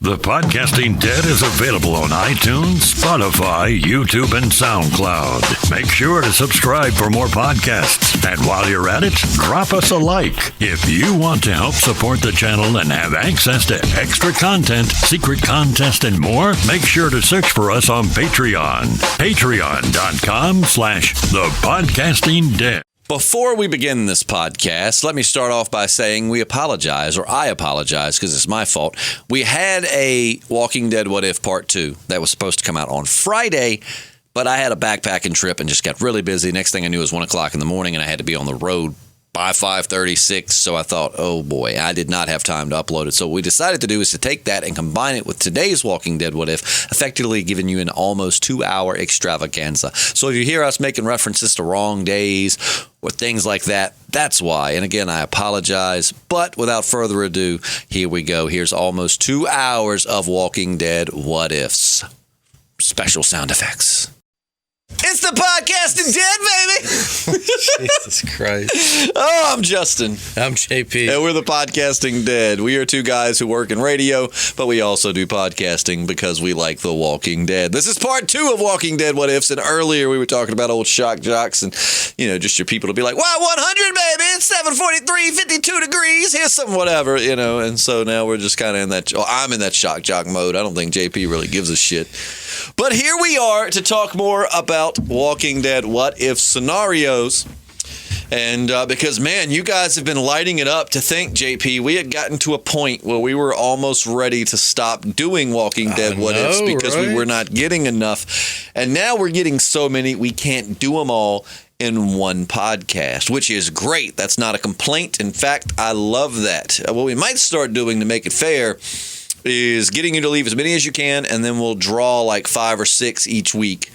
The Podcasting Dead is available on iTunes, Spotify, YouTube, and SoundCloud. Make sure to subscribe for more podcasts. And while you're at it, drop us a like. If you want to help support the channel and have access to extra content, secret contests, and more, make sure to search for us on Patreon. Patreon.com/ThePodcastingDead. Before we begin this podcast, let me start off by saying we apologize, or I apologize, because it's my fault. We had a Walking Dead What If Part 2 that was supposed to come out on Friday, but I had a backpacking trip and just got really busy. Next thing I knew, it was 1 o'clock in the morning, and I had to be on the road by 5:36, so I thought, oh boy, I did not have time to upload it. So what we decided to do is to take that and combine it with today's Walking Dead What If, effectively giving you an almost 2-hour extravaganza. So if you hear us making references to wrong days or things like that, that's why. And again, I apologize, but without further ado, here we go. Here's almost 2 hours of Walking Dead What Ifs. Special sound effects. It's the Podcasting Dead, baby! Jesus Christ. Oh, I'm Justin. I'm JP. And we're the Podcasting Dead. We are two guys who work in radio, but we also do podcasting because we like The Walking Dead. This is part 2 of Walking Dead What Ifs, and earlier we were talking about old shock jocks and, you know, just your people to be like, wow, 100, baby! It's 7:43, 52 degrees, here's some whatever, you know, and so now we're just kind of in that, I'm in that shock jock mode. I don't think JP really gives a shit. But here we are to talk more about Walking Dead What If scenarios. And because, man, you guys have been lighting it up to think, JP, we had gotten to a point where we were almost ready to stop doing Walking Dead What Ifs because we were not getting enough. And now we're getting so many, we can't do them all in one podcast, which is great. That's not a complaint. In fact, I love that. What we might start doing to make it fair is getting you to leave as many as you can, and then we'll draw like 5 or 6 each week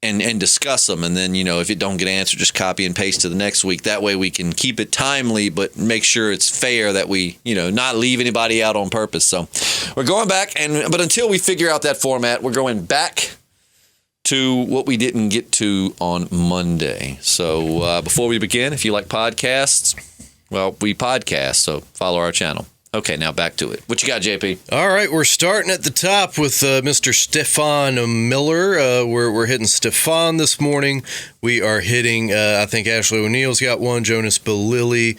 and discuss them. And then, you know, if it don't get answered, just copy and paste to the next week. That way we can keep it timely, but make sure it's fair that we, you know, not leave anybody out on purpose. So we're going back, but until we figure out that format, we're going back to what we didn't get to on Monday. So before we begin, if you like podcasts, well, we podcast, so follow our channel. Okay, now back to it. What you got, JP? All right, we're starting at the top with Mr. Stefan Miller. We're hitting Stefan this morning. We are hitting, I think Ashley O'Neill's got one. Jonas Belili.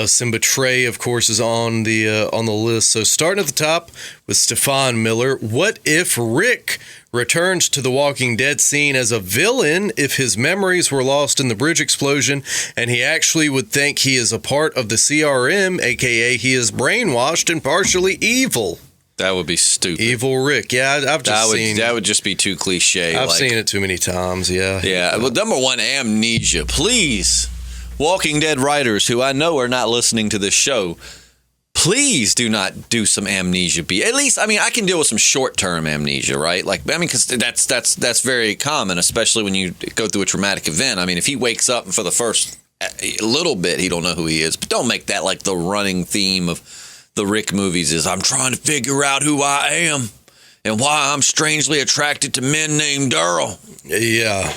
Simba Trey, of course, is on the list. So starting at the top with Stefan Miller. What if Rick returns to the Walking Dead scene as a villain if his memories were lost in the bridge explosion and he actually would think he is a part of the CRM, a.k.a. he is brainwashed and partially evil? That would be stupid. Evil Rick. Yeah, I've just seen... That would just be too cliche. I've seen it too many times, yeah. Yeah, well, number one, amnesia. Please, Walking Dead writers who I know are not listening to this show, please do not do some amnesia. At least, I mean, I can deal with some short-term amnesia, right? Like, I mean, because that's very common, especially when you go through a traumatic event. I mean, if he wakes up and for the first little bit, he don't know who he is. But don't make that like the running theme of the Rick movies is, I'm trying to figure out who I am and why I'm strangely attracted to men named Daryl. Yeah.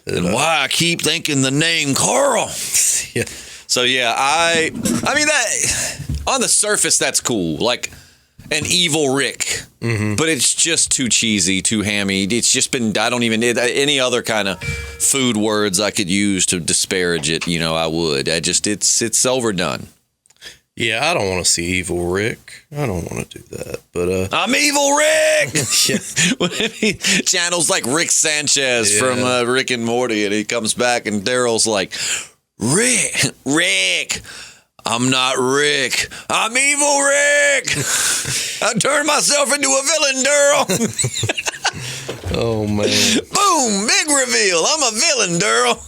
And why I keep thinking the name Carl. Yeah. So, yeah, I mean, that on the surface, that's cool. Like an evil Rick. Mm-hmm. But it's just too cheesy, too hammy. It's just been, I don't even need any other kind of food words I could use to disparage it. You know, I would. It's overdone. Yeah, I don't want to see evil Rick. I don't want to do that. But I'm evil Rick. Yeah. Channels like Rick Sanchez from Rick and Morty, and he comes back, and Daryl's like, Rick, I'm not Rick. I'm evil Rick. I turned myself into a villain, Daryl. Oh, man. Boom, big reveal. I'm a villain, Daryl.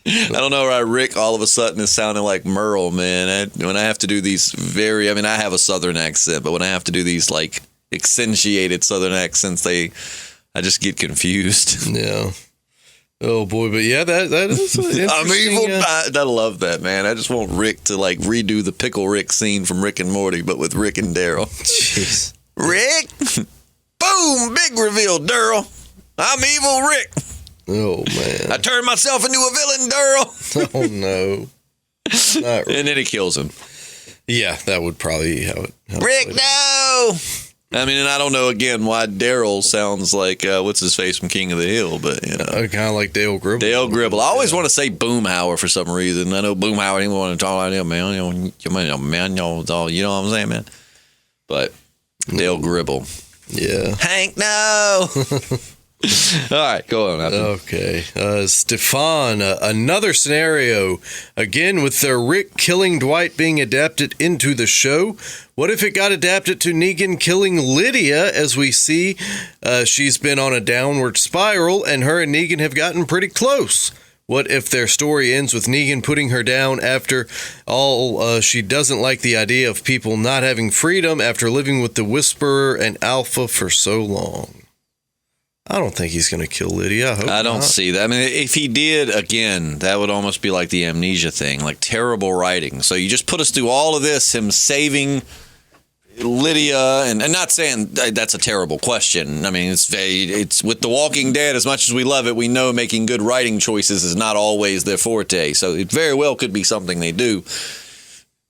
I don't know why Rick all of a sudden is sounding like Merle, man. When I have to do these I have a Southern accent, but when I have to do these like accentuated Southern accents, I just get confused. Yeah. Oh boy, but yeah, that is I'm evil. I love that, man. I just want Rick to like redo the Pickle Rick scene from Rick and Morty, but with Rick and Daryl. Jeez. Rick, boom, big reveal, Daryl. I'm evil Rick. Oh man! I turned myself into a villain, Daryl. Oh no! Not and then he kills him. Yeah, that would probably how it Rick, no! I mean, and I don't know, again, why Daryl sounds like, what's his face from King of the Hill, but, you know. Kind of like Dale Gribble. Dale Gribble. I always want to say Boomhauer for some reason. I know Boomhauer didn't want to talk like that, man. You know what I'm saying, man? But Dale Gribble. Yeah. Hank, no! All right, go on. Okay. Stefan, another scenario. Again, with Rick killing Dwight being adapted into the show. What if it got adapted to Negan killing Lydia? As we see, she's been on a downward spiral, and her and Negan have gotten pretty close. What if their story ends with Negan putting her down after all? She doesn't like the idea of people not having freedom after living with the Whisperer and Alpha for so long. I don't think he's going to kill Lydia. I don't see that. I mean, if he did, again, that would almost be like the Amnesia thing, like terrible writing. So you just put us through all of this, him saving Lydia, and not saying that's a terrible question. I mean, it's with The Walking Dead, as much as we love it, we know making good writing choices is not always their forte. So it very well could be something they do.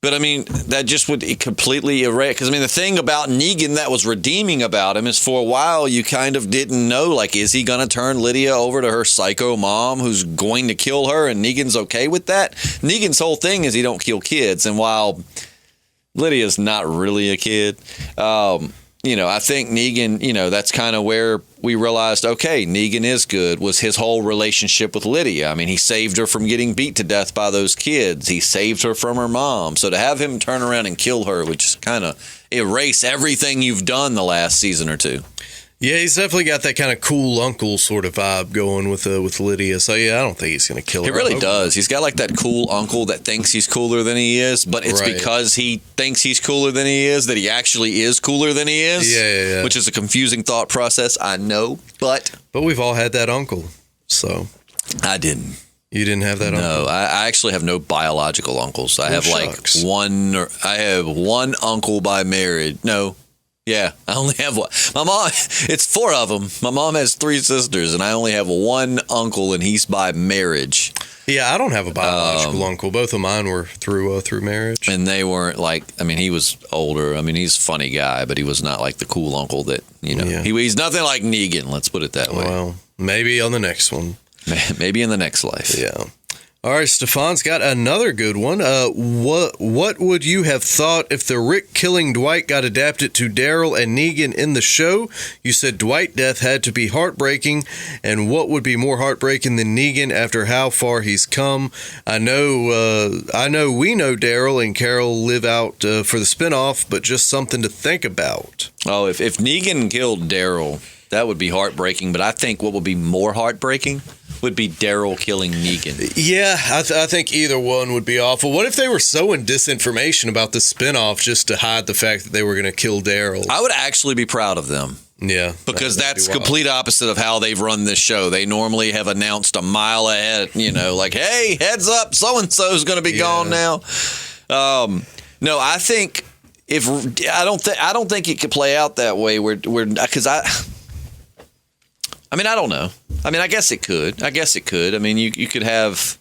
But, I mean, that just would completely erase. Because, I mean, the thing about Negan that was redeeming about him is for a while you kind of didn't know, like, is he going to turn Lydia over to her psycho mom who's going to kill her, and Negan's okay with that? Negan's whole thing is he don't kill kids. And while Lydia's not really a kid, I think Negan, that's kind of where we realized, okay, Negan is good, was his whole relationship with Lydia. I mean, he saved her from getting beat to death by those kids. He saved her from her mom. So to have him turn around and kill her would just kind of erase everything you've done the last season or two. Yeah, he's definitely got that kind of cool uncle sort of vibe going with Lydia. So, yeah, I don't think he's going to kill her. He really does. He's got like that cool uncle that thinks he's cooler than he is, but it's because he thinks he's cooler than he is that he actually is cooler than he is. Yeah. Which is a confusing thought process, I know, but we've all had that uncle, so. I didn't. You didn't have that uncle? No, I actually have no biological uncles. I have I have one uncle by marriage. No. Yeah, I only have one. My mom, it's 4 of them. My mom has 3 sisters, and I only have one uncle, and he's by marriage. Yeah, I don't have a biological uncle. Both of mine were through marriage. And they weren't like, I mean, he was older. I mean, he's a funny guy, but he was not like the cool uncle that, he's nothing like Negan, let's put it that way. Well, maybe on the next one. Maybe in the next life. Yeah. All right, Stefan's got another good one. What would you have thought if the Rick killing Dwight got adapted to Daryl and Negan in the show? You said Dwight death had to be heartbreaking, and what would be more heartbreaking than Negan after how far he's come? I know we know Daryl and Carol live out for the spinoff, but just something to think about. Oh, if Negan killed Daryl, that would be heartbreaking, but I think what would be more heartbreaking would be Daryl killing Negan. Yeah, I think either one would be awful. What if they were sowing disinformation about the spinoff just to hide the fact that they were going to kill Daryl? I would actually be proud of them. Yeah. Because that's complete opposite of how they've run this show. They normally have announced a mile ahead, like, hey, heads up, so-and-so is going to be gone now. No, I think I don't think it could play out that way because I mean, I don't know. I mean, I guess it could. I mean, you could have.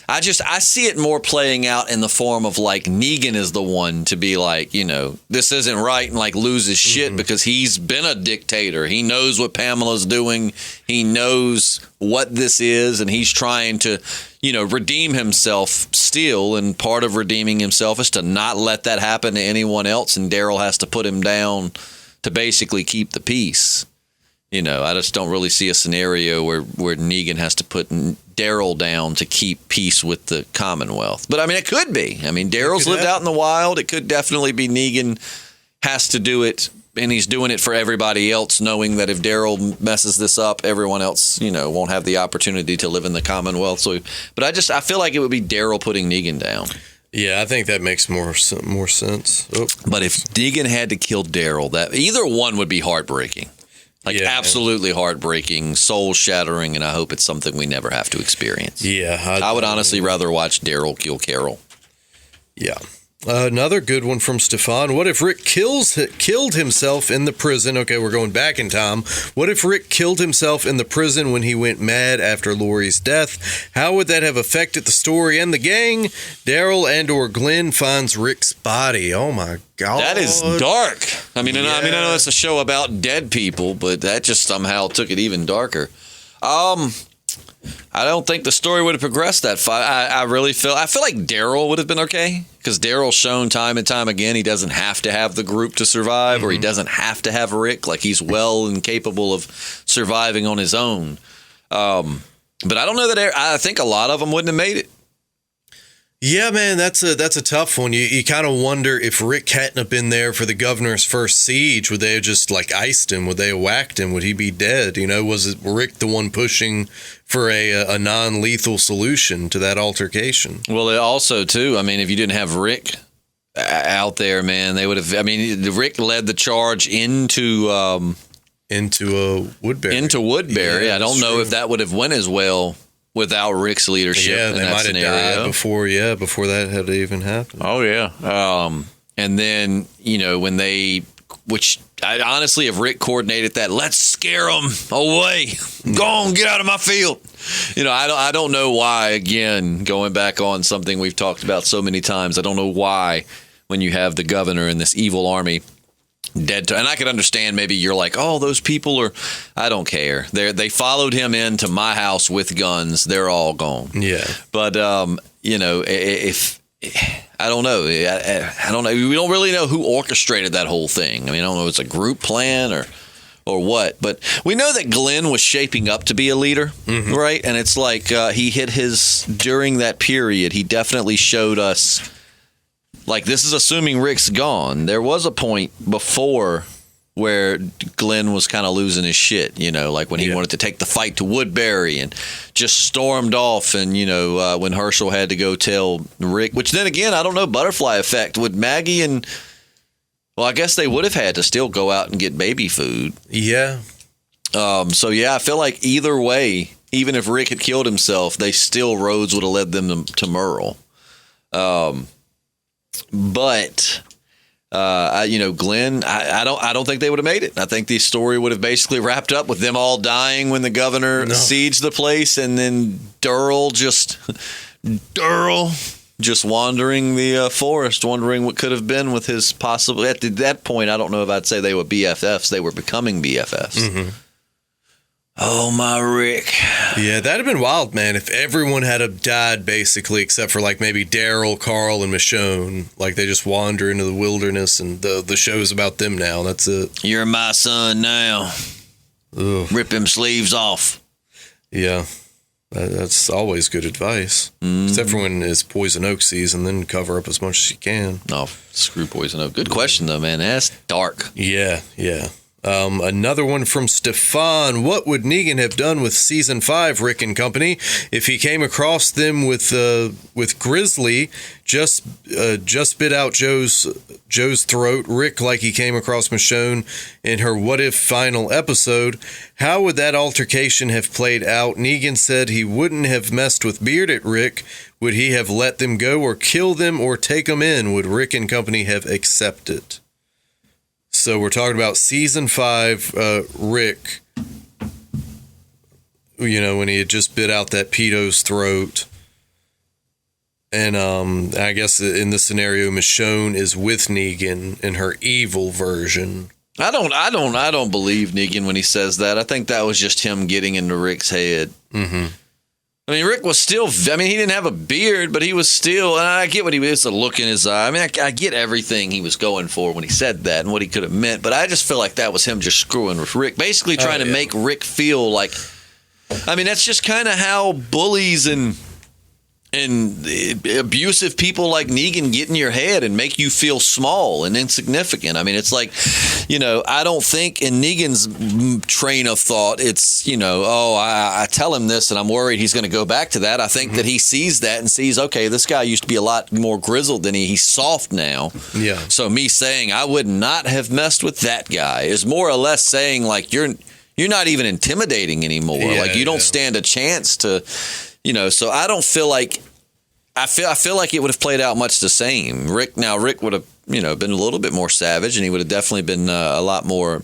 I see it more playing out in the form of like Negan is the one to be like, this isn't right and like loses shit because he's been a dictator. He knows what Pamela's doing. He knows what this is, and he's trying to, redeem himself still. And part of redeeming himself is to not let that happen to anyone else. And Daryl has to put him down to basically keep the peace. I just don't really see a scenario where Negan has to put Daryl down to keep peace with the Commonwealth. But, I mean, it could be. I mean, Daryl's lived out in the wild. It could definitely be Negan has to do it, and he's doing it for everybody else, knowing that if Daryl messes this up, everyone else, won't have the opportunity to live in the Commonwealth. So, but I feel like it would be Daryl putting Negan down. Yeah, I think that makes more sense. Oh. But if Negan had to kill Daryl, that either one would be heartbreaking. Absolutely heartbreaking, soul-shattering, and I hope it's something we never have to experience. Yeah. I would honestly rather watch Daryl kill Carol. Yeah. Another good one from Stefan. What if Rick killed himself in the prison? Okay, we're going back in time. What if Rick killed himself in the prison when he went mad after Lori's death? How would that have affected the story and the gang? Daryl and or Glenn finds Rick's body. Oh my God. That is dark. I mean, I know it's a show about dead people, but that just somehow took it even darker. I don't think the story would have progressed that far. I feel like Daryl would have been okay, because Daryl's shown time and time again he doesn't have to have the group to survive, or he doesn't have to have Rick. Like, he's well and capable of surviving on his own. But I don't know that I think a lot of them wouldn't have made it. Yeah, man, that's a tough one. You kind of wonder if Rick hadn't have been there for the governor's first siege, would they have just iced him? Would they have whacked him? Would he be dead? Was it Rick the one pushing for a non-lethal solution to that altercation? Well, also too, if you didn't have Rick out there, man, they would have. Rick led the charge into Woodbury. Into Woodbury. Yeah, I don't know if that would have went as well without Rick's leadership. Yeah, in they that might scenario. have died before that had even happened. Oh yeah. And then when honestly, if Rick coordinated that, let's scare them away. Go on, get out of my field. I don't know why. Again, going back on something we've talked about so many times, I don't know why when you have the governor and this evil army dead. And I could understand maybe you're like, oh, those people are. I don't care. They followed him into my house with guns. They're all gone. Yeah. But if I don't know. I don't know. We don't really know who orchestrated that whole thing. I don't know if it's a group plan or what. But we know that Glenn was shaping up to be a leader, right? And it's like he hit during that period, he definitely showed us, this is assuming Rick's gone. There was a point before where Glenn was kind of losing his shit, when he wanted to take the fight to Woodbury and just stormed off. And, when Herschel had to go tell Rick, which then again, I don't know, butterfly effect with Maggie I guess they would have had to still go out and get baby food. Yeah. I feel like either way, even if Rick had killed himself, roads would have led them to Merle. But Glenn, I don't think they would have made it. I think the story would have basically wrapped up with them all dying when the governor sieged the place, and then Daryl just wandering the forest, wondering what could have been with his possible. At that point, I don't know if I'd say they were BFFs. They were becoming BFFs. Mm-hmm. Oh, my Rick. Yeah, that'd have been wild, man, if everyone had died, basically, except for, maybe Daryl, Carl, and Michonne. They just wander into the wilderness, and the show's about them now. That's it. You're my son now. Ugh. Rip him sleeves off. Yeah, that's always good advice. Mm-hmm. Except for when it's Poison Oak season, then cover up as much as you can. Oh, screw Poison Oak. Good question, though, man. That's dark. Yeah. Another one from Stefan. What would Negan have done with season 5, Rick and company, if he came across them with Grizzly just bit out Joe's throat, Rick like he came across Michonne in her What If final episode? How would that altercation have played out? Negan said he wouldn't have messed with Bearded Rick. Would he have let them go or kill them or take them in? Would Rick and company have accepted? So we're talking about season 5, Rick, when he had just bit out that pedo's throat. And I guess in this scenario, Michonne is with Negan in her evil version. I don't believe Negan when he says that. I think that was just him getting into Rick's head. Mm-hmm. Rick was still, he didn't have a beard, but he was still, and I get what he was, the look in his eye. I get everything he was going for when he said that and what he could have meant, but I just feel like that was him just screwing with Rick, basically trying to make Rick feel like, that's just kind of how bullies and abusive people like Negan get in your head and make you feel small and insignificant. It's like, I don't think in Negan's train of thought, it's, I tell him this and I'm worried he's going to go back to that. I think that he sees that and sees, okay, this guy used to be a lot more grizzled than he's soft now. Yeah. So me saying I would not have messed with that guy is more or less saying you're not even intimidating anymore. You don't stand a chance to. So I don't feel like I feel like it would have played out much the same. Rick would have, been a little bit more savage, and he would have definitely been a lot more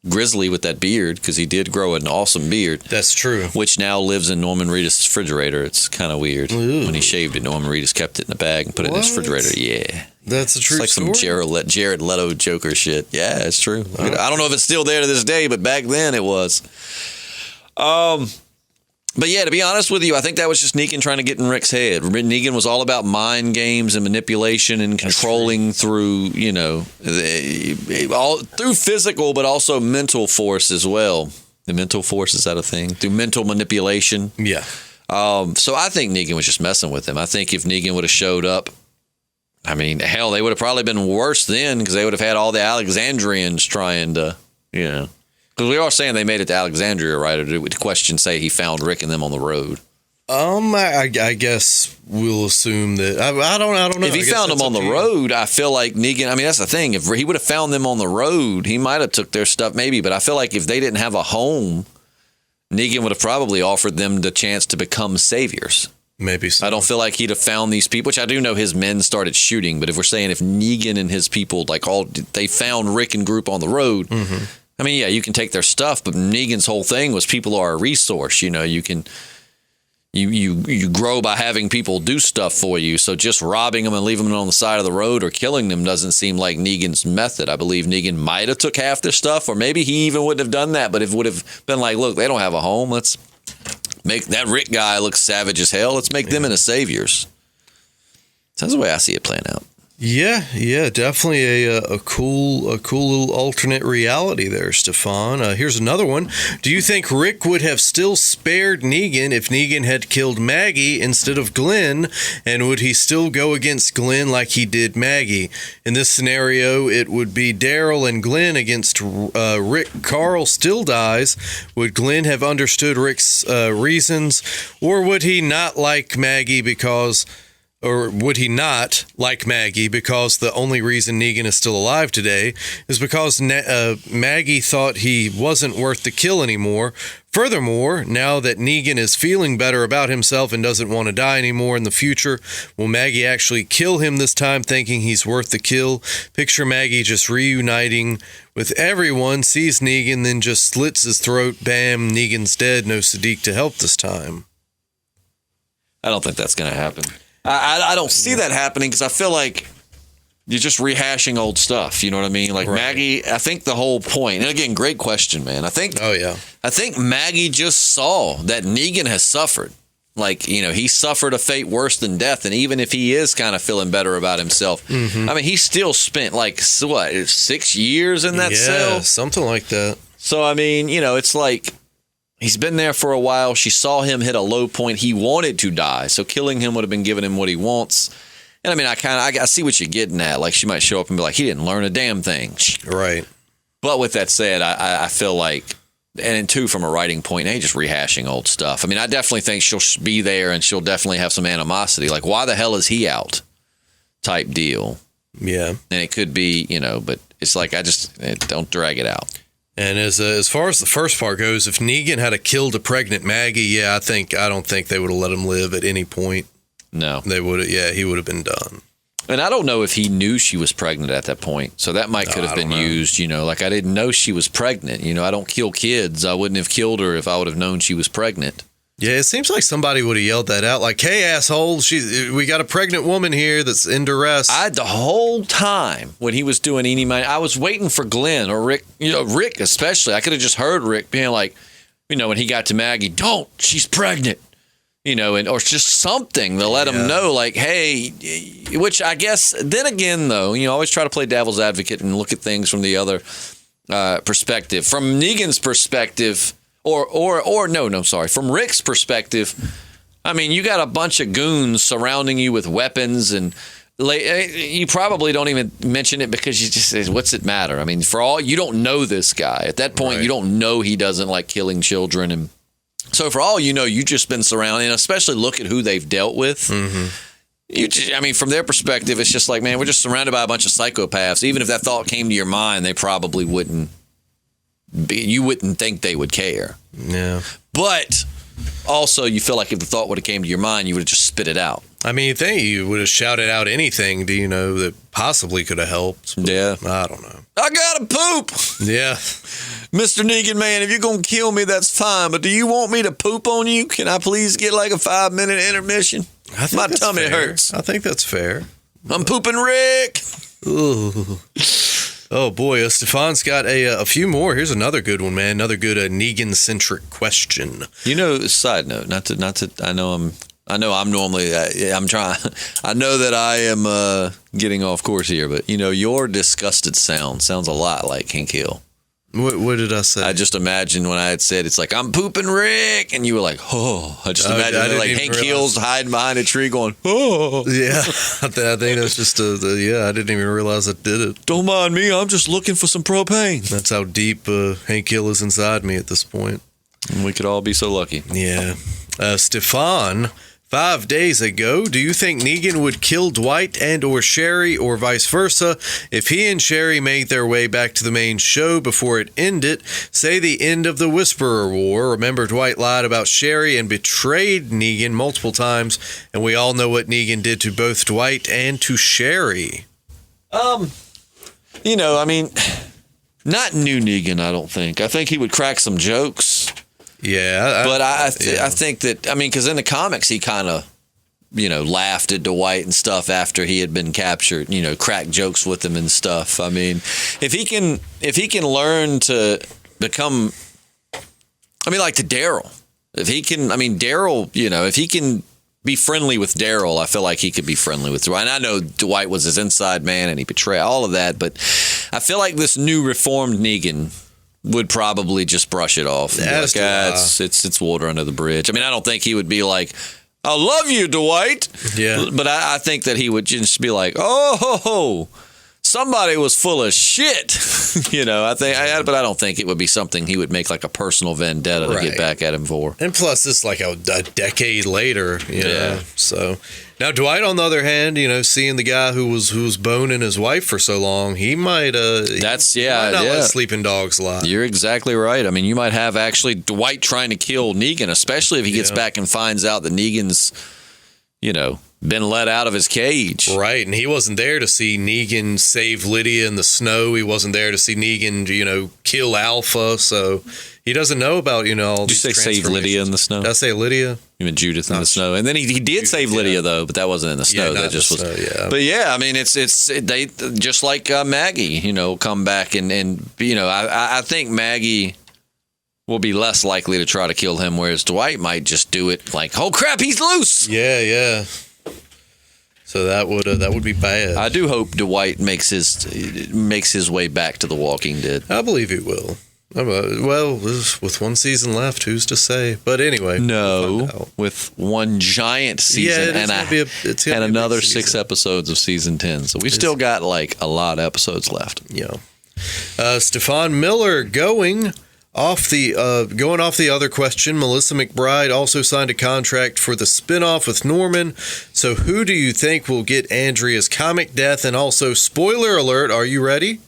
grizzly with that beard, because he did grow an awesome beard. That's true. Which now lives in Norman Reedus' refrigerator. It's kind of weird. Ooh. When he shaved it, Norman Reedus kept it in a bag and put it in his refrigerator. Yeah. That's a true story. It's like some Jared Leto Joker shit. Yeah, it's true. I don't know if it's still there to this day, but back then it was. But yeah, to be honest with you, I think that was just Negan trying to get in Rick's head. Negan was all about mind games and manipulation and controlling through, through physical, but also mental force as well. The mental force, is that a thing? Through mental manipulation. Yeah. So I think Negan was just messing with him. I think if Negan would have showed up, I mean, hell, they would have probably been worse then, because they would have had all the Alexandrians trying to, Because we are saying they made it to Alexandria, right? Or did the question say he found Rick and them on the road? I guess we'll assume that. I don't know. If he found them on the road, I feel like Negan. I mean, that's the thing. If he would have found them on the road, he might have took their stuff, maybe. But I feel like if they didn't have a home, Negan would have probably offered them the chance to become saviors. Maybe so. I don't feel like he'd have found these people, which I do know his men started shooting. But if we're saying if Negan and his people, they found Rick and group on the road. Mm-hmm. I mean, yeah, you can take their stuff, but Negan's whole thing was people are a resource. You can you grow by having people do stuff for you. So just robbing them and leaving them on the side of the road or killing them doesn't seem like Negan's method. I believe Negan might have took half their stuff, or maybe he even wouldn't have done that. But it would have been like, look, they don't have a home. Let's make that Rick guy look savage as hell. Let's make them into saviors. That's the way I see it playing out. Yeah, definitely a cool little alternate reality there, Stefan. Here's another one. Do you think Rick would have still spared Negan if Negan had killed Maggie instead of Glenn? And would he still go against Glenn like he did Maggie? In this scenario, it would be Daryl and Glenn against Rick. Carl still dies. Would Glenn have understood Rick's reasons? Or would he not like Maggie because... Or would he not like Maggie because the only reason Negan is still alive today is because Maggie thought he wasn't worth the kill anymore? Furthermore, now that Negan is feeling better about himself and doesn't want to die anymore in the future, will Maggie actually kill him this time thinking he's worth the kill? Picture Maggie just reuniting with everyone, sees Negan, then just slits his throat. Bam, Negan's dead. No Sadiq to help this time. I don't think that's going to happen. I don't see that happening because I feel like you're just rehashing old stuff. You know what I mean? Like right. Maggie, I think the whole point, and again, great question, man. I think Maggie just saw that Negan has suffered. Like, he suffered a fate worse than death. And even if he is kind of feeling better about himself, I mean, he still spent 6 years in that cell? Yeah, something like that. So, I mean, it's like, he's been there for a while. She saw him hit a low point. He wanted to die. So killing him would have been giving him what he wants. And I mean, I see what you're getting at. Like, she might show up and be like, he didn't learn a damn thing. Right. But with that said, I feel like, and two, from a writing point, just rehashing old stuff. I mean, I definitely think she'll be there and she'll definitely have some animosity. Like, why the hell is he out? Type deal. Yeah. And it could be, but it's like, don't drag it out. And as far as the first part goes, if Negan had killed a pregnant Maggie, I don't think they would have let him live at any point. No. They would have, he would have been done. And I don't know if he knew she was pregnant at that point. So that could have been used, like I didn't know she was pregnant. I don't kill kids. I wouldn't have killed her if I would have known she was pregnant. Yeah, it seems like somebody would have yelled that out, like, hey, asshole, we got a pregnant woman here that's in duress. The whole time when he was doing Eeny Miny, I was waiting for Glenn or Rick, Rick especially. I could have just heard Rick being like, when he got to Maggie, don't, she's pregnant, or just something to let him know, like, hey, which I guess, then again, though, always try to play devil's advocate and look at things from the other perspective. From Negan's perspective, from Rick's perspective, I mean, you got a bunch of goons surrounding you with weapons, and you probably don't even mention it because you just say, what's it matter? I mean, for all, you don't know this guy. At that point, You don't know he doesn't like killing children. And so for all you've just been surrounded, and especially look at who they've dealt with. Mm-hmm. From their perspective, it's just like, man, we're just surrounded by a bunch of psychopaths. Even if that thought came to your mind, they probably wouldn't. You wouldn't think they would care. Yeah. But also, you feel like if the thought would have came to your mind, you would have just spit it out. I mean, you think you would have shouted out anything, that possibly could have helped. Yeah. I don't know. I gotta poop. Yeah. Mr. Negan, man, if you're going to kill me, that's fine. But do you want me to poop on you? Can I please get like a 5-minute intermission? My tummy hurts. I think that's fair. I'm pooping Rick. Ooh. Oh, boy. Stefan's got a few more. Here's another good one, man. Another good Negan-centric question. Side note, not to, I know I'm normally, I'm trying, I know that I am getting off course here, but, your disgusted sounds a lot like Hank Hill. What did I say? I just imagined when I had said, it's like, I'm pooping Rick, and you were like, oh. I just imagined like Hank Hill's hiding behind a tree going, oh. Yeah, I think that's just I didn't even realize I did it. Don't mind me, I'm just looking for some propane. That's how deep Hank Hill is inside me at this point. And we could all be so lucky. Yeah. Stefan, 5 days ago, do you think Negan would kill Dwight and or Sherry or vice versa if he and Sherry made their way back to the main show before it ended? Say the end of the Whisperer War. Remember, Dwight lied about Sherry and betrayed Negan multiple times, and we all know what Negan did to both Dwight and to Sherry. Not new Negan, I don't think. I think he would crack some jokes. Yeah. I think that, because in the comics, he kind of, laughed at Dwight and stuff after he had been captured, cracked jokes with him and stuff. I mean, if he can learn to become, like to Daryl, Daryl, if he can be friendly with Daryl, I feel like he could be friendly with Dwight. And I know Dwight was his inside man and he betrayed all of that, but I feel like this new reformed Negan would probably just brush it off. It's water under the bridge. I don't think he would be like, I love you, Dwight. Yeah. But I think that he would just be like, oh, somebody was full of shit. But I don't think it would be something he would make like a personal vendetta to get back at him for. And plus, it's like a decade later, know. So now Dwight, on the other hand, seeing the guy who was boning his wife for so long, he might let sleeping dogs lie. You're exactly right. You might have actually Dwight trying to kill Negan, especially if he gets back and finds out that Negan's, been let out of his cage. Right, and he wasn't there to see Negan save Lydia in the snow. He wasn't there to see Negan, kill Alpha. So he doesn't know about, all these. Did you say save Lydia in the snow? Did I say Lydia? You meant Judith in the snow. And then he did save Lydia, though, but that wasn't in the snow. That just was. Yeah. But yeah, they just like Maggie, come back and I think Maggie will be less likely to try to kill him, whereas Dwight might just do it like, oh crap, he's loose. Yeah. So that would be bad. I do hope Dwight makes his way back to The Walking Dead. I believe he will. Well, with one season left, who's to say? But anyway, no, with one giant season and another 6 episodes of season 10. So we still got like a lot of episodes left. Yeah. Stefan Miller going off the other question. Melissa McBride also signed a contract for the spinoff with Norman. So who do you think will get Andrea's comic death? And also, spoiler alert, are you ready?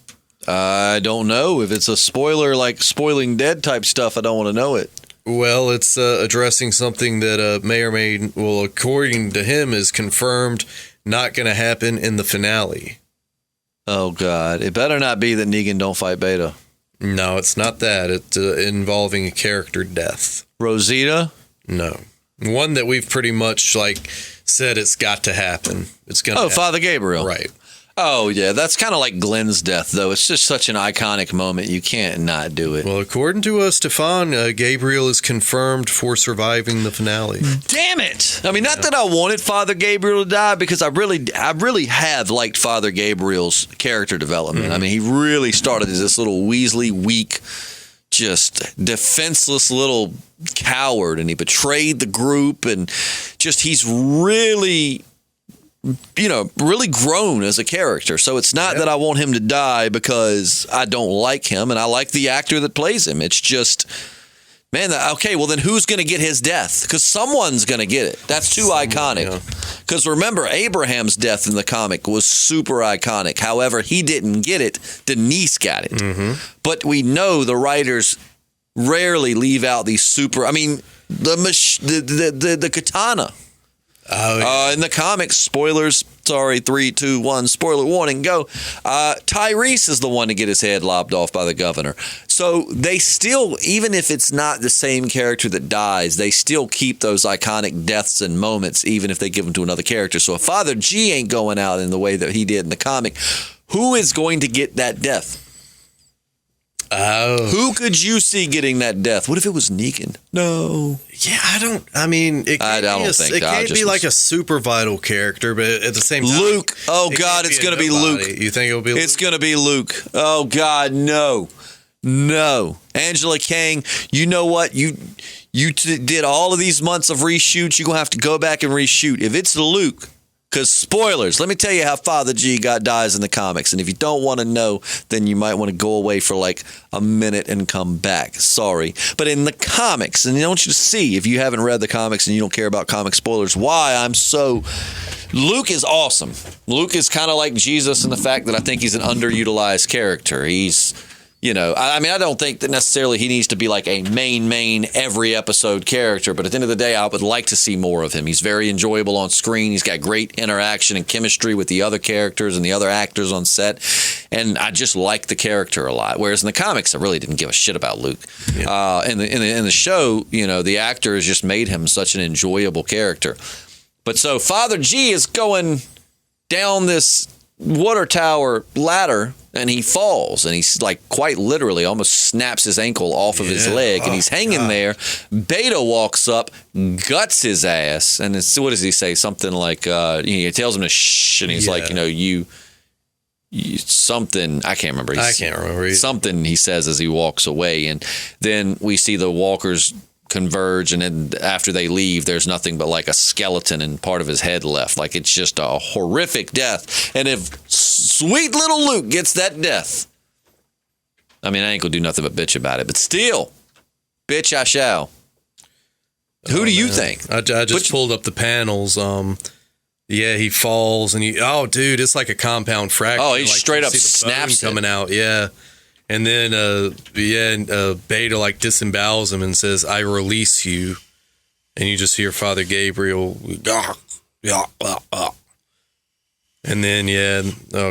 I don't know. If it's a spoiler, like spoiling dead type stuff, I don't want to know it. Well, it's addressing something that may or may, well, according to him, is confirmed not going to happen in the finale. Oh, God. It better not be that Negan don't fight Beta. No, it's not that. It's involving a character death. Rosita? No. One that we've pretty much, said it's got to happen. It's going to happen. Father Gabriel. Right. Oh, yeah. That's kind of like Glenn's death, though. It's just such an iconic moment. You can't not do it. Well, according to Stefan, Gabriel is confirmed for surviving the finale. Damn it. Not that I wanted Father Gabriel to die, because I really have liked Father Gabriel's character development. Mm-hmm. He really started as this little Weasley, weak, just defenseless little coward, and he betrayed the group, and just he's really grown as a character. So it's not that I want him to die because I don't like him and I like the actor that plays him. It's just, man, okay, well then who's going to get his death? Because someone's going to get it. That's too iconic. Because remember, Abraham's death in the comic was super iconic. However, he didn't get it. Denise got it. Mm-hmm. But we know the writers rarely leave out these super, the katana. Oh, yeah. In the comics, spoilers. Sorry, 3, 2, 1, spoiler warning, go. Tyrese is the one to get his head lopped off by the governor. So they still, even if it's not the same character that dies, they still keep those iconic deaths and moments, even if they give them to another character. So if Father G ain't going out in the way that he did in the comic, who is going to get that death? Oh. Who could you see getting that death? What if it was Negan? No. Yeah, it can't be like a super vital character, but at the same time, Luke. Oh, God, it's going to be Luke. You think it'll be Luke? It's going to be Luke. Oh, God, no. No. Angela Kang, you know what? You did all of these months of reshoots. You're going to have to go back and reshoot. If it's Luke, because spoilers, let me tell you how Father G dies in the comics. And if you don't want to know, then you might want to go away for like a minute and come back. Sorry. But in the comics, and I want you to see, if you haven't read the comics and you don't care about comic spoilers, why I'm so... Luke is awesome. Luke is kind of like Jesus in the fact that I think he's an underutilized character. He's... I don't think that necessarily he needs to be like a main every episode character, but at the end of the day, I would like to see more of him. He's very enjoyable on screen. He's got great interaction and chemistry with the other characters and the other actors on set, and I just like the character a lot. Whereas in the comics, I really didn't give a shit about Luke. Yeah. In the show, the actor has just made him such an enjoyable character. But so Father G is going down this water tower ladder, and he falls, and he's like quite literally almost snaps his ankle off of his leg, and he's hanging there. Beta walks up, guts his ass, and what does he say? Something like he tells him to shh, and he's like, you something. I can't remember. I can't remember either. Something he says as he walks away, and then we see the walkers converge, and then after they leave, there's nothing but like a skeleton and part of his head left. Like, it's just a horrific death. And if sweet little Luke gets that death, I ain't gonna do nothing but bitch about it, but still, bitch I shall. Who do you think? I just pulled up the panels. He falls, and dude, it's like a compound fracture. Oh, he like, straight up see the snaps bone coming out. Yeah. And then, Beta like disembowels him and says, "I release you," and you just hear Father Gabriel, and then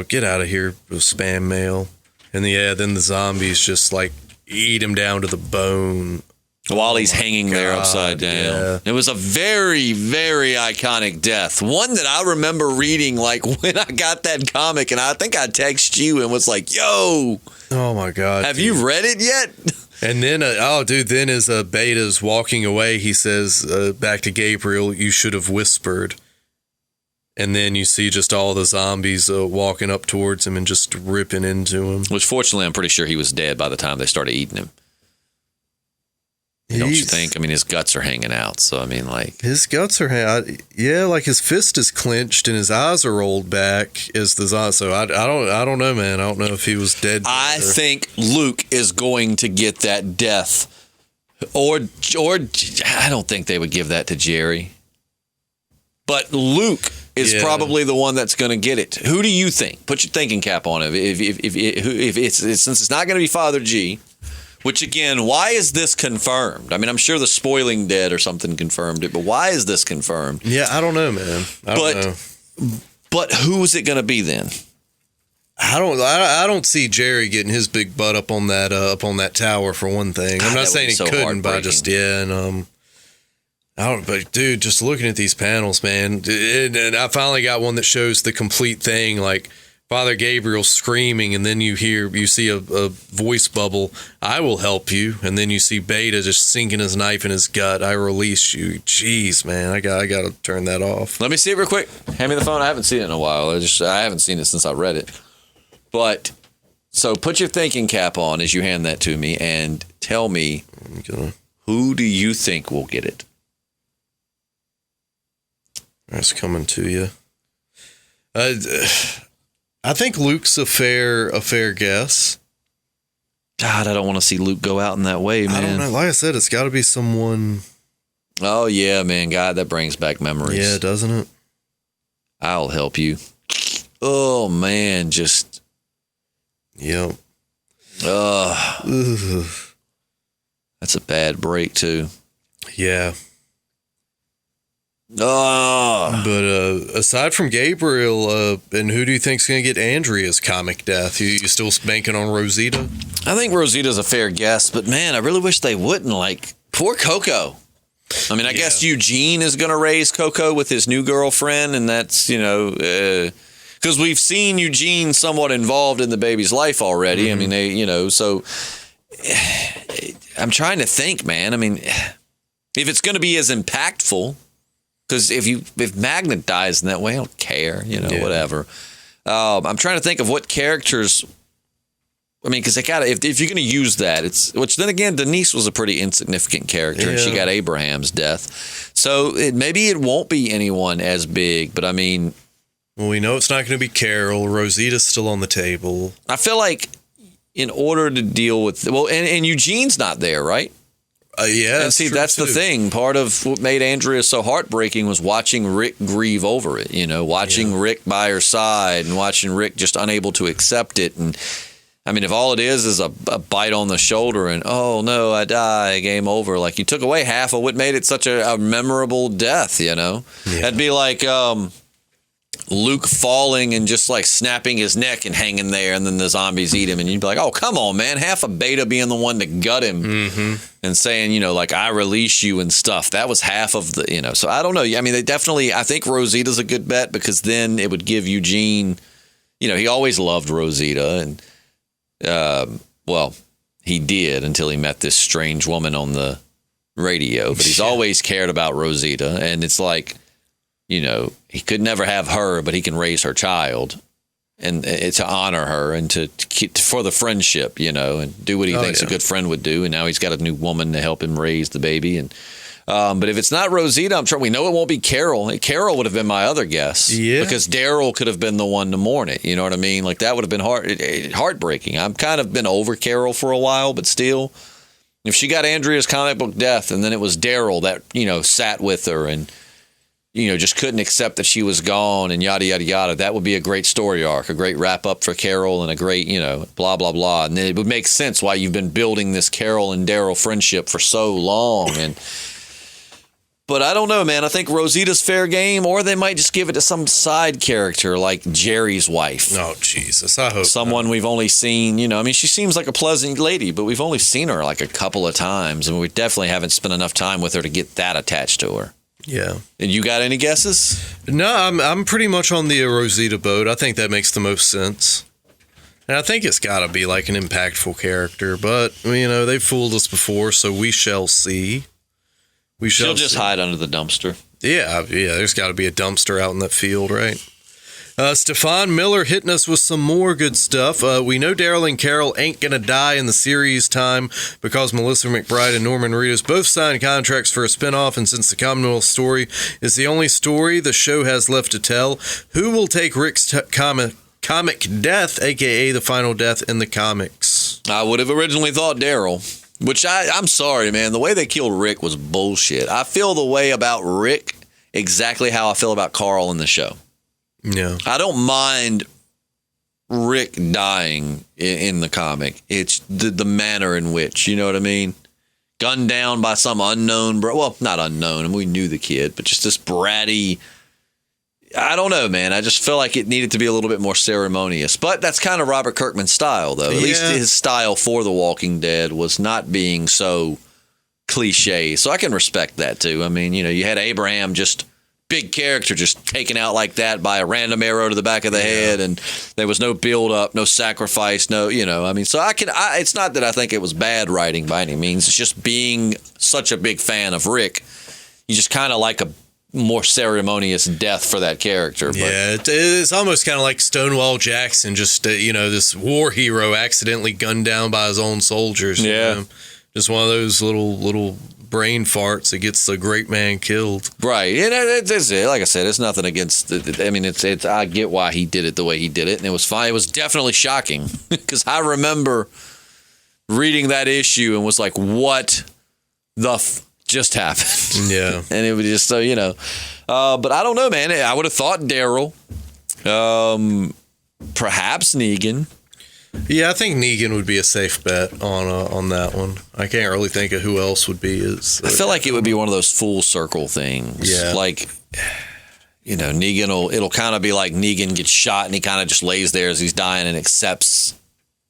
get out of here, spam mail, and then the zombies just like eat him down to the bone while he's hanging there upside down. Yeah. It was a very, very iconic death. One that I remember reading like when I got that comic, and I think I texted you and was like, "Yo." Oh my God! Have you read it yet? And then, then as Beta's walking away, he says back to Gabriel, "You should have whispered." And then you see just all the zombies walking up towards him and just ripping into him. Which, fortunately, I'm pretty sure he was dead by the time they started eating him. Don't you think? His guts are hanging out. So, his guts are hanging. Yeah, like his fist is clenched and his eyes are rolled back as the zombie. So I don't know, man. I don't know if he was dead. I think Luke is going to get that death, or I don't think they would give that to Jerry. But Luke is probably the one that's going to get it. Who do you think? Put your thinking cap on it. If it's since it's not going to be Father G. Which, again, why is this confirmed? I'm sure the Spoiling Dead or something confirmed it, but why is this confirmed? Yeah, I don't know, man. I don't know. But who is it going to be then? I don't see Jerry getting his big butt up on that tower for one thing. I'm not saying he couldn't, but I don't. But dude, just looking at these panels, man, and I finally got one that shows the complete thing, like Father Gabriel screaming, and then you see a voice bubble, "I will help you," and then you see Beta just sinking his knife in his gut, "I release you." Jeez, man, I got to turn that off. Let me see it real quick. Hand me the phone. I haven't seen it in a while. I haven't seen it since I read it. But so put your thinking cap on as you hand that to me, and tell me, who do you think will get it? That's coming to you. I think Luke's a fair guess. God, I don't want to see Luke go out in that way, man. I don't know. Like I said, it's got to be someone. Oh, yeah, man. God, that brings back memories. Yeah, doesn't it? I'll help you. Oh, man, just. Yep. That's a bad break, too. Yeah. But aside from Gabriel, and who do you think's going to get Andrea's comic death? You still banking on Rosita? I think Rosita's a fair guess, but man, I really wish they wouldn't. Like, poor Coco. I mean, I guess Eugene is going to raise Coco with his new girlfriend, and that's, because we've seen Eugene somewhat involved in the baby's life already. Mm-hmm. I mean, so I'm trying to think, man. I mean, if it's going to be as impactful, because if Magnet dies in that way, I don't care, whatever. I'm trying to think of what characters. I mean, because they got if you're going to use that, which then again, Denise was a pretty insignificant character, and she got Abraham's death, so maybe it won't be anyone as big. But I mean, well, we know it's not going to be Carol. Rosita's still on the table. I feel like in order to deal with and Eugene's not there, right? Yeah, and see, that's the thing. Part of what made Andrea so heartbreaking was watching Rick grieve over it. Watching Rick by her side and watching Rick just unable to accept it. And I mean, if all it is a bite on the shoulder and, oh no, I die, game over. Like, you took away half of what made it such a memorable death. That'd be like Luke falling and just like snapping his neck and hanging there, and then the zombies eat him, and you'd be like, oh, come on, man. Half of Beta being the one to gut him and saying, like, I release you and stuff. That was half of the, so I don't know. I mean, I think Rosita's a good bet, because then it would give Eugene, he always loved Rosita, and he did until he met this strange woman on the radio, but he's always cared about Rosita, and it's like, he could never have her, but he can raise her child, and to honor her and to keep for the friendship, and do what he thinks a good friend would do. And now he's got a new woman to help him raise the baby. And but if it's not Rosita, we know it won't be Carol. Carol would have been my other guess, because Daryl could have been the one to mourn it. You know what I mean? Like, that would have been heartbreaking. I've kind of been over Carol for a while, but still, if she got Andrea's comic book death, and then it was Daryl that sat with her and just couldn't accept that she was gone and yada, yada, yada. That would be a great story arc, a great wrap up for Carol, and a great, blah, blah, blah. And then it would make sense why you've been building this Carol and Daryl friendship for so long. But I don't know, man. I think Rosita's fair game, or they might just give it to some side character like Jerry's wife. Oh, Jesus. I hope someone we've only seen, she seems like a pleasant lady, but we've only seen her like a couple of times, and we definitely haven't spent enough time with her to get that attached to her. Yeah. And you got any guesses? No, I'm pretty much on the Rosita boat. I think that makes the most sense. And I think it's got to be like an impactful character, but they've fooled us before, so we shall see. She'll just hide under the dumpster. Yeah, there's got to be a dumpster out in that field, right? Stefan Miller hitting us with some more good stuff. We know Daryl and Carol ain't going to die in the series time, because Melissa McBride and Norman Reedus both signed contracts for a spinoff, and since the Commonwealth story is the only story the show has left to tell, who will take Rick's comic death, a.k.a. the final death in the comics? I would have originally thought Daryl, which I'm sorry, man. The way they killed Rick was bullshit. I feel the way about Rick exactly how I feel about Carl in the show. Yeah, I don't mind Rick dying in the comic. It's the manner in which, you know what I mean? Gunned down by some unknown, well, not unknown, and we knew the kid, but just this bratty. I don't know, man. I just feel like it needed to be a little bit more ceremonious. But that's kind of Robert Kirkman's style, though. At least his style for The Walking Dead was not being so cliche. So I can respect that, too. I mean, you had Abraham, just big character, just taken out like that by a random arrow to the back of the head, and there was no build up, no sacrifice, so it's not that I think it was bad writing by any means. It's just being such a big fan of Rick, you just kind of like a more ceremonious death for that character. But. Yeah, it's almost kind of like Stonewall Jackson, just this war hero accidentally gunned down by his own soldiers. Yeah, just one of those little brain farts that gets the great man killed. Right. And it's like I said, it's nothing against it's I get why he did it the way he did it, and it was fine. It was definitely shocking, because I remember reading that issue and was like, what the just happened? Yeah. And it was just so, but I don't know, man. I would have thought Daryl, perhaps Negan. Yeah, I think Negan would be a safe bet on that one. I can't really think of who else would be. I feel like it would be one of those full circle things. Yeah. Like you know, it'll kind of be like Negan gets shot and he kind of just lays there as he's dying and accepts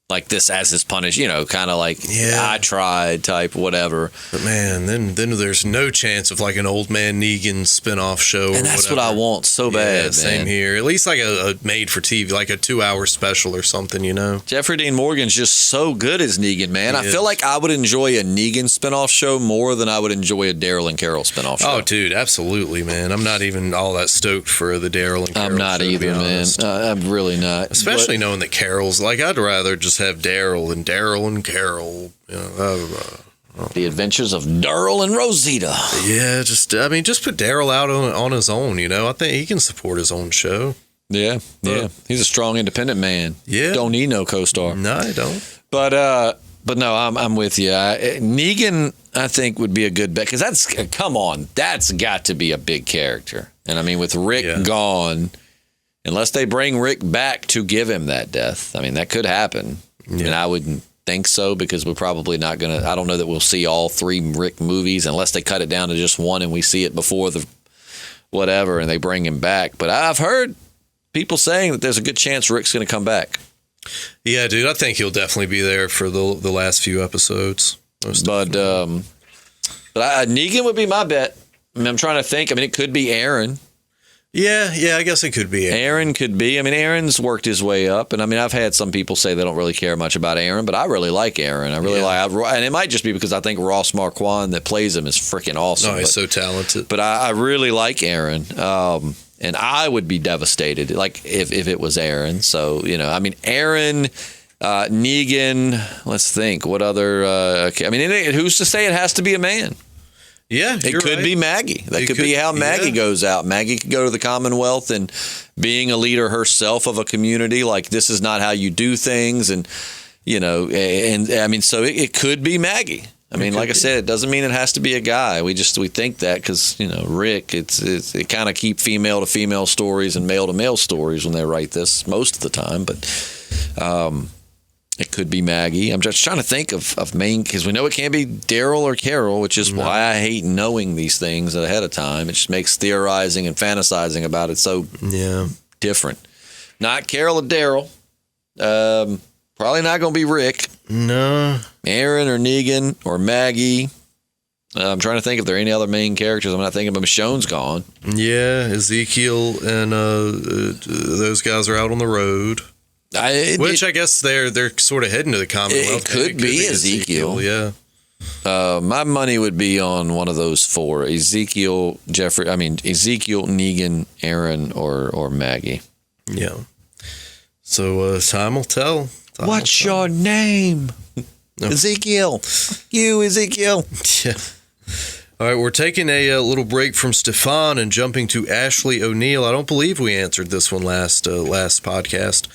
like this as his punish, you know, kind of like I tried type whatever. But man, then there's no chance of like an old man Negan spinoff show. And that's what I want so bad. Man. Same here. At least like a made for TV, like a 2-hour special or something, you know. Jeffrey Dean Morgan's just so good as Negan, man. I feel like I would enjoy a Negan spinoff show more than I would enjoy a Daryl and Carol spinoff show. Oh, dude, absolutely, man. I'm not even all that stoked for the Daryl and Carol. I'm not show, either, man. I'm really not. Especially knowing that Carol's like, I'd rather just have Daryl and Carol. You know, The Adventures of Daryl and Rosita. Yeah, just put Daryl out on his own. You know, I think he can support his own show. Yeah. He's a strong, independent man. Yeah, don't need no co-star. No, I don't. But no, I'm with you. Negan, I think, would be a good bet because that's got to be a big character. And I mean, with Rick gone, unless they bring Rick back to give him that death, I mean, that could happen. Yeah. And I wouldn't think so because we're probably not going to. I don't know that we'll see all 3 Rick movies unless they cut it down to just one and we see it before the whatever and they bring him back. But I've heard people saying that there's a good chance Rick's going to come back. Yeah, dude, I think he'll definitely be there for the last few episodes. But Negan would be my bet. I mean, I'm trying to think. I mean, it could be Aaron. Yeah, I guess it could be Aaron. Aaron could be. I mean, Aaron's worked his way up. And I mean, I've had some people say they don't really care much about Aaron, but I really like Aaron. I really like, and it might just be because I think Ross Marquand that plays him is freaking awesome. Oh, he's so talented. But I really like Aaron. And I would be devastated, like, if it was Aaron. So, you know, I mean, Aaron, Negan, let's think. What other, I mean, who's to say it has to be a man? Yeah, it could be Maggie. That could be how Maggie goes out. Maggie could go to the Commonwealth and being a leader herself of a community, like this is not how you do things. And, you know, and I mean, so it could be Maggie. I mean, like I said, it doesn't mean it has to be a guy. We think that because, you know, Rick, it kind of keep female to female stories and male to male stories when they write this most of the time. But it could be Maggie. I'm just trying to think of main, because we know it can't be Daryl or Carol, which is why I hate knowing these things ahead of time. It just makes theorizing and fantasizing about it so different. Not Carol or Daryl. Probably not going to be Rick. No. Aaron or Negan or Maggie. I'm trying to think if there are any other main characters. I'm not thinking, but Michonne's gone. Yeah, Ezekiel and those guys are out on the road. I guess they're sort of heading to the Commonwealth. It could be Ezekiel. Yeah. My money would be on one of those 4: Ezekiel, Negan, Aaron, or Maggie. Yeah. So time will tell. What's your name? Ezekiel. You, Ezekiel. Yeah. All right, we're taking a little break from Stefan and jumping to Ashley O'Neil. I don't believe we answered this one last podcast.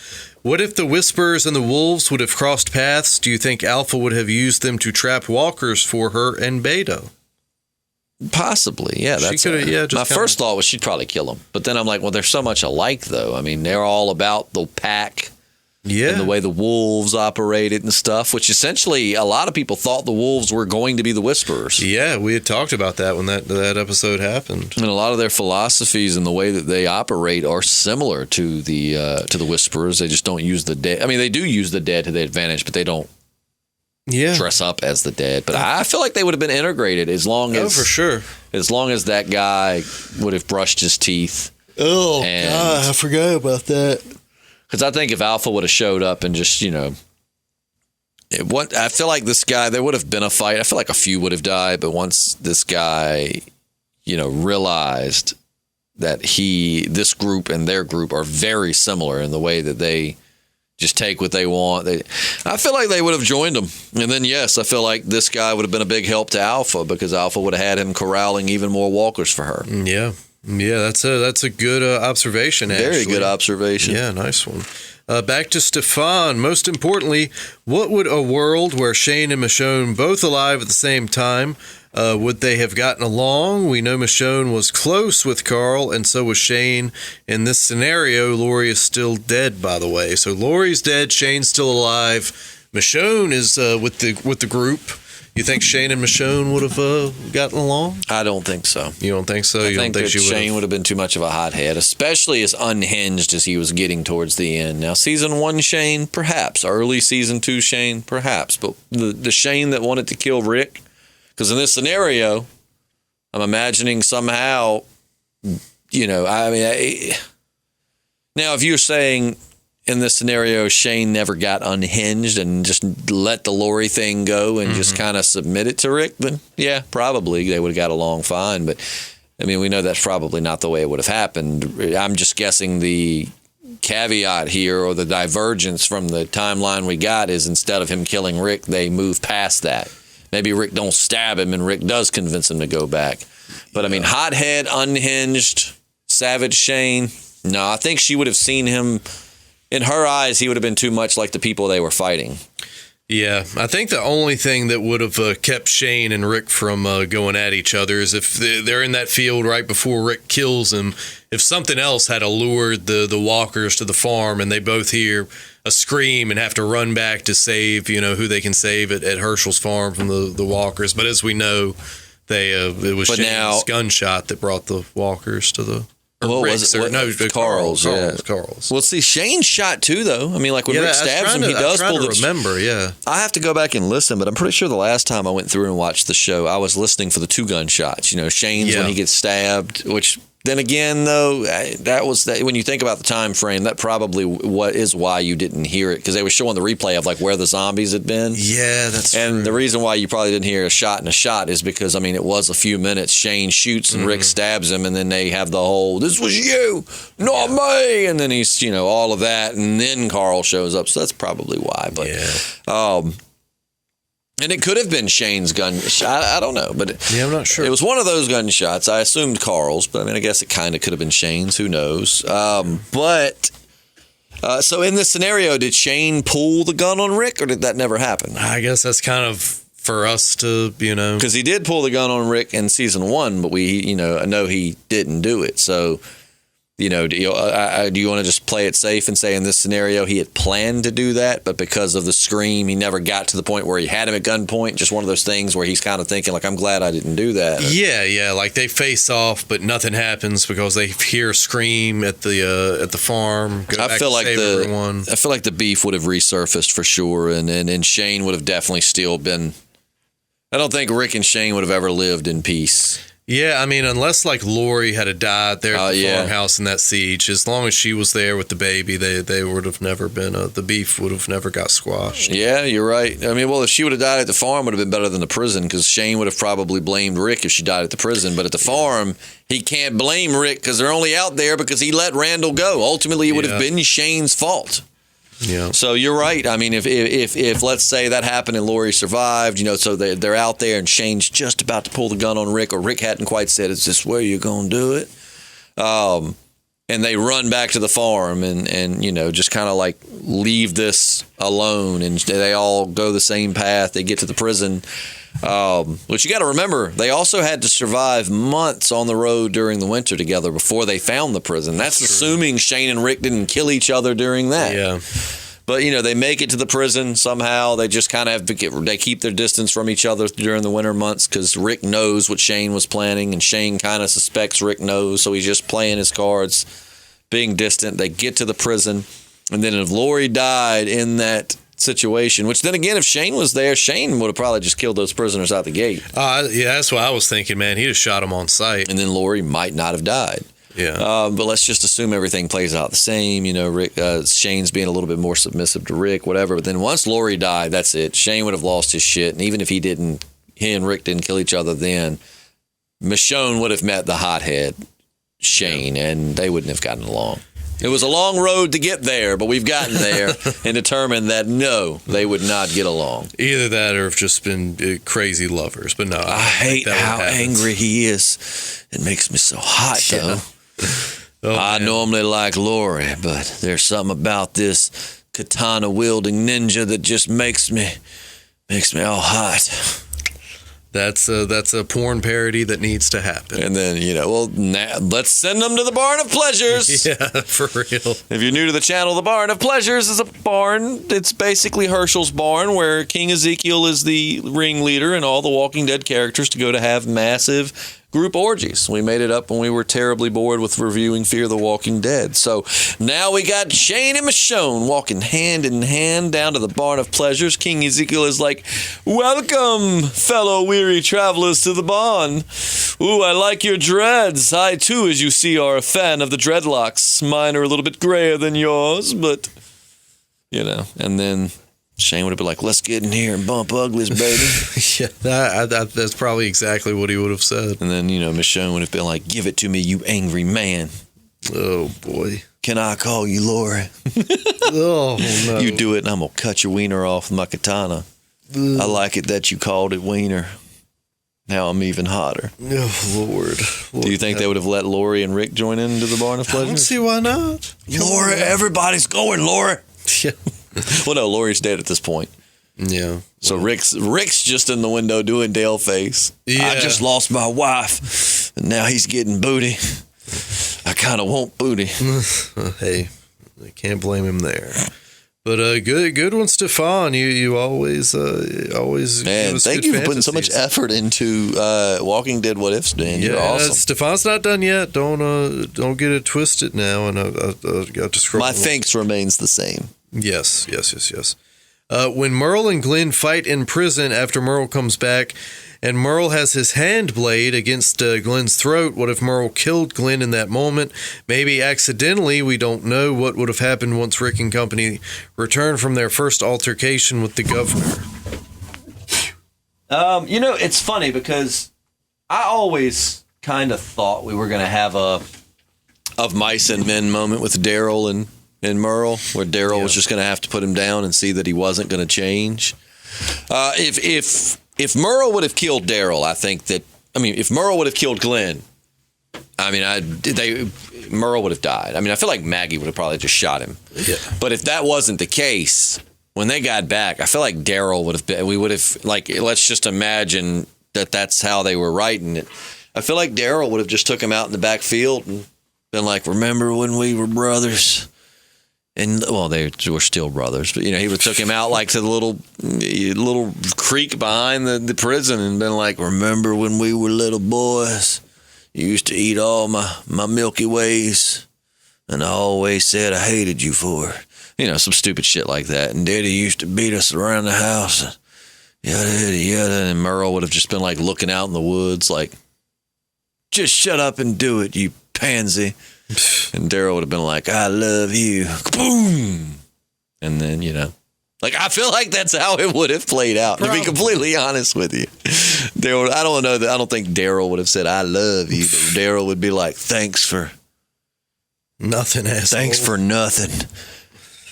What if the Whisperers and the Wolves would have crossed paths? Do you think Alpha would have used them to trap walkers for her and Beto? Possibly, yeah. My first thought was she'd probably kill them. But then I'm like, well, they're so much alike, though. I mean, they're all about the pack. Yeah. And the way the wolves operated and stuff, which essentially a lot of people thought the wolves were going to be the Whisperers. Yeah, we had talked about that when that episode happened. And a lot of their philosophies and the way that they operate are similar to the Whisperers. They just don't use the dead. I mean, they do use the dead to their advantage, but they don't dress up as the dead. But I feel like they would have been integrated as long as for sure. As long as that guy would have brushed his teeth. Oh, God, I forgot about that. Because I think if Alpha would have showed up and just, you know, I feel like this guy, there would have been a fight. I feel like a few would have died. But once this guy, you know, realized that this group and their group are very similar in the way that they just take what they want. I feel like they would have joined them. And then, yes, I feel like this guy would have been a big help to Alpha because Alpha would have had him corralling even more walkers for her. Yeah. Yeah, that's a good observation, Ashley. Very good observation. Yeah, nice one. Back to Stefan. Most importantly, what would a world where Shane and Michonne both alive at the same time, would they have gotten along? We know Michonne was close with Carl, and so was Shane. In this scenario, Lori is still dead, by the way. So Lori's dead, Shane's still alive. Michonne is with the group. You think Shane and Michonne would have gotten along? I don't think so. You don't think so? I think that Shane would have been too much of a hothead, especially as unhinged as he was getting towards the end. Now, season 1 Shane, perhaps. Early season 2 Shane, perhaps. But the Shane that wanted to kill Rick, because in this scenario, I'm imagining somehow, now if you're saying in this scenario, Shane never got unhinged and just let the Lori thing go and just kind of submit it to Rick, then yeah, probably they would have got along fine. But I mean, we know that's probably not the way it would have happened. I'm just guessing the caveat here, or the divergence from the timeline we got, is instead of him killing Rick, they move past that. Maybe Rick don't stab him and Rick does convince him to go back. But I mean, hothead, unhinged, savage Shane. No, I think she would have seen him. In her eyes, he would have been too much like the people they were fighting. Yeah, I think the only thing that would have kept Shane and Rick from going at each other is if they're in that field right before Rick kills him, if something else had allured the walkers to the farm and they both hear a scream and have to run back to save, who they can save at Herschel's farm from the walkers. But as we know, it was Shane's gunshot that brought the walkers to the... Carl's. Well, see, Shane's shot too, though. I mean, like when Rick stabs him, he does pull the... remember, yeah. I have to go back and listen, but I'm pretty sure the last time I went through and watched the show, I was listening for the 2 gunshots. Shane's when he gets stabbed, which... Then again, though, that was when you think about the time frame, that probably is why you didn't hear it, because they were showing the replay of like where the zombies had been. Yeah, that's true. And the reason why you probably didn't hear a shot and a shot is because, I mean, it was a few minutes. Shane shoots and Rick stabs him, and then they have the whole, this was you, not me. And then he's, all of that. And then Carl shows up. So that's probably why. But, and it could have been Shane's gun. I don't know, but I'm not sure. It was one of those gunshots. I assumed Carl's, but I mean, I guess it kind of could have been Shane's. Who knows? So in this scenario, did Shane pull the gun on Rick, or did that never happen? I guess that's kind of for us to, because he did pull the gun on Rick in season 1, but I know he didn't do it. So. Do you want to just play it safe and say in this scenario he had planned to do that, but because of the scream, he never got to the point where he had him at gunpoint? Just one of those things where he's kind of thinking, like, I'm glad I didn't do that. Yeah, like they face off, but nothing happens because they hear a scream at the farm. I feel like the beef would have resurfaced for sure, and Shane would have definitely still been. I don't think Rick and Shane would have ever lived in peace. Yeah, I mean, unless like Lori had died there at the farmhouse in that siege, as long as she was there with the baby, they would have never been, the beef would have never got squashed. Yeah, you're right. I mean, well, if she would have died at the farm, it would have been better than the prison, because Shane would have probably blamed Rick if she died at the prison. But at the farm, he can't blame Rick because they're only out there because he let Randall go. Ultimately, it would have been Shane's fault. Yeah. So you're right. I mean, if let's say that happened and Lori survived, so they're out there and Shane's just about to pull the gun on Rick, or Rick hadn't quite said, "Is this where you're gonna do it?" And they run back to the farm and just kind of like leave this alone, and they all go the same path. They get to the prison. But you got to remember, they also had to survive months on the road during the winter together before they found the prison. That's assuming Shane and Rick didn't kill each other during that. Yeah. But, they make it to the prison somehow. They just kind of they keep their distance from each other during the winter months because Rick knows what Shane was planning, and Shane kind of suspects Rick knows, so he's just playing his cards, being distant. They get to the prison, and then if Lori died in that situation, which then again, if Shane was there, Shane would have probably just killed those prisoners out the gate. Yeah, that's what I was thinking, man. He'd have shot him on sight. And then Lori might not have died. Yeah. But let's just assume everything plays out the same. Rick, Shane's being a little bit more submissive to Rick, whatever. But then once Lori died, that's it. Shane would have lost his shit. And even if he and Rick didn't kill each other then, Michonne would have met the hothead Shane, and they wouldn't have gotten along. It was a long road to get there, but we've gotten there and determined that, no, they would not get along. Either that or have just been crazy lovers. But no. I hate how angry he is. It makes me so hot, though. I normally like Lori, but there's something about this katana-wielding ninja that just makes me all hot. That's a porn parody that needs to happen. And then, now let's send them to the Barn of Pleasures. Yeah, for real. If you're new to the channel, the Barn of Pleasures is a barn. It's basically Herschel's barn, where King Ezekiel is the ringleader and all the Walking Dead characters to go to have massive group orgies. We made it up when we were terribly bored with reviewing Fear the Walking Dead. So now we got Shane and Michonne walking hand in hand down to the Barn of Pleasures. King Ezekiel is like, welcome, fellow weary travelers, to the barn. Ooh, I like your dreads. I, too, as you see, are a fan of the dreadlocks. Mine are a little bit grayer than yours, but, and then Shane would have been like, let's get in here and bump uglies, baby. Yeah, that's probably exactly what he would have said. And then, Michonne would have been like, give it to me, you angry man. Oh, boy. Can I call you Lori? Oh, no. You do it and I'm going to cut your wiener off with my katana. I like it that you called it wiener. Now I'm even hotter. Oh, Lord. Do you think they would have let Lori and Rick join into the Barn of Pleasure? I don't see why not. Lori, everybody's going, Lori. Yeah. Well, no, Lori's dead at this point. Yeah. So Rick's just in the window doing Dale face. Yeah. I just lost my wife, and now he's getting booty. I kind of want booty. Hey, I can't blame him there. But good one, Stefan. You always Man, thank you for putting so much effort into Walking Dead What Ifs, Dan. You're awesome. Stefan's not done yet. Don't get it twisted now. And I got to scroll. My thanks remains the same. Yes. When Merle and Glenn fight in prison after Merle comes back, and Merle has his hand blade against Glenn's throat. What if Merle killed Glenn in that moment? Maybe accidentally. We don't know what would have happened once Rick and company returned from their first altercation with the governor. It's funny because I always kind of thought we were going to have a of mice and men moment with Daryl and Merle, where Daryl was just going to have to put him down and see that he wasn't going to change. If Merle would have killed Daryl, if Merle would have killed Glenn, Merle would have died. I feel like Maggie would have probably just shot him. Yeah. But if that wasn't the case, when they got back, I feel like Daryl would have been, we would have, like, let's just imagine that that's how they were writing it. I feel like Daryl would have just took him out in the backfield and been like, remember when we were brothers? And, well, they were still brothers, but, he would have took him out, like, to the little creek behind the prison and been like, remember when we were little boys? You used to eat all my Milky Ways, and I always said I hated you for it. Some stupid shit like that. And Daddy used to beat us around the house, yada, yada, yada. And Merle would have just been, like, looking out in the woods, like, just shut up and do it, you pansy. And Daryl would have been like, I love you. Boom. And then, I feel like that's how it would have played out, to be completely honest with you. Daryl, I don't think Daryl would have said, I love you. But Daryl would be like, thanks for nothing, asshole. Thanks for nothing.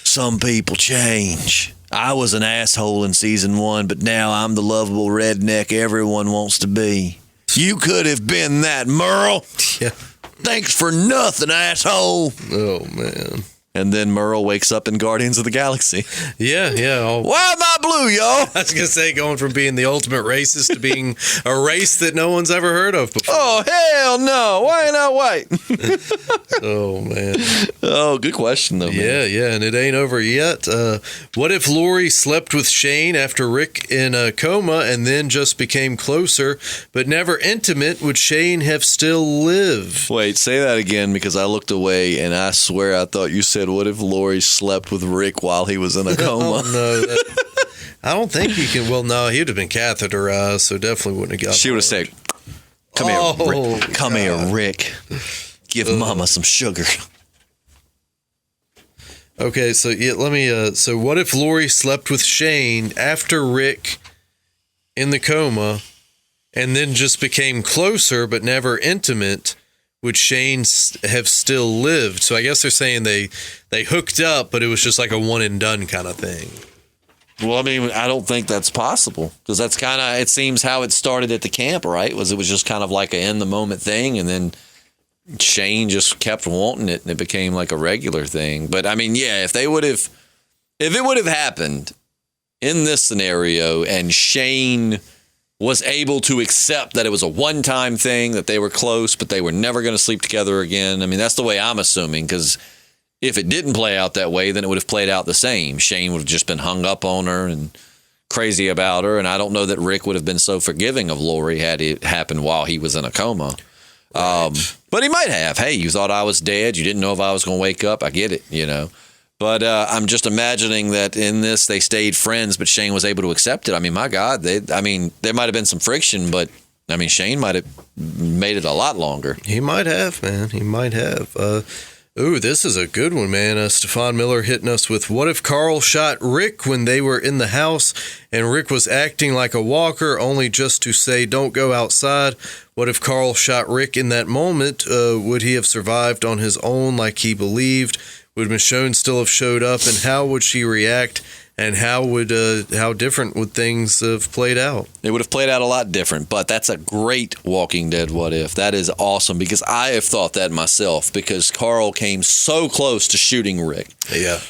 Some people change. I was an asshole in season 1, but now I'm the lovable redneck everyone wants to be. You could have been that, Merle. Yeah. Thanks for nothing, asshole. Oh, man. And then Merle wakes up in Guardians of the Galaxy. Yeah. Why am I blue, y'all? I was going to say, going from being the ultimate racist to being a race that no one's ever heard of before. Oh, hell no. Why ain't I white? Oh, man. Oh, good question, though, man. Yeah, and it ain't over yet. What if Lori slept with Shane after Rick in a coma and then just became closer, but never intimate? Would Shane have still lived? Wait, say that again, because I looked away, and I swear I thought you said, what if Lori slept with Rick while he was in a coma? Oh, no. I don't think he can. Well, no, he would have been catheterized, so definitely wouldn't have got. She would have said, Come here, Rick. Come here, Rick. Give Mama some sugar. Okay, so let me. So what if Lori slept with Shane after Rick in the coma, and then just became closer but never intimate? Would Shane have still lived? So I guess they're saying they hooked up, but it was just like a one and done kind of thing. Well, I don't think that's possible, because that's kind of, it seems how it started at the camp, right? It was just kind of like an in the moment thing, and then Shane just kept wanting it, and it became like a regular thing. But if it would have happened in this scenario, and Shane was able to accept that it was a one-time thing, that they were close, but they were never going to sleep together again. I mean, that's the way I'm assuming, because if it didn't play out that way, then it would have played out the same. Shane would have just been hung up on her and crazy about her, and I don't know that Rick would have been so forgiving of Lori had it happened while he was in a coma. Right. But he might have. Hey, you thought I was dead. You didn't know if I was going to wake up. I get it, But I'm just imagining that in this, they stayed friends, but Shane was able to accept it. I mean, my God, there might have been some friction, but I mean, Shane might have made it a lot longer. He might have, man. He might have. This is a good one, man. Stefan Miller hitting us with, what if Carl shot Rick when they were in the house and Rick was acting like a walker only just to say, don't go outside? What if Carl shot Rick in that moment? Would he have survived on his own like he believed? Would Michonne still have showed up, and how would she react? And how different would things have played out? It would have played out a lot different, but that's a great Walking Dead what if. That is awesome, because I have thought that myself, because Carl came so close to shooting Rick. Yeah.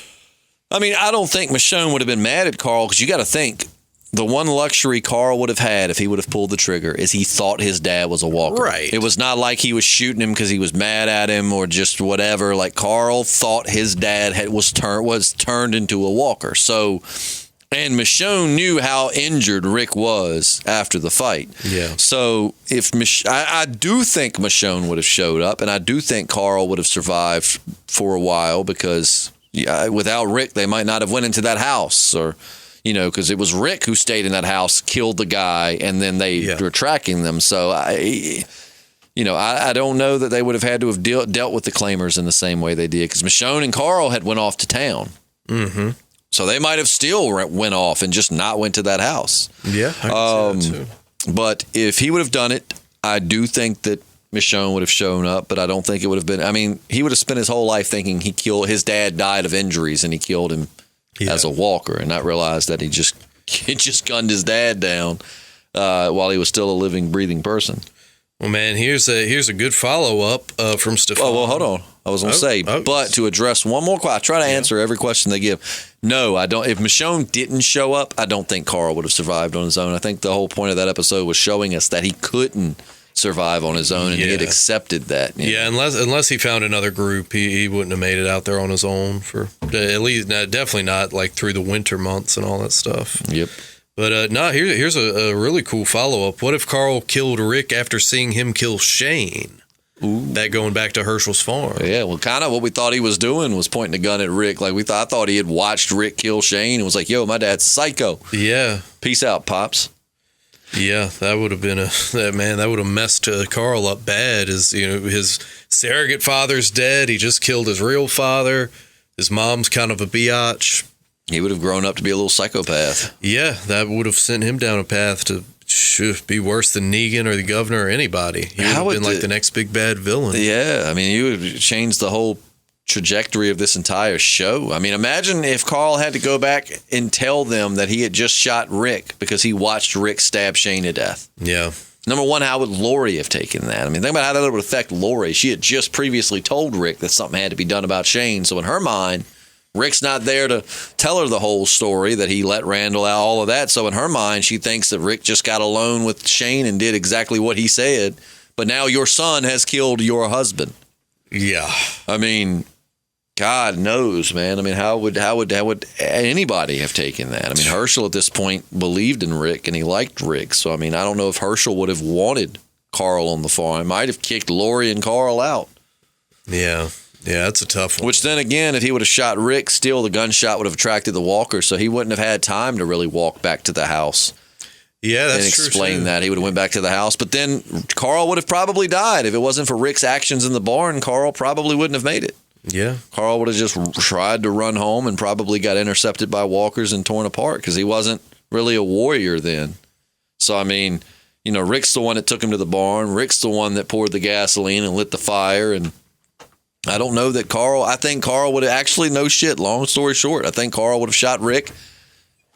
I mean, I don't think Michonne would have been mad at Carl, because you got to think, the one luxury Carl would have had if he would have pulled the trigger is he thought his dad was a walker. Right. It was not like he was shooting him because he was mad at him or just whatever. Like, Carl thought his dad was turned into a walker. So, and Michonne knew how injured Rick was after the fight. Yeah. So if I do think Michonne would have showed up, and I do think Carl would have survived for a while, because without Rick, they might not have went into that house, or because it was Rick who stayed in that house, killed the guy, and then they were tracking them. So I don't know that they would have had to have dealt with the claimers in the same way they did, because Michonne and Carl had went off to town. Mm-hmm. So they might have still went off and just not went to that house. Yeah, I can see that too. But if he would have done it, I do think that Michonne would have shown up, but I don't think it would have been. I mean, he would have spent his whole life thinking his dad died of injuries and he killed him as a walker, and not realize that he just gunned his dad down while he was still a living, breathing person. Well, man, here's a good follow-up from Stefan. Oh, well, hold on. I was going to say, but to address one more question, I try to answer every question they give. No, I don't. If Michonne didn't show up, I don't think Carl would have survived on his own. I think the whole point of that episode was showing us that he couldn't survive on his own, and he had accepted that. Yeah, unless he found another group, he wouldn't have made it out there on his own, for at least definitely not like through the winter months and all that stuff. Yep. But here's a really cool follow-up. What if Carl killed Rick after seeing him kill Shane? Ooh. That going back to Herschel's farm. Yeah, well, kind of what we thought he was doing was pointing a gun at Rick. Like, I thought he had watched Rick kill Shane and was like, yo, my dad's psycho. Yeah. Peace out, Pops. Yeah, that would have been that would have messed Carl up bad. His surrogate father's dead. He just killed his real father. His mom's kind of a biatch. He would have grown up to be a little psychopath. Yeah, that would have sent him down a path to be worse than Negan or the governor or anybody. He would have been like the next big bad villain. Yeah, I mean, you would have changed the whole trajectory of this entire show. I mean, imagine if Carl had to go back and tell them that he had just shot Rick because he watched Rick stab Shane to death. Yeah. Number one, how would Lori have taken that? I mean, think about how that would affect Lori. She had just previously told Rick that something had to be done about Shane. So in her mind, Rick's not there to tell her the whole story, that he let Randall out, all of that. So in her mind, she thinks that Rick just got alone with Shane and did exactly what he said. But now your son has killed your husband. Yeah. I mean, God knows, man. I mean, how would anybody have taken that? I mean, Herschel at this point believed in Rick and he liked Rick. So, I mean, I don't know if Herschel would have wanted Carl on the farm. He might have kicked Lori and Carl out. Yeah. Yeah, that's a tough one. Which then again, if he would have shot Rick, still the gunshot would have attracted the walker, so he wouldn't have had time to really walk back to the house. Yeah, that's true. And explain too. that. He would have went back to the house. But then Carl would have probably died. If it wasn't for Rick's actions in the barn, Carl probably wouldn't have made it. Yeah. Carl would have just tried to run home and probably got intercepted by walkers and torn apart because he wasn't really a warrior then. So, I mean, Rick's the one that took him to the barn. Rick's the one that poured the gasoline and lit the fire. And I don't know that I think Carl would have actually, no shit, long story short, I think Carl would have shot Rick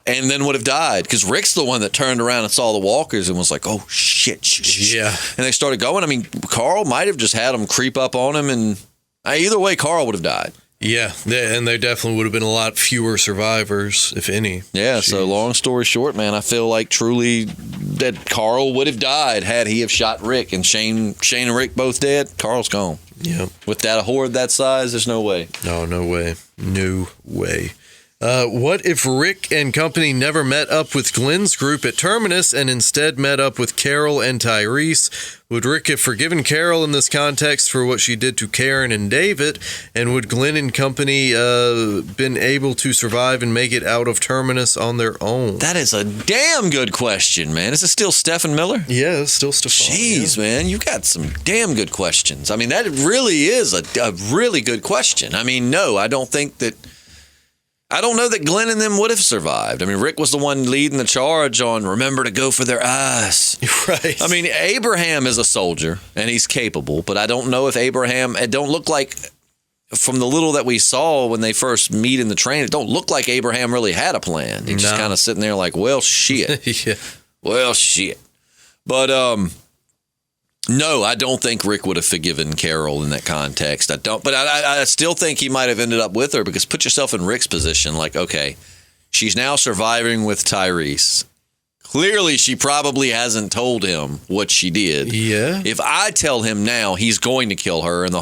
and then would have died because Rick's the one that turned around and saw the walkers and was like, oh, shit. Yeah. And they started going. I mean, Carl might have just had them creep up on him, and either way, Carl would have died. Yeah, and there definitely would have been a lot fewer survivors, if any. Yeah, Jeez. So long story short, man, I feel like truly that Carl would have died had he have shot Rick, and Shane and Rick both dead. Carl's gone. Yeah. With that horde that size, there's no way. No way. No way. What if Rick and company never met up with Glenn's group at Terminus and instead met up with Carol and Tyrese? Would Rick have forgiven Carol in this context for what she did to Karen and David? And would Glenn and company been able to survive and make it out of Terminus on their own? That is a damn good question, man. Is it still Stephen Miller? Yeah, it's still Stefan. Jeez, man, you got some damn good questions. I mean, that really is a really good question. I mean, no, I don't know that Glenn and them would have survived. I mean, Rick was the one leading the charge on remember to go for their eyes. Right. I mean, Abraham is a soldier, and he's capable, but I don't know if it don't look like, from the little that we saw when they first meet in the train, it don't look like Abraham really had a plan. He's just kind of sitting there like, well, shit. Yeah. Well, shit. But, no, I don't think Rick would have forgiven Carol in that context. I don't, but I still think he might have ended up with her, because put yourself in Rick's position. Like, okay, she's now surviving with Tyrese. Clearly, she probably hasn't told him what she did. Yeah. If I tell him now, he's going to kill her, and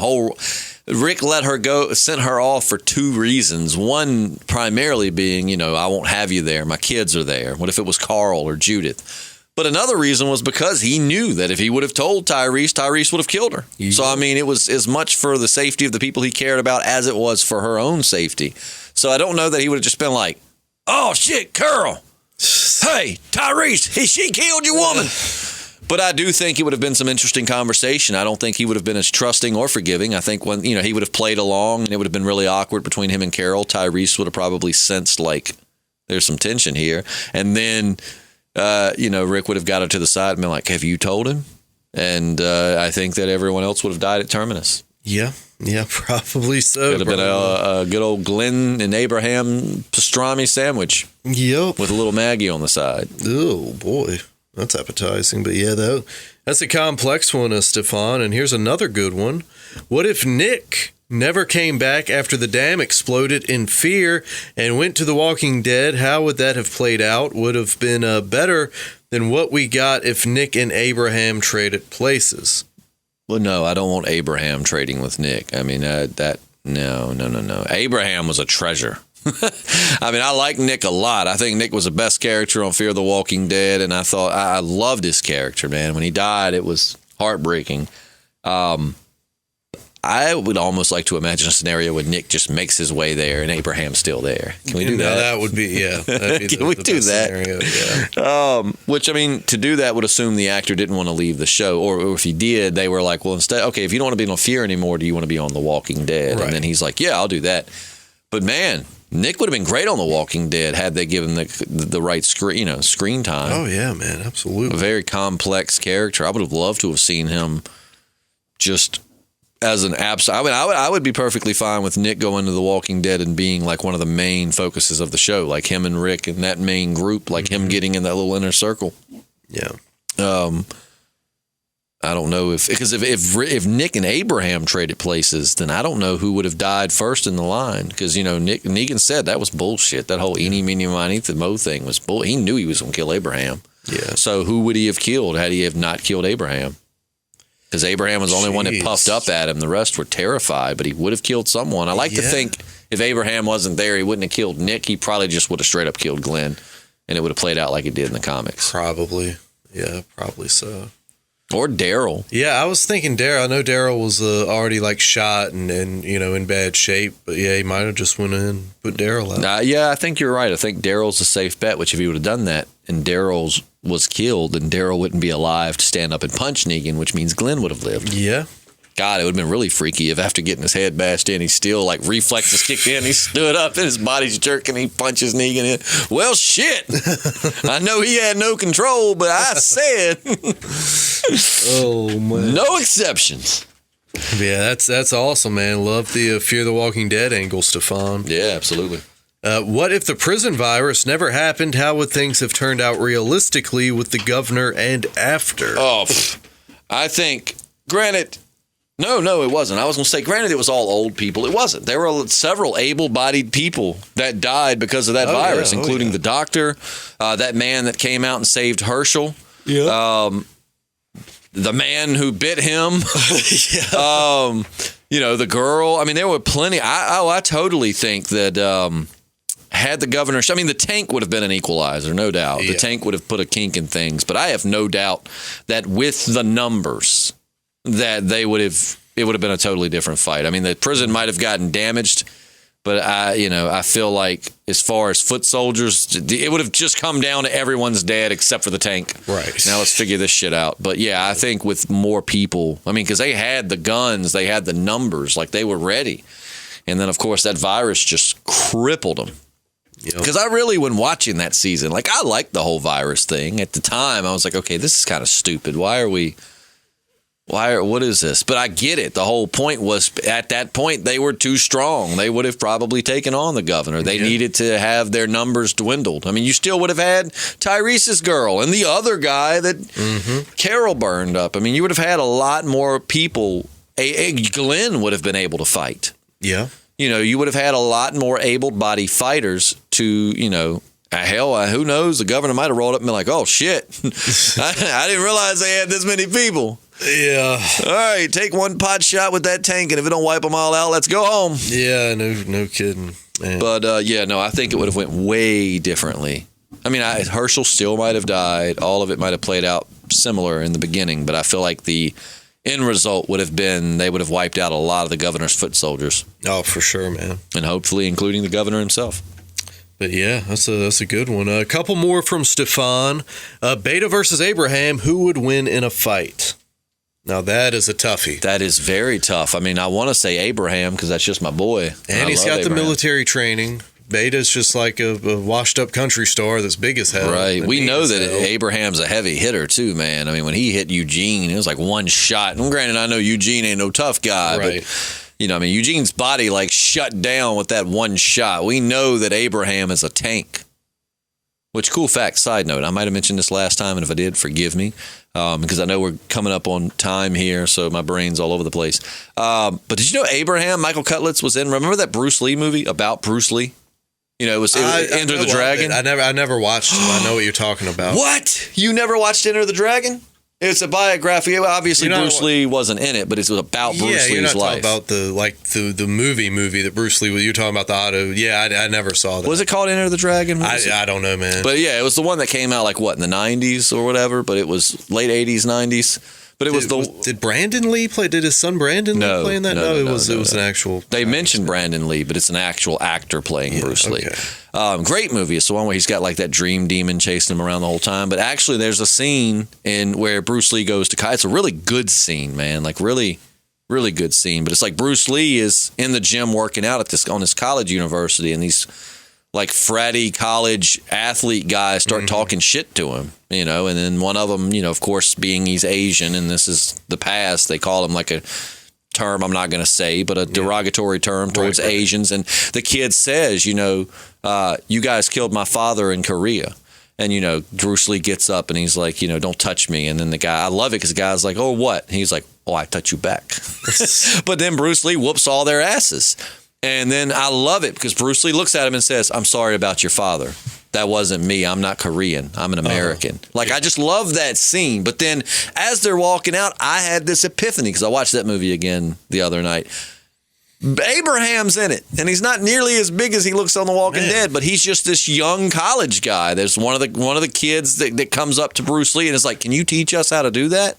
Rick let her go, sent her off for two reasons. One primarily being, I won't have you there. My kids are there. What if it was Carl or Judith? But another reason was because he knew that if he would have told Tyrese would have killed her. Yeah. So, I mean, it was as much for the safety of the people he cared about as it was for her own safety. So I don't know that he would have just been like, oh, shit, Carol. Hey, Tyrese, she killed your woman. But I do think it would have been some interesting conversation. I don't think he would have been as trusting or forgiving. I think when, he would have played along and it would have been really awkward between him and Carol. Tyrese would have probably sensed like there's some tension here. And then... Rick would have got her to the side and been like, have you told him? And I think that everyone else would have died at Terminus. Yeah, probably so. It would have been a good old Glenn and Abraham pastrami sandwich. Yep. With a little Maggie on the side. Oh, boy. That's appetizing. But yeah, that's a complex one, Stefan. And here's another good one. What if Nick never came back after the dam exploded in fear and went to The Walking Dead? How would that have played out? Would have been better than what we got if Nick and Abraham traded places. Well, no, I don't want Abraham trading with Nick. I mean, no. Abraham was a treasure. I mean, I like Nick a lot. I think Nick was the best character on Fear the Walking Dead, and I loved his character, man. When he died, it was heartbreaking. I would almost like to imagine a scenario where Nick just makes his way there and Abraham's still there. Can we do that? That would be, yeah. That'd be Can we do that? Scenario, yeah. Which, I mean, to do that would assume the actor didn't want to leave the show. Or if he did, they were like, well, instead, okay, if you don't want to be on Fear anymore, do you want to be on The Walking Dead? Right. And then he's like, yeah, I'll do that. But, man, Nick would have been great on The Walking Dead had they given the right screen time. Oh, yeah, man, absolutely. A very complex character. I would have loved to have seen him just... as an I would be perfectly fine with Nick going to The Walking Dead and being like one of the main focuses of the show, like him and Rick and that main group, like him getting in that little inner circle. Yeah. I don't know because if Nick and Abraham traded places, then I don't know who would have died first in the line, because Negan said that was bullshit. That whole eeny meeny miny mo thing was bull. He knew he was going to kill Abraham. Yeah. So who would he have killed had he have not killed Abraham? Because Abraham was the only one that puffed up at him. The rest were terrified, but he would have killed someone. I like to think if Abraham wasn't there, he wouldn't have killed Nick. He probably just would have straight up killed Glenn, and it would have played out like it did in the comics. Probably. Yeah, probably so. Or Daryl. Yeah, I was thinking Daryl. I know Daryl was already like shot and in bad shape, but yeah, he might have just went in and put Daryl out. Yeah, I think you're right. I think Daryl's a safe bet, which if he would have done that and Daryl was killed, then Daryl wouldn't be alive to stand up and punch Negan, which means Glenn would have lived. Yeah. God, it would have been really freaky if after getting his head bashed in, he still like reflexes kicked in, he stood up and his body's jerking, he punches Negan in. Well, shit. I know he had no control, but I said oh, man. No exceptions. Yeah, that's awesome, man. Love the Fear the Walking Dead angle, Stefan. Yeah, absolutely. What if the prison virus never happened? How would things have turned out realistically with the governor and after? Oh, I think, granted, no, it wasn't. I was going to say, granted, it was all old people. It wasn't. There were several able-bodied people that died because of that virus, including the doctor, that man that came out and saved Herschel. The man who bit him. The girl. I mean, there were plenty. I totally think that had the governor, I mean, the tank would have been an equalizer, no doubt. The tank would have put a kink in things, but I have no doubt that with the numbers, that it would have been a totally different fight. I mean, the prison might have gotten damaged, but I feel like as far as foot soldiers, it would have just come down to everyone's dead except for the tank. Right. Now let's figure this shit out. But yeah, I think with more people, I mean, because they had the guns, they had the numbers, like they were ready. And then, of course, that virus just crippled them. Because I really, when watching that season, like I liked the whole virus thing. At the time, I was like, okay, this is kind of stupid. What is this? But I get it. The whole point was, at that point, they were too strong. They would have probably taken on the governor. They needed to have their numbers dwindled. I mean, you still would have had Tyrese's girl and the other guy that Carol burned up. I mean, you would have had a lot more people. Glenn would have been able to fight. Yeah. You would have had a lot more able-bodied fighters to, hell, who knows? The governor might have rolled up and been like, oh, shit. I didn't realize they had this many people. Yeah. All right, take one pot shot with that tank, and if it don't wipe them all out, let's go home. Yeah, no kidding. Man. But, I think it would have went way differently. I mean, Herschel still might have died. All of it might have played out similar in the beginning, but I feel like the end result would have been they would have wiped out a lot of the governor's foot soldiers. Oh, for sure, man. And hopefully including the governor himself. But yeah, that's a good one. A couple more from Stefan. Beta versus Abraham, who would win in a fight? Now that is a toughie. That is very tough. I mean, I want to say Abraham because that's just my boy. And he's got the military training. Beta's just like a washed-up country star that's big as hell. Right. We know that Abraham's a heavy hitter, too, man. I mean, when he hit Eugene, it was like one shot. And granted, I know Eugene ain't no tough guy, right. But, Eugene's body, like, shut down with that one shot. We know that Abraham is a tank. Which, cool fact, side note, I might have mentioned this last time, and if I did, forgive me, because I know we're coming up on time here, so my brain's all over the place. But did you know Abraham, Michael Cutlitz, was in, remember that Bruce Lee movie about Bruce Lee? It was Enter the Dragon. I never watched it. I know what you're talking about. What? You never watched Enter the Dragon? It's a biography. Obviously, Bruce Lee wasn't in it, but it was about Bruce Lee's life. About the movie that Bruce Lee was. You're talking about the auto. Yeah, I never saw that. Was it called Enter the Dragon? I don't know, man. But yeah, it was the one that came out in the 90s or whatever. But it was late 80s, 90s. But did Brandon Lee play? Did his son Brandon Lee play in that? No, it was an actual. They mentioned Brandon Lee, but it's an actual actor playing Bruce Lee. Great movie. It's the one where he's got like that dream demon chasing him around the whole time. But actually, there's a scene where Bruce Lee goes to. It's a really good scene, man. Like really, really good scene. But it's like Bruce Lee is in the gym working out on this college university, and these like fratty college athlete guys start talking shit to him, and then one of them, of course, being he's Asian and this is the past, they call him like a term I'm not going to say, but a derogatory term towards Asians. And the kid says, you guys killed my father in Korea. And, Bruce Lee gets up and he's like, don't touch me. And then the guy, I love it because the guy's like, oh, what? And he's like, oh, I touch you back. But then Bruce Lee whoops all their asses. And then I love it because Bruce Lee looks at him and says, I'm sorry about your father. That wasn't me. I'm not Korean. I'm an American. I just love that scene. But then as they're walking out, I had this epiphany because I watched that movie again the other night. Abraham's in it, and he's not nearly as big as he looks on The Walking Dead, but he's just this young college guy. There's one of the kids that comes up to Bruce Lee and is like, can you teach us how to do that?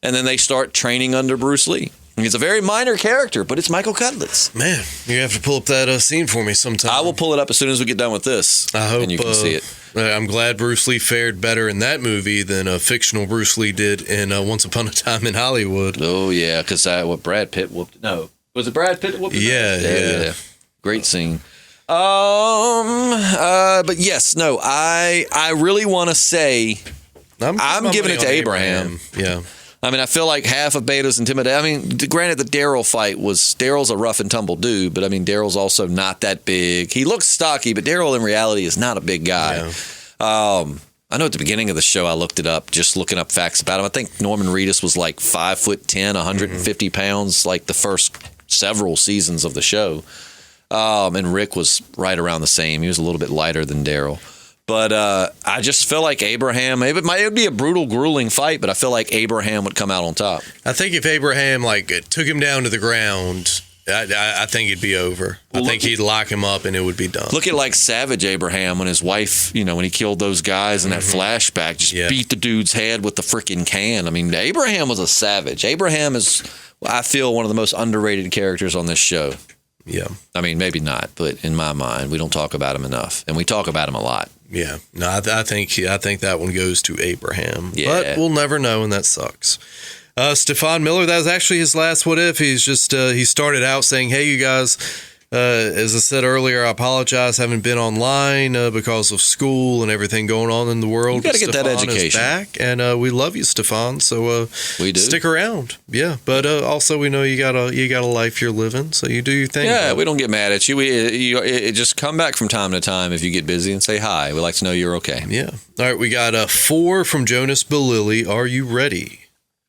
And then they start training under Bruce Lee. He's a very minor character, but it's Michael Cutlitz. Man, you have to pull up that scene for me sometime. I will pull it up as soon as we get done with this. I hope, and you can see it. I'm glad Bruce Lee fared better in that movie than fictional Bruce Lee did in Once Upon a Time in Hollywood. Oh, yeah, because Brad Pitt whooped. No. Was it Brad Pitt that whooped? Yeah. Great scene. But yes, no, I really want to say I'm giving it to Abraham. Yeah. I mean, I feel like half of Beta's intimidated. I mean, granted, the Daryl fight Daryl's a rough and tumble dude, but I mean, Daryl's also not that big. He looks stocky, but Daryl in reality is not a big guy. Yeah. I know at the beginning of the show, I looked it up, just looking up facts about him. I think Norman Reedus was like 5'10", 150 pounds, like the first several seasons of the show. And Rick was right around the same. He was a little bit lighter than Daryl. But I just feel like Abraham, it would be a brutal, grueling fight, but I feel like Abraham would come out on top. I think if Abraham took him down to the ground, I think it'd be over. I think he'd lock him up and it would be done. Look at Savage Abraham when his wife, when he killed those guys in that flashback, just beat the dude's head with the freaking can. I mean, Abraham was a savage. Abraham is, I feel, one of the most underrated characters on this show. Yeah. I mean, maybe not, but in my mind, we don't talk about him enough, and we talk about him a lot. Yeah. No, I think that one goes to Abraham. Yeah. But we'll never know, and that sucks. Stefan Miller, that was actually his last What If. He's just, he started out saying, hey, you guys, as I said earlier, I apologize, haven't been online because of school and everything going on in the world. You got to get that education. Is back, and we love you, Stefan. So we do. Stick around. Yeah, but also we know you got a life you're living, so you do your thing. Yeah, we don't get mad at you. We just come back from time to time if you get busy and say hi. We like to know you're okay. Yeah. All right, we got 4 from Jonas Belili. Are you ready?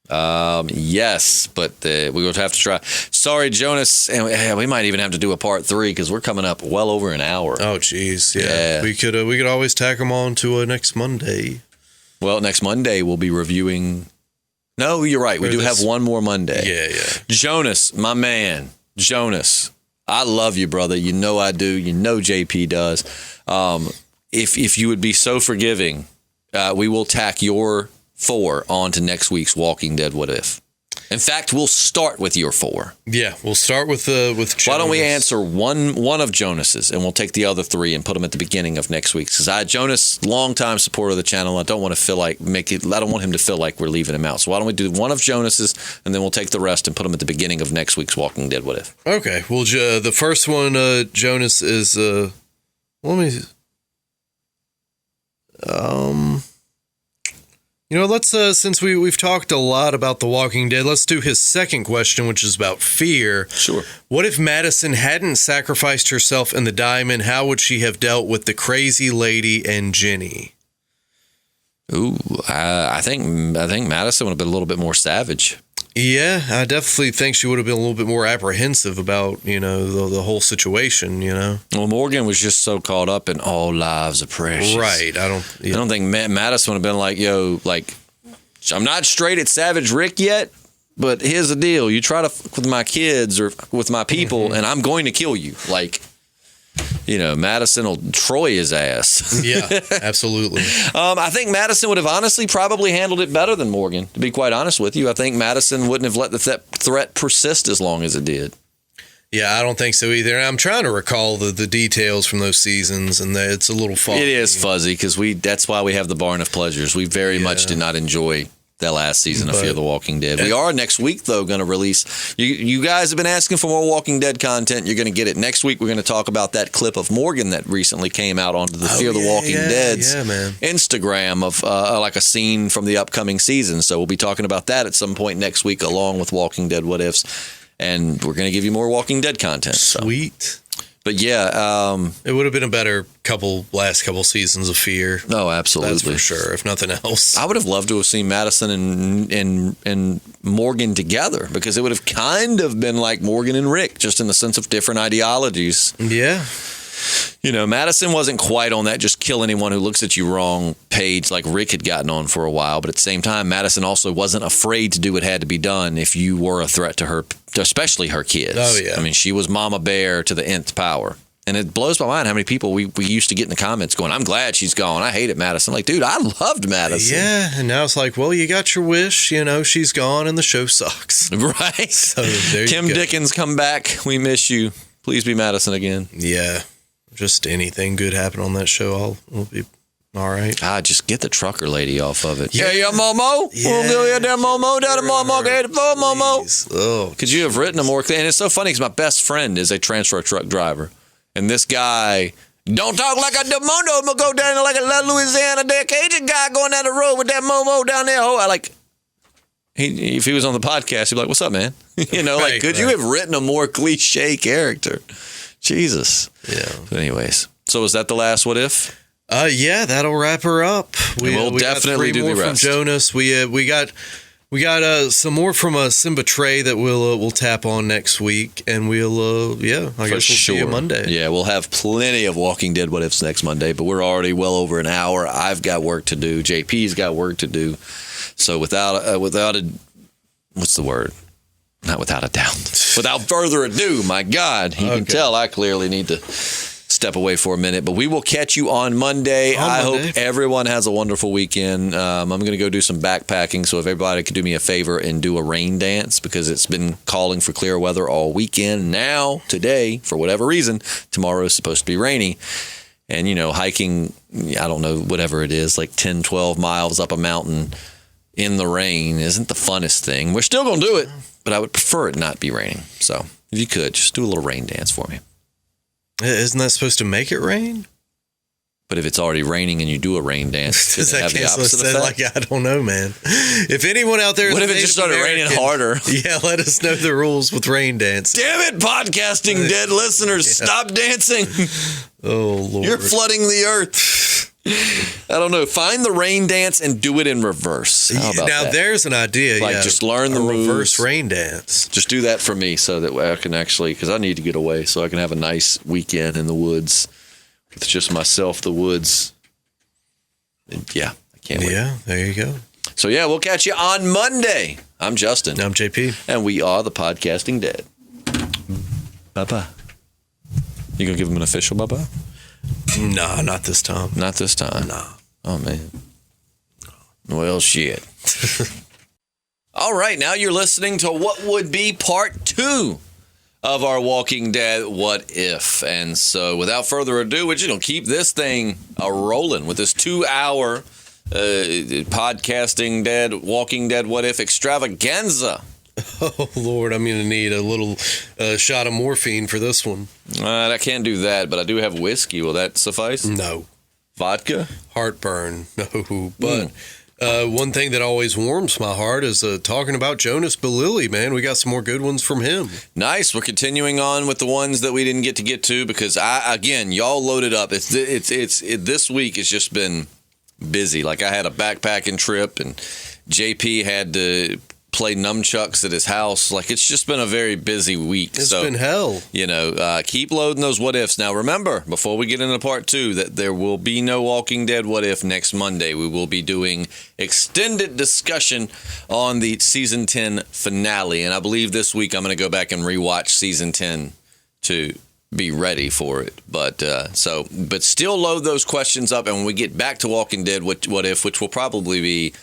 Yes, but we would have to try. Sorry, Jonas, and we might even have to do a part 3 because we're coming up well over an hour. Oh, geez, yeah. We could always tack them on to next Monday. Well, next Monday we'll be reviewing. No, you're right. We do have one more Monday. Yeah. Jonas, my man, Jonas, I love you, brother. You know I do. You know JP does. If you would be so forgiving, we will tack your 4 on to next week's Walking Dead What If. In fact, we'll start with your 4. Yeah, we'll start with Jonas. Why don't we answer one of Jonas's, and we'll take the other 3 and put them at the beginning of next week's? Because Jonas, longtime supporter of the channel, I don't want to feel like I don't want him to feel like we're leaving him out. So why don't we do one of Jonas's, and then we'll take the rest and put them at the beginning of next week's Walking Dead What If? Okay. Well, the first one, Jonas is. Let me. Let's since we've talked a lot about The Walking Dead, let's do his second question, which is about fear. Sure. What if Madison hadn't sacrificed herself in the diamond? How would she have dealt with the crazy lady and Jenny? Ooh, I think Madison would have been a little bit more savage. Yeah, I definitely think she would have been a little bit more apprehensive about, the whole situation, Well, Morgan was just so caught up in all lives are precious. Right. I don't think Madison would have been like, I'm not straight at Savage Rick yet, but here's the deal. You try to fuck with my kids or with my people, and I'm going to kill you. Madison will Troy his ass. Yeah, absolutely. I think Madison would have honestly probably handled it better than Morgan, to be quite honest with you. I think Madison wouldn't have let the threat persist as long as it did. Yeah, I don't think so either. I'm trying to recall the details from those seasons, and it's a little fuzzy. It is fuzzy because that's why we have the Barn of Pleasures. We very much did not enjoy that last season of Fear the Walking Dead. We are next week, though, going to release. You guys have been asking for more Walking Dead content. You're going to get it next week. We're going to talk about that clip of Morgan that recently came out onto the Fear the Walking Dead's Instagram of like a scene from the upcoming season. So we'll be talking about that at some point next week, along with Walking Dead What Ifs. And we're going to give you more Walking Dead content. Sweet. So. But yeah, it would have been a better last couple seasons of Fear. Oh, absolutely, that's for sure. If nothing else, I would have loved to have seen Madison and Morgan together because it would have kind of been like Morgan and Rick, just in the sense of different ideologies. Yeah. Madison wasn't quite on that just kill anyone who looks at you wrong page like Rick had gotten on for a while. But at the same time, Madison also wasn't afraid to do what had to be done if you were a threat to her, especially her kids. Oh, yeah. I mean, she was Mama Bear to the nth power. And it blows my mind how many people we used to get in the comments going, I'm glad she's gone. I hated Madison. Like, dude, I loved Madison. Yeah, and now it's like, well, you got your wish. She's gone and the show sucks. Right. So there Kim you go. Dickens, come back. We miss you. Please be Madison again. Yeah. Just anything good happen on that show, we'll be all right. Just get the trucker lady off of it. Yeah, Momo. Yeah. We'll go get that Momo down to Momo. Get it for Momo. Oh, could you have written a more clear? And it's so funny because my best friend is a transfer truck driver. And this guy, don't talk like a demondo. I'm going to go down like a Louisiana Cajun guy going down the road with that Momo down there. Oh, if he was on the podcast, he'd be like, what's up, man? Could you have written a more cliche character? Jesus. Yeah. But anyways, so is that the last What If? Yeah, that'll wrap her up. We'll definitely got 3 do more the rest. From Jonas. We We got some more from Simba Trey that we'll tap on next week, and I guess we'll see you Monday. Yeah, we'll have plenty of Walking Dead What Ifs next Monday, but we're already well over an hour. I've got work to do. JP's got work to do. So without a what's the word? Not without a doubt. Without further ado, my God, you can tell I clearly need to step away for a minute, but we will catch you on Monday. I hope everyone has a wonderful weekend. I'm going to go do some backpacking, so if everybody could do me a favor and do a rain dance, because it's been calling for clear weather all weekend. Now, today, for whatever reason, tomorrow is supposed to be rainy. And, hiking, I don't know, whatever it is, like 10, 12 miles up a mountain in the rain isn't the funnest thing. We're still going to do it, but I would prefer it not be raining. So if you could, just do a little rain dance for me. Isn't that supposed to make it rain? But if it's already raining and you do a rain dance, does that have the opposite effect? I don't know, man. If anyone out there, what if it just started raining harder? Yeah, let us know the rules with rain dance. Damn it, podcasting dead listeners, stop dancing! Oh Lord, you're flooding the earth. I don't know. Find the rain dance and do it in reverse. How about now that? There's an idea. Just learn the moves. Reverse rain dance. Just do that for me so that I can because I need to get away so I can have a nice weekend in the woods. It's just myself, the woods. And I can't wait. Yeah, there you go. So we'll catch you on Monday. I'm Justin. I'm JP. And we are the Podcasting Dead. Bye-bye. You gonna give him an official bye-bye? Nah, not this time. Not this time? Nah. Oh, man. Well, shit. All right, now you're listening to what would be part 2 of our Walking Dead What If. And so without further ado, we're just going to keep this thing rolling with this 2-hour Podcasting Dead, Walking Dead What If extravaganza. Oh, Lord, I'm going to need a little shot of morphine for this one. I can't do that, but I do have whiskey. Will that suffice? No. Vodka? Heartburn. No. But one thing that always warms my heart is talking about Jonas Belili, man. We got some more good ones from him. Nice. We're continuing on with the ones that we didn't get to because, y'all loaded up. This week has just been busy. Like, I had a backpacking trip, and JP had to play nunchucks at his house. Like, it's just been a very busy week. It's been hell. Keep loading those what ifs. Now, remember, before we get into part 2, that there will be no Walking Dead What If next Monday. We will be doing extended discussion on the season 10 finale. And I believe this week I'm going to go back and rewatch season 10 to be ready for it. But still load those questions up. And when we get back to Walking Dead What If, which will probably be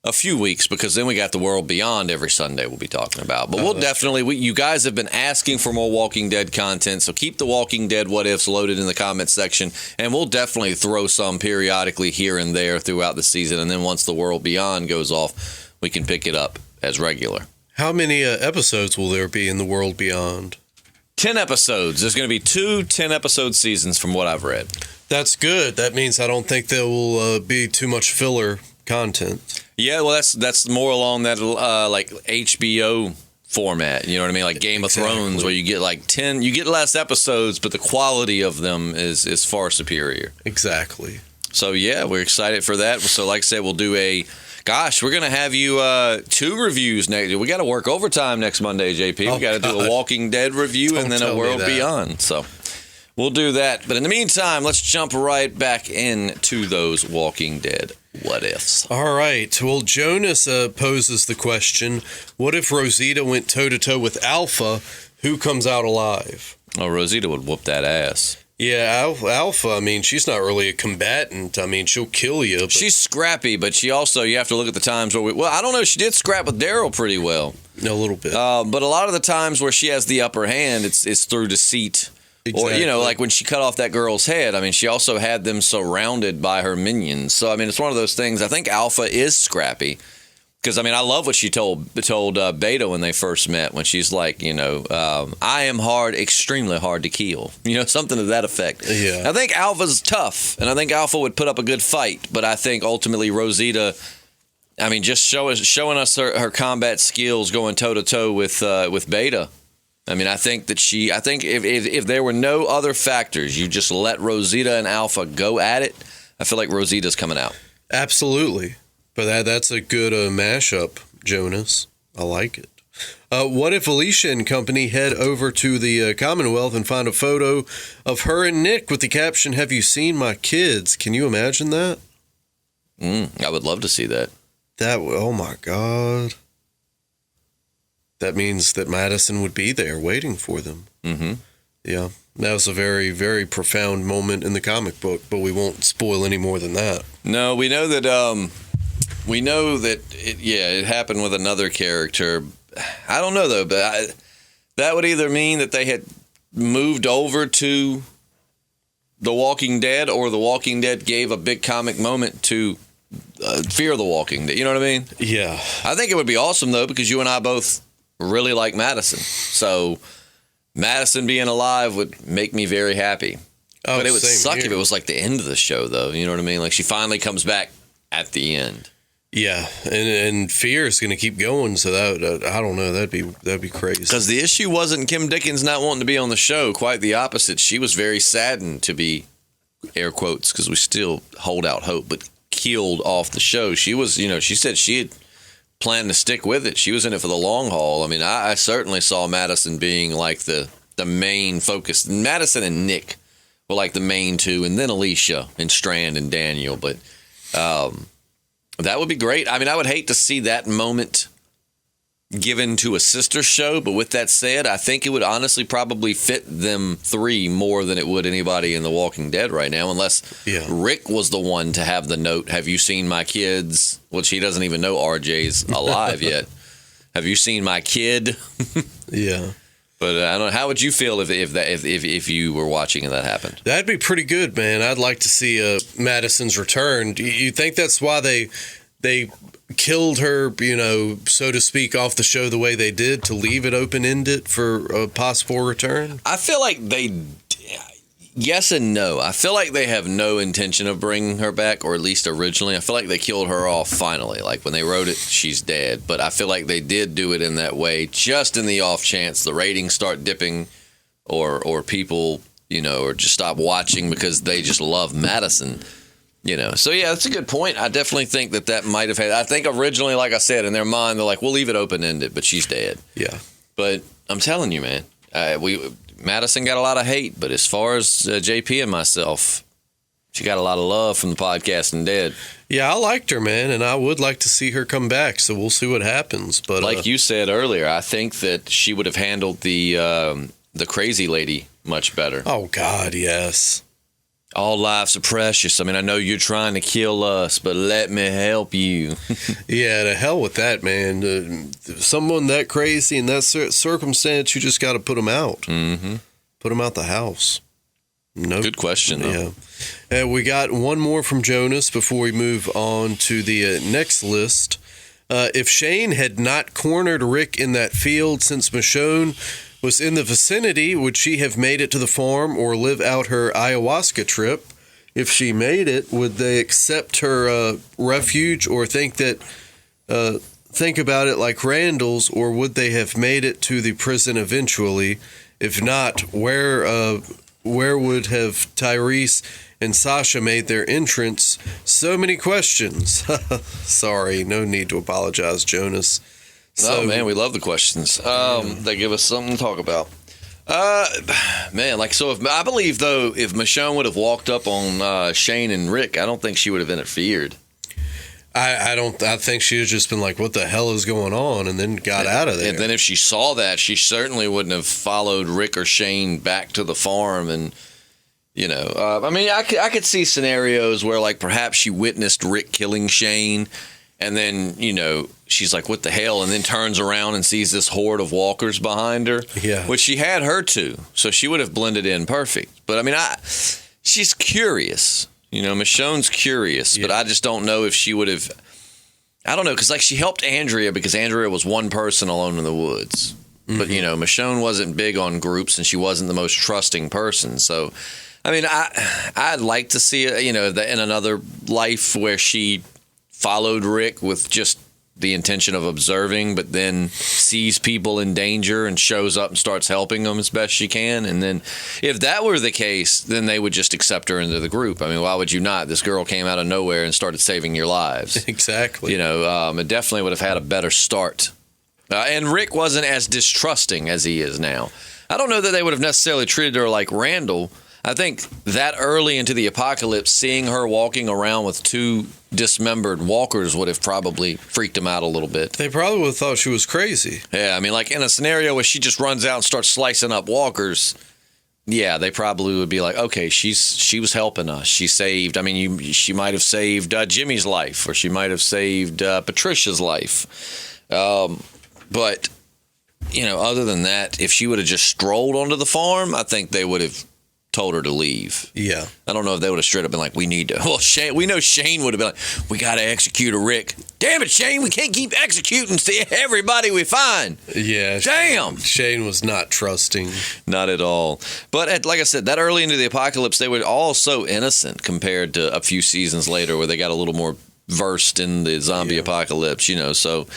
a few weeks, because then we got the World Beyond every Sunday we'll be talking about. But we'll definitely, you guys have been asking for more Walking Dead content, so keep the Walking Dead What Ifs loaded in the comment section, and we'll definitely throw some periodically here and there throughout the season, and then once the World Beyond goes off, we can pick it up as regular. How many episodes will there be in the World Beyond? 10 episodes. There's going to be 2 10-episode seasons from what I've read. That's good. That means I don't think there will be too much filler content. Yeah, well, that's more along that like HBO format. You know what I mean? Like Game of Thrones, where you get like 10, you get less episodes, but the quality of them is far superior. Exactly. So yeah, we're excited for that. So like I said, we'll do we're gonna have you 2 reviews next. We got to work overtime next Monday, JP. We got to do a Walking Dead review and then a World Beyond. So we'll do that. But in the meantime, let's jump right back into those Walking Dead What Ifs. All right. Well, Jonas poses the question, what if Rosita went toe-to-toe with Alpha? Who comes out alive? Oh, Rosita would whoop that ass. Yeah, Alpha, I mean, she's not really a combatant. I mean, she'll kill you. But she's scrappy, but she also, you have to look at the times where I don't know, she did scrap with Daryl pretty well. A little bit. But a lot of the times where she has the upper hand, it's through deceit. Exactly. Or, like when she cut off that girl's head, I mean, she also had them surrounded by her minions. So, I mean, it's one of those things. I think Alpha is scrappy. Because, I mean, I love what she told Beta when they first met, when she's like, I am extremely hard to kill. Something to that effect. Yeah. I think Alpha's tough, and I think Alpha would put up a good fight. But I think ultimately Rosita, I mean, just showing us her combat skills going toe-to-toe with Beta. I mean, I think if there were no other factors, you just let Rosita and Alpha go at it, I feel like Rosita's coming out. Absolutely. But that's a good mashup. Jonas. I like it. What if Alicia and company head over to the Commonwealth and find a photo of her and Nick with the caption, "Have you seen my kids?" Can you imagine that? I would love to see that. Oh my God. That means that Madison would be there waiting for them. Mm-hmm. Yeah. That was a very, very profound moment in the comic book, but we won't spoil any more than that. No, we know that it happened with another character. I don't know, though, but that would either mean that they had moved over to The Walking Dead, or The Walking Dead gave a big comic moment to Fear the Walking Dead. You know what I mean? Yeah. I think it would be awesome, though, because you and I both really like Madison. So Madison being alive would make me very happy. But it would suck if it was like the end of the show, though. You know what I mean? Like she finally comes back at the end. Yeah, and Fear is going to keep going, so that I don't know, that'd be crazy. Because the issue wasn't Kim Dickens not wanting to be on the show, quite the opposite. She was very saddened to be, air quotes, because we still hold out hope, but killed off the show. She was, she said she had planned to stick with it. She was in it for the long haul. I mean, I certainly saw Madison being like the main focus. Madison and Nick were like the main two, and then Alicia and Strand and Daniel, but that would be great. I mean, I would hate to see that moment given to a sister show, but with that said, I think it would honestly probably fit them three more than it would anybody in The Walking Dead right now, unless Rick was the one to have the note, "Have you seen my kids?" Which he doesn't even know RJ's alive yet. "Have you seen my kid?" Yeah. But I don't know. How would you feel if you were watching and that happened? That'd be pretty good, man. I'd like to see Madison's return. Do you think that's why they killed her, so to speak, off the show the way they did, to leave it open-ended for a possible return? I feel like yes and no. I feel like they have no intention of bringing her back, or at least originally. I feel like they killed her off finally. Like when they wrote it, she's dead. But I feel like they did do it in that way, just in the off chance the ratings start dipping, or people, or just stop watching because they just love Madison. So yeah, that's a good point. I definitely think that might have had. I think originally, like I said, in their mind, they're like, "We'll leave it open ended," but she's dead. Yeah. But I'm telling you, man, Madison got a lot of hate, but as far as JP and myself, she got a lot of love from the Podcasting Dead. Yeah, I liked her, man, and I would like to see her come back. So we'll see what happens. But like you said earlier, I think that she would have handled the crazy lady much better. Oh God, yes. All lives are precious. I mean, I know you're trying to kill us, but let me help you. Yeah, to hell with that, man. Someone that crazy in that circumstance, you just got to put them out. Mm-hmm. Put them out the house. Nope. Good question, though. Yeah. We got one more from Jonas before we move on to the next list. If Shane had not cornered Rick in that field since Michonne was in the vicinity, would she have made it to the farm or live out her ayahuasca trip? If she made it, would they accept her refuge or think about it like Randall's, or would they have made it to the prison eventually? If not, where would have Tyrese and Sasha made their entrance? So many questions. Sorry, no need to apologize, Jonas. So, man, we love the questions. They give us something to talk about. Man, I believe, though, if Michonne would have walked up on Shane and Rick, I don't think she would have interfered. I think she would just been like, what the hell is going on? And then got out of there. And then if she saw that, she certainly wouldn't have followed Rick or Shane back to the farm. And, I could see scenarios where, like, perhaps she witnessed Rick killing Shane. And then, she's like, what the hell? And then turns around and sees this horde of walkers behind her. Yeah. Which she had her to. So she would have blended in perfect. But, she's curious. Michonne's curious. Yeah. But I just don't know if she would have. I don't know. Because, she helped Andrea because Andrea was one person alone in the woods. Mm-hmm. But, Michonne wasn't big on groups and she wasn't the most trusting person. So, I'd like to see it, in another life where she followed Rick with just the intention of observing, but then sees people in danger and shows up and starts helping them as best she can. And then if that were the case, then they would just accept her into the group. I mean, why would you not? This girl came out of nowhere and started saving your lives. Exactly. You know, it definitely would have had a better start. And Rick wasn't as distrusting as he is now. I don't know that they would have necessarily treated her like Randall. I think that early into the apocalypse, seeing her walking around with 2 dismembered walkers would have probably freaked him out a little bit. They probably would have thought she was crazy. Yeah, I mean, like in a scenario where she just runs out and starts slicing up walkers, yeah, they probably would be like, okay, she was helping us. She saved, I mean, she might have saved Jimmy's life, or she might have saved Patricia's life. But, you know, other than that, if she would have just strolled onto the farm, I think they would have told her to leave. Yeah. I don't know if they would have straight up been like, we need to. Well, we know Shane would have been like, we got to execute a Rick. Damn it, Shane, we can't keep executing everybody we find. Yeah. Damn. Shane was not trusting. Not at all. But like I said, that early into the apocalypse, they were all so innocent compared to a few seasons later where they got a little more versed in the zombie apocalypse, you know. So,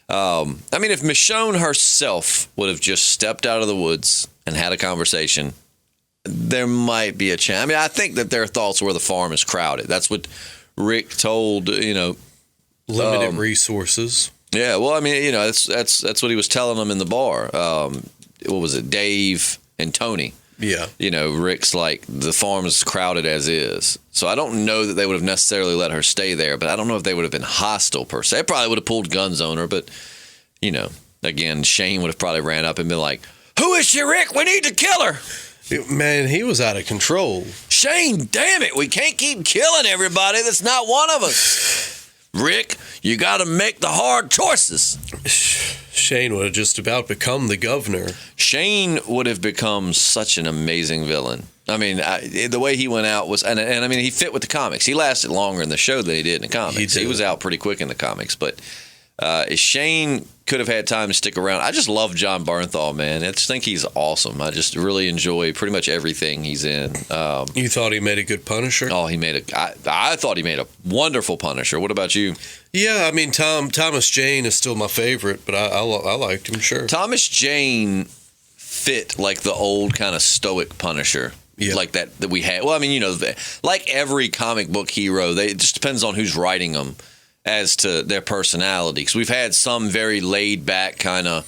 I mean, if Michonne herself would have just stepped out of the woods and had a conversation, there might be a chance. I mean, I think that their thoughts were the farm is crowded. That's what Rick told, you know. Limited resources. Yeah, well, I mean, you know, that's what he was telling them in the bar. What was it, Dave and Tony? Yeah. You know, Rick's like, the farm is crowded as is. So I don't know that they would have necessarily let her stay there, but I don't know if they would have been hostile per se. They probably would have pulled guns on her, but, you know, again, Shane would have probably ran up and been like, who is she, Rick? We need to kill her. Man, he was out of control. Shane, damn it. We can't keep killing everybody that's not one of us. Rick, you got to make the hard choices. Shane would have just about become the governor. Shane would have become such an amazing villain. I mean, the way he went out was, and I mean, he fit with the comics. He lasted longer in the show than he did in the comics. He was out pretty quick in the comics, but Shane could have had time to stick around. I just love John Bernthal, man. I just think he's awesome. I just really enjoy pretty much everything he's in. You thought he made a good Punisher? Oh, I thought he made a wonderful Punisher. What about you? Yeah, I mean, Thomas Jane is still my favorite, but I liked him, sure. Thomas Jane fit like the old kind of stoic Punisher. Yeah. Like that we had. Well, I mean, you know, like every comic book hero, it just depends on who's writing them as to their personality. Because we've had some very laid back kind of,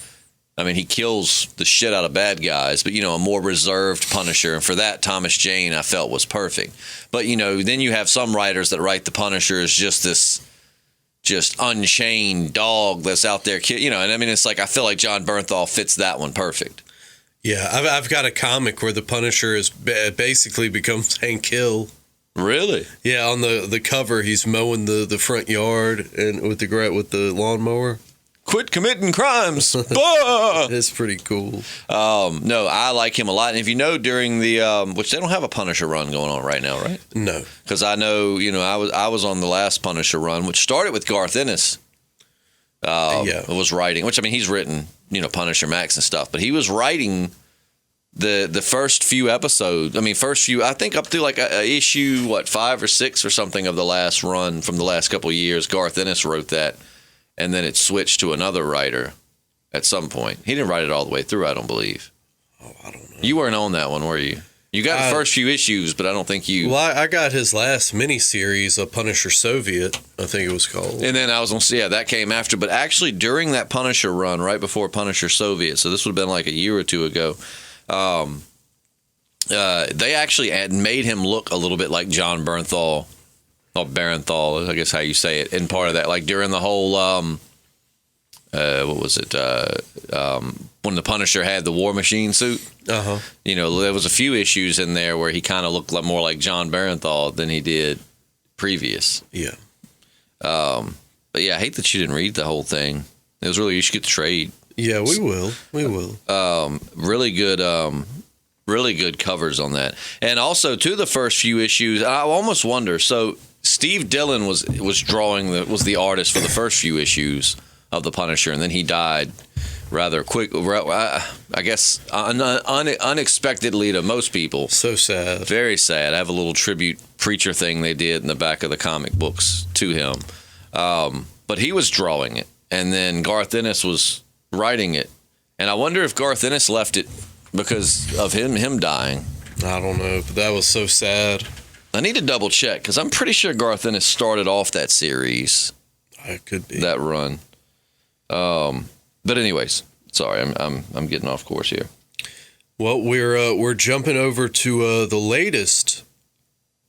I mean, he kills the shit out of bad guys, but, you know, a more reserved Punisher. And for that, Thomas Jane, I felt, was perfect. But, you know, then you have some writers that write the Punisher as just this unchained dog that's out there, you know, and I mean, it's like, I feel like John Bernthal fits that one perfect. Yeah, I've got a comic where the Punisher is basically becomes Hank Hill. Really? Yeah, on the cover, he's mowing the front yard and with the lawnmower. Quit committing crimes. It's pretty cool. No, I like him a lot. And if you know, during the which they don't have a Punisher run going on right now, right? No, because I know, you know, I was on the last Punisher run, which started with Garth Ennis. Was writing, which, I mean, he's written, you know, Punisher Max and stuff, but he was writing the first few episodes. I think up to like a issue 5 or 6 or something of the last run from the last couple of years. Garth Ennis wrote that, and then it switched to another writer at some point. He didn't write it all the way through, I don't believe. Oh, I don't know. You weren't on that one, were you? You got the first few issues, but I don't think you... Well, I got his last miniseries, A Punisher Soviet, I think it was called. And then I was going to say, that came after. But actually, during that Punisher run, right before Punisher Soviet, so this would have been like a year or two ago, they actually had made him look a little bit like John Bernthal, or Barenthal, I guess how you say it, in part of that. Like during the whole... what was it? When the Punisher had the War Machine suit, you know, there was a few issues in there where he kind of looked more like John Barenthal than he did previous. Yeah. But yeah, I hate that you didn't read the whole thing. It was really, you should get the trade. Yeah, we will. We will. Really good covers on that. And also, to the first few issues, I almost wonder. So Steve Dillon was the artist for the first few issues of the Punisher, and then he died rather quick. I guess unexpectedly to most people. So sad. Very sad. I have a little tribute preacher thing they did in the back of the comic books to him. But he was drawing it, and then Garth Ennis was writing it. And I wonder if Garth Ennis left it because of him dying. I don't know, but that was so sad. I need to double check because I'm pretty sure Garth Ennis started off that series. It could be that run. But anyways, sorry, I'm getting off course here. Well, we're jumping over to the latest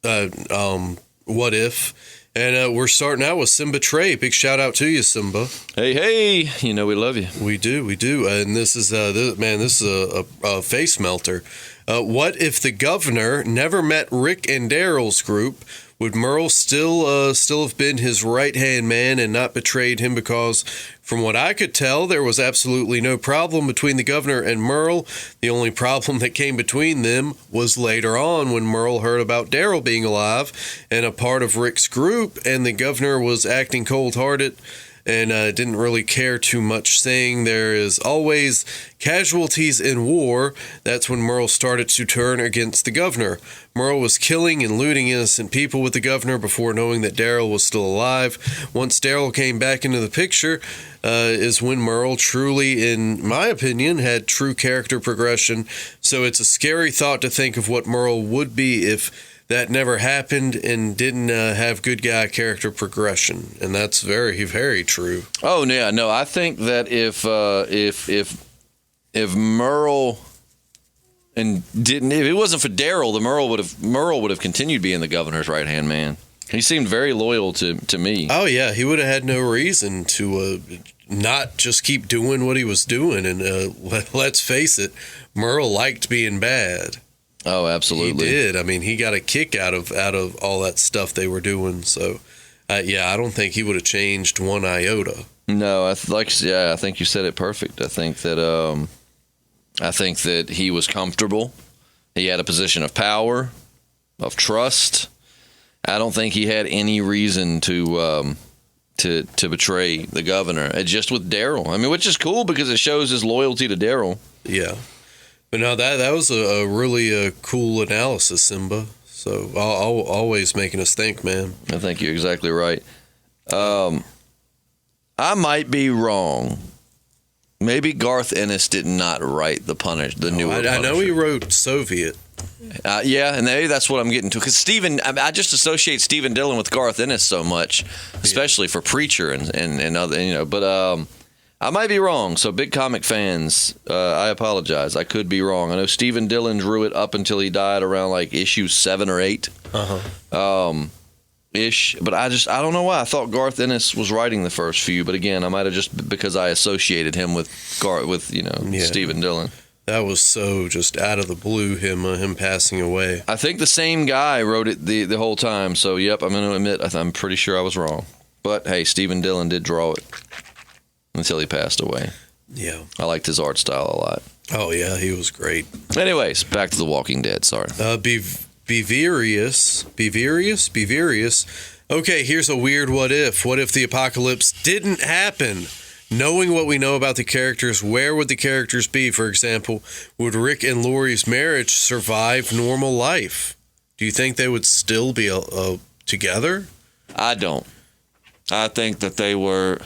What If, and we're starting out with Simba Trey. Big shout out to you, Simba. Hey, you know we love you. We do, and this is this is a face melter. What if the governor never met Rick and Daryl's group? Would Merle still have been his right-hand man and not betrayed him? Because from what I could tell, there was absolutely no problem between the governor and Merle. The only problem that came between them was later on when Merle heard about Daryl being alive and a part of Rick's group, and the governor was acting cold-hearted and didn't really care too much, saying there is always casualties in war. That's when Merle started to turn against the governor. Merle was killing and looting innocent people with the governor before knowing that Daryl was still alive. Once Daryl came back into the picture is when Merle truly, in my opinion, had true character progression. So it's a scary thought to think of what Merle would be if that never happened and didn't have good guy character progression, and that's very, very true. Oh yeah, no, I think that if Merle if it wasn't for Daryl, Merle would have continued being the governor's right hand man. He seemed very loyal to me. Oh yeah, he would have had no reason to not just keep doing what he was doing. And let's face it, Merle liked being bad. Oh, absolutely. He did. I mean, he got a kick out of all that stuff they were doing. So, yeah, I don't think he would have changed one iota. No, I think you said it perfect. I think that he was comfortable. He had a position of power, of trust. I don't think he had any reason to betray the governor. Just with Daryl. I mean, which is cool because it shows his loyalty to Daryl. Yeah. But no, that was a really cool analysis, Simba. So always making us think, man. I think you're exactly right. I might be wrong. Maybe Garth Ennis did not write the new Punisher. I know he wrote Soviet. Yeah, and maybe that's what I'm getting to. Because I just associate Stephen Dillon with Garth Ennis so much, especially for Preacher and other, But I might be wrong. So big comic fans, I apologize. I could be wrong. I know Stephen Dillon drew it up until he died around like issue 7 or 8. Ish. But I don't know why. I thought Garth Ennis was writing the first few. But again, I might have just because I associated him with Stephen Dillon. That was so just out of the blue, him passing away. I think the same guy wrote it the whole time. So, yep, I'm going to admit I'm pretty sure I was wrong. But, hey, Stephen Dillon did draw it until he passed away. Yeah. I liked his art style a lot. Oh, yeah, he was great. Anyways, back to The Walking Dead. Sorry. Beverious. Okay, here's a weird what if. What if the apocalypse didn't happen? Knowing what we know about the characters, where would the characters be? For example, would Rick and Lori's marriage survive normal life? Do you think they would still be together? I don't. I think that they were...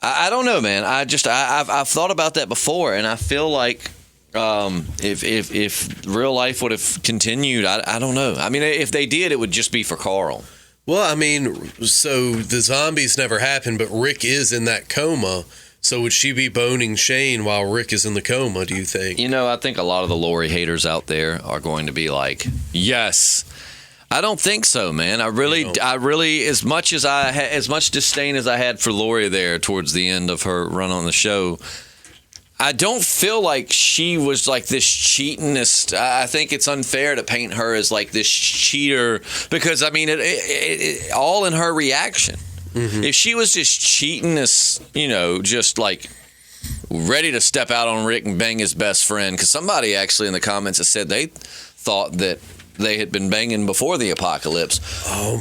I don't know, man. I've thought about that before, and I feel like if real life would have continued, I don't know. I mean, if they did, it would just be for Carl. Well, I mean, so the zombies never happened, but Rick is in that coma. So would she be boning Shane while Rick is in the coma, do you think? I think a lot of the Lori haters out there are going to be like, yes. I don't think so, man. I really, as much disdain as I had for Lori there towards the end of her run on the show, I don't feel like she was like this cheatingist. I think it's unfair to paint her as like this cheater because, I mean, it all in her reaction. Mm-hmm. If she was just cheatingist, just like ready to step out on Rick and bang his best friend, because somebody actually in the comments has said they thought that they had been banging before the apocalypse.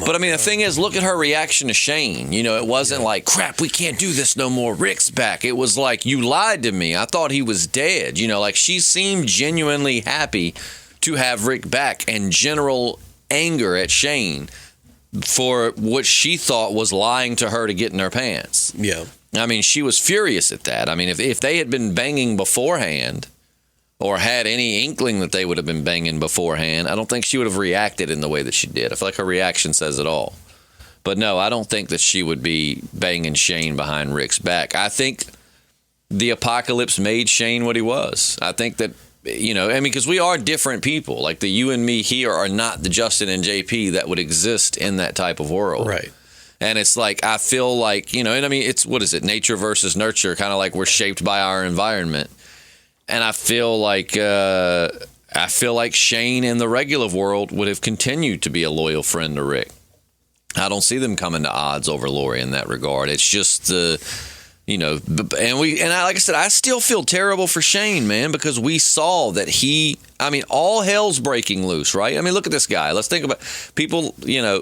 But I mean, the thing is, look at her reaction to Shane. It wasn't like, crap, we can't do this no more. Rick's back. It was like, you lied to me. I thought he was dead. Like she seemed genuinely happy to have Rick back, and general anger at Shane for what she thought was lying to her to get in her pants. Yeah. I mean, she was furious at that. I mean, if they had been banging beforehand or had any inkling that they would have been banging beforehand, I don't think she would have reacted in the way that she did. I feel like her reaction says it all. But no, I don't think that she would be banging Shane behind Rick's back. I think the apocalypse made Shane what he was. I think that, you know, I mean, because we are different people. Like the you and me here are not the Justin and JP that would exist in that type of world. Right. And it's like, I feel like, you know, and I mean, it's, what is it? Nature versus nurture, kind of like we're shaped by our environment. And I feel like Shane in the regular world would have continued to be a loyal friend to Rick. I don't see them coming to odds over Lori in that regard. It's just the, you know, like I said, I still feel terrible for Shane, man, because we saw that all hell's breaking loose, right? I mean, look at this guy. Let's think about people, you know,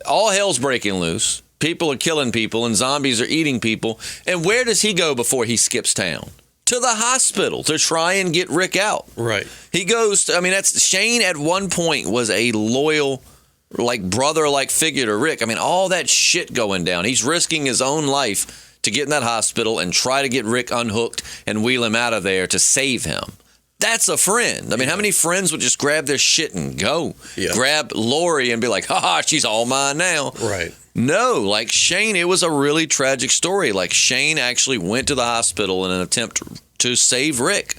all hell's breaking loose. People are killing people and zombies are eating people. And where does he go before he skips town? To the hospital to try and get Rick out. Right. He goes to, I mean, that's Shane at one point was a loyal, like brother-like figure to Rick. I mean, all that shit going down. He's risking his own life to get in that hospital and try to get Rick unhooked and wheel him out of there to save him. That's a friend. I mean, how many friends would just grab their shit and go? Yeah. Grab Lori and be like, ha, she's all mine now. Right. No, like Shane, it was a really tragic story. Like Shane actually went to the hospital in an attempt to save Rick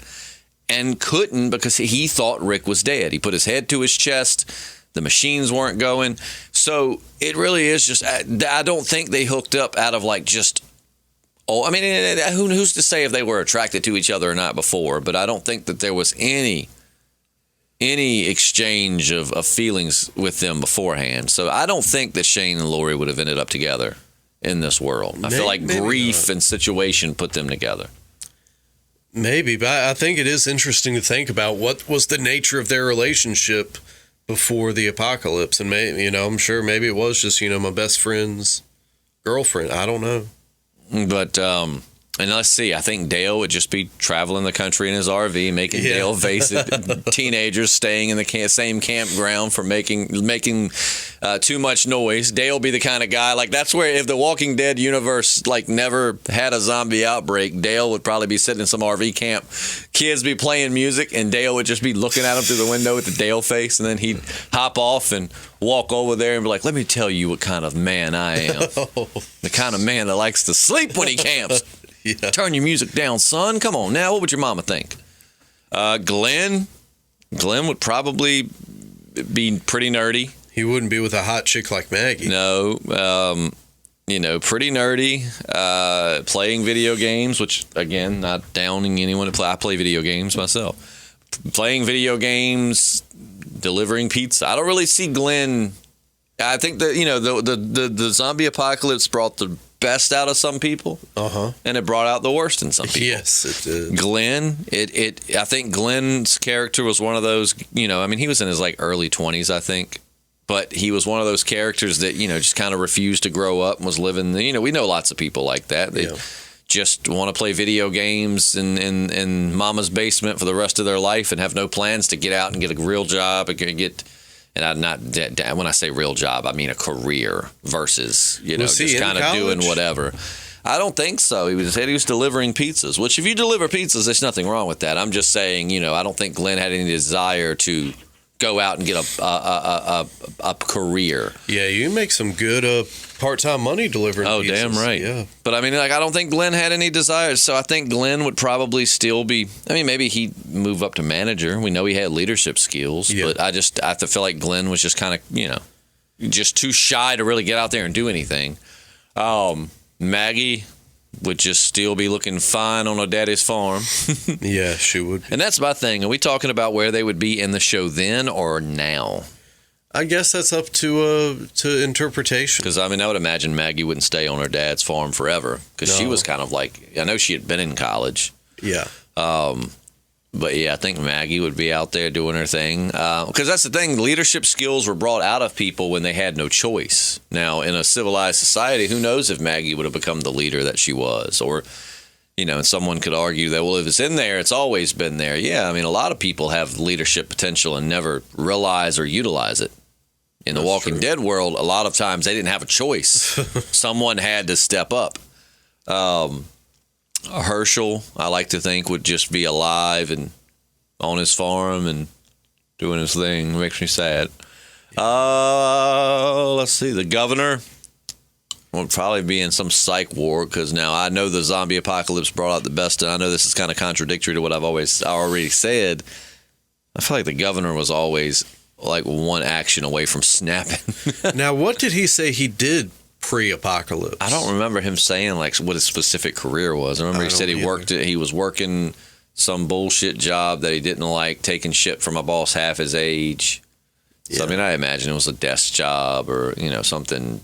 and couldn't because he thought Rick was dead. He put his head to his chest. The machines weren't going. So it really is just, I don't think they hooked up out of like just, I mean, who's to say if they were attracted to each other or not before, but I don't think that there was any exchange of feelings with them beforehand. So I don't think that Shane and Lori would have ended up together in this world. I feel like grief and situation put them together. Maybe, but I think it is interesting to think about what was the nature of their relationship before the apocalypse. And maybe, you know, I'm sure maybe it was just, you know, my best friend's girlfriend. I don't know. But, and let's see, I think Dale would just be traveling the country in his RV, making Dale face it. Teenagers staying in the same campground for making too much noise. Dale be the kind of guy, like that's where if the Walking Dead universe like never had a zombie outbreak, Dale would probably be sitting in some RV camp. Kids be playing music and Dale would just be looking at him through the window with the Dale face, and then he'd hop off and walk over there and be like, let me tell you what kind of man I am. The kind of man that likes to sleep when he camps. Yeah. Turn your music down, son. Come on now. What would your mama think? Glenn would probably be pretty nerdy. He wouldn't be with a hot chick like Maggie. No. You know, pretty nerdy. Playing video games, which, again, not downing anyone to play. I play video games myself. Playing video games, delivering pizza. I don't really see Glenn. I think that, you know, the zombie apocalypse brought the best out of some people, and it brought out the worst in some people. Yes, it did. Glenn, I think Glenn's character was one of those, you know, I mean, he was in his like early 20s, I think, but he was one of those characters that, you know, just kind of refused to grow up and was living, you know, we know lots of people like that. They just want to play video games in mama's basement for the rest of their life and have no plans to get out and get a real job and get. And I'm not, when I say real job, I mean a career versus, you know, just kind of doing whatever. I don't think so. He said he was delivering pizzas, which if you deliver pizzas, there's nothing wrong with that. I'm just saying, you know, I don't think Glenn had any desire to go out and get a career. Yeah, you make some good part-time money delivering pizzas. Damn right. Yeah. But I mean, like, I don't think Glenn had any desires. So I think Glenn would probably still be, I mean, maybe he'd move up to manager. We know he had leadership skills, but I have to feel like Glenn was just kind of, you know, just too shy to really get out there and do anything. Maggie would just still be looking fine on her daddy's farm. Yeah, she would. And that's my thing. Are we talking about where they would be in the show then or now? I guess that's up to interpretation. Because, I mean, I would imagine Maggie wouldn't stay on her dad's farm forever. Because she was kind of like, I know she had been in college. Yeah. But, yeah, I think Maggie would be out there doing her thing. Because that's the thing. Leadership skills were brought out of people when they had no choice. Now, in a civilized society, who knows if Maggie would have become the leader that she was. Or, you know, and someone could argue that, well, if it's in there, it's always been there. Yeah, I mean, a lot of people have leadership potential and never realize or utilize it. In the Walking Dead world, a lot of times they didn't have a choice. Someone had to step up. Herschel, I like to think, would just be alive and on his farm and doing his thing. It makes me sad. Let's see. The governor would probably be in some psych ward, because now I know the zombie apocalypse brought out the best, and I know this is kind of contradictory to what I've already said. I feel like the governor was always like one action away from snapping. Now, what did he say he did pre-apocalypse? I don't remember him saying like what his specific career was. I remember he said he was working some bullshit job that he didn't like, taking shit from a boss half his age. So, I mean, I imagine it was a desk job or, something.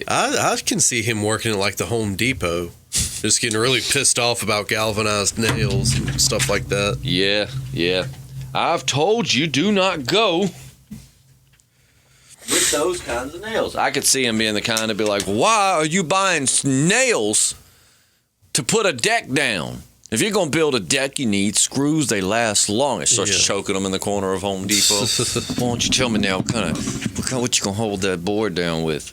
I can see him working at like the Home Depot, just getting really pissed off about galvanized nails and stuff like that. Yeah. I've told you, do not go with those kinds of nails. I could see him being the kind to be like, why are you buying nails to put a deck down? If you're going to build a deck, you need screws. They last long. It starts choking them in the corner of Home Depot. Why don't you tell me now what you going to hold that board down with?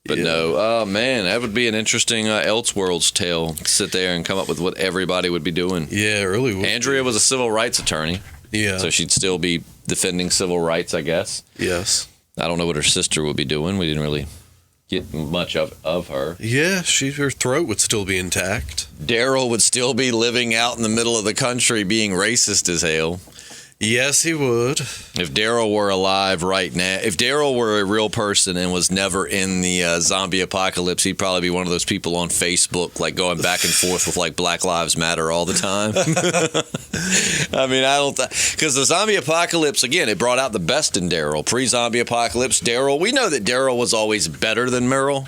But no, man, that would be an interesting Elseworlds tale. Sit there and come up with what everybody would be doing. Yeah, it really would. Andrea was a civil rights attorney. Yeah. So she'd still be defending civil rights, I guess. Yes. I don't know what her sister would be doing. We didn't really get much of her. Yeah, her throat would still be intact. Daryl would still be living out in the middle of the country being racist as hell. Yes, he would. If Daryl were alive right now, if Daryl were a real person and was never in the zombie apocalypse, he'd probably be one of those people on Facebook, like going back and forth with like Black Lives Matter all the time. I mean, I don't because the zombie apocalypse, again, it brought out the best in Daryl. Pre-zombie apocalypse, Daryl, we know that Daryl was always better than Merle.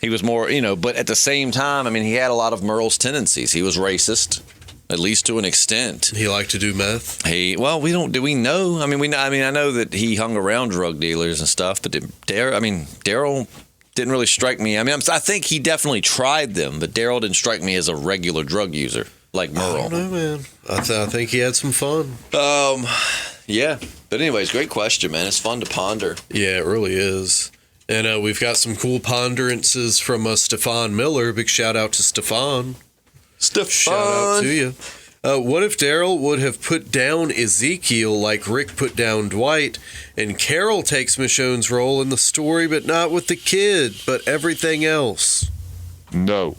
He was more, but at the same time, I mean, he had a lot of Merle's tendencies. He was racist. At least to an extent. He liked to do meth. Do we know? I mean, I know that he hung around drug dealers and stuff, but Daryl didn't really strike me. I mean, I think he definitely tried them, but Daryl didn't strike me as a regular drug user like Merle. I don't know, man. I think he had some fun. Yeah. But anyways, great question, man. It's fun to ponder. Yeah, it really is. And we've got some cool ponderances from Stefan Miller. Big shout out to Stefan. Shout out to you. What if Daryl would have put down Ezekiel like Rick put down Dwight, and Carol takes Michonne's role in the story, but not with the kid, but everything else? No.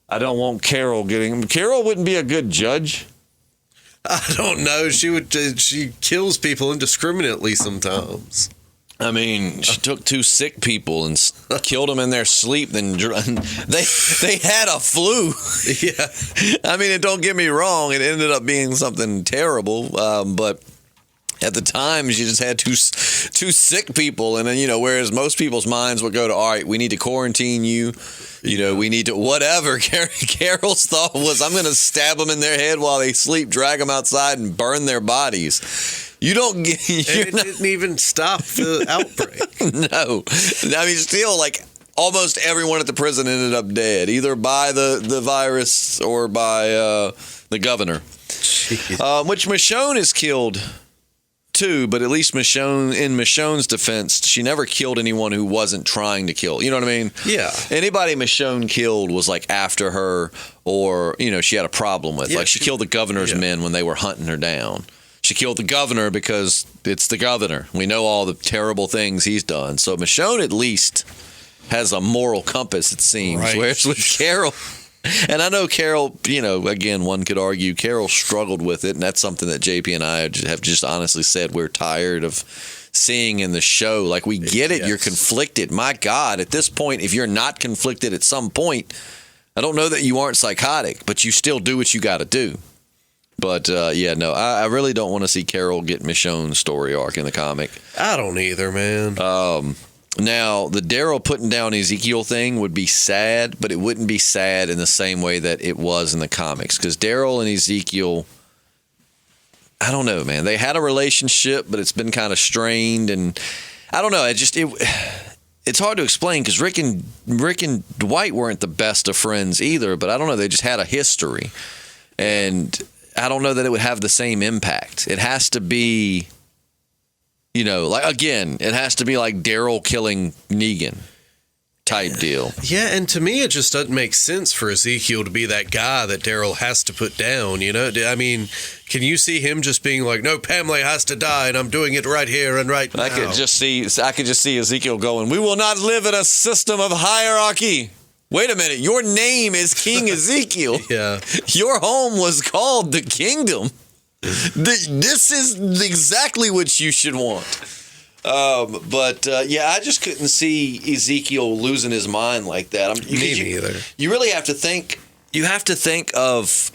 I don't want Carol Carol wouldn't be a good judge. I don't know. She kills people indiscriminately sometimes. I mean, she took two sick people and killed them in their sleep. Then they had a flu. Yeah. I mean, and don't get me wrong, it ended up being something terrible. But at the time, she just had two sick people, and then whereas most people's minds would go to, all right, we need to quarantine you. We need to whatever. Carol's thought was, I'm going to stab them in their head while they sleep, drag them outside, and burn their bodies. You don't get. It didn't even stop the outbreak. No, I mean, still, like almost everyone at the prison ended up dead, either by the virus or by the governor. Which Michonne is killed too, but at least Michonne's defense, she never killed anyone who wasn't trying to kill. You know what I mean? Yeah. Anybody Michonne killed was like after her, or she had a problem with. Like she killed the governor's men when they were hunting her down. She killed the governor because it's the governor. We know all the terrible things he's done. So Michonne at least has a moral compass, it seems. Right. Whereas with Carol, and I know Carol, again, one could argue Carol struggled with it. And that's something that JP and I have just honestly said we're tired of seeing in the show. Like, we get it. Yes. You're conflicted. My God, at this point, if you're not conflicted at some point, I don't know that you aren't psychotic, but you still do what you got to do. But, I really don't want to see Carol get Michonne's story arc in the comic. I don't either, man. Now, the Daryl putting down Ezekiel thing would be sad, but it wouldn't be sad in the same way that it was in the comics. Because Daryl and Ezekiel, I don't know, man. They had a relationship, but it's been kind of strained. And I don't know. It's hard to explain because Rick and Dwight weren't the best of friends either. But I don't know. They just had a history. And I don't know that it would have the same impact. It has to be, it has to be like Daryl killing Negan type deal. Yeah, and to me, it just doesn't make sense for Ezekiel to be that guy that Daryl has to put down, you know? I mean, can you see him just being like, no, Pamela has to die, and I'm doing it right here and right now? I could just see Ezekiel going, we will not live in a system of hierarchy. Wait a minute, your name is King Ezekiel. Yeah. Your home was called the kingdom. This is exactly what you should want. I just couldn't see Ezekiel losing his mind like that. Me neither. You really have to think. You have to think of,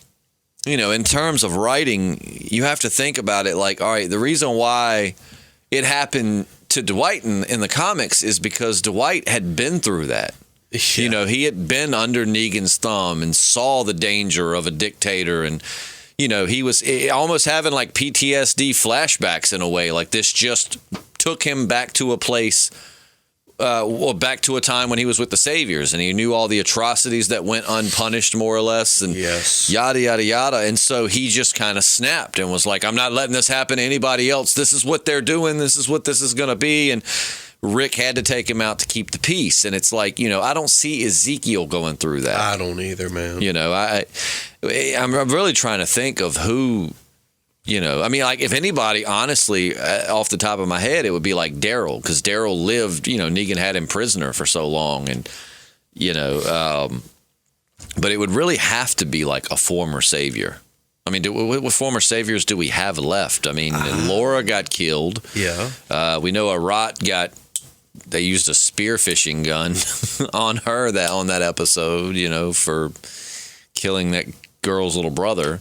in terms of writing. You have to think about it like, all right, the reason why it happened to Dwight in the comics is because Dwight had been through that. Yeah. He had been under Negan's thumb and saw the danger of a dictator, and he was almost having like PTSD flashbacks in a way. Like this just took him back to a place, or back to a time when he was with the Saviors, and he knew all the atrocities that went unpunished, more or less, and yada, yada, yada. And so he just kind of snapped and was like, I'm not letting this happen to anybody else. This is what they're doing. This is what this is going to be. And Rick had to take him out to keep the peace. And it's like, I don't see Ezekiel going through that. I don't either, man. I'm really trying to think of who, if anybody, honestly, off the top of my head, it would be like Daryl, because Daryl lived, Negan had him prisoner for so long. And, but it would really have to be like a former savior. I mean, what former saviors do we have left? I mean, Laura got killed. Yeah. We know Arat they used a spearfishing gun on her on that episode, for killing that girl's little brother.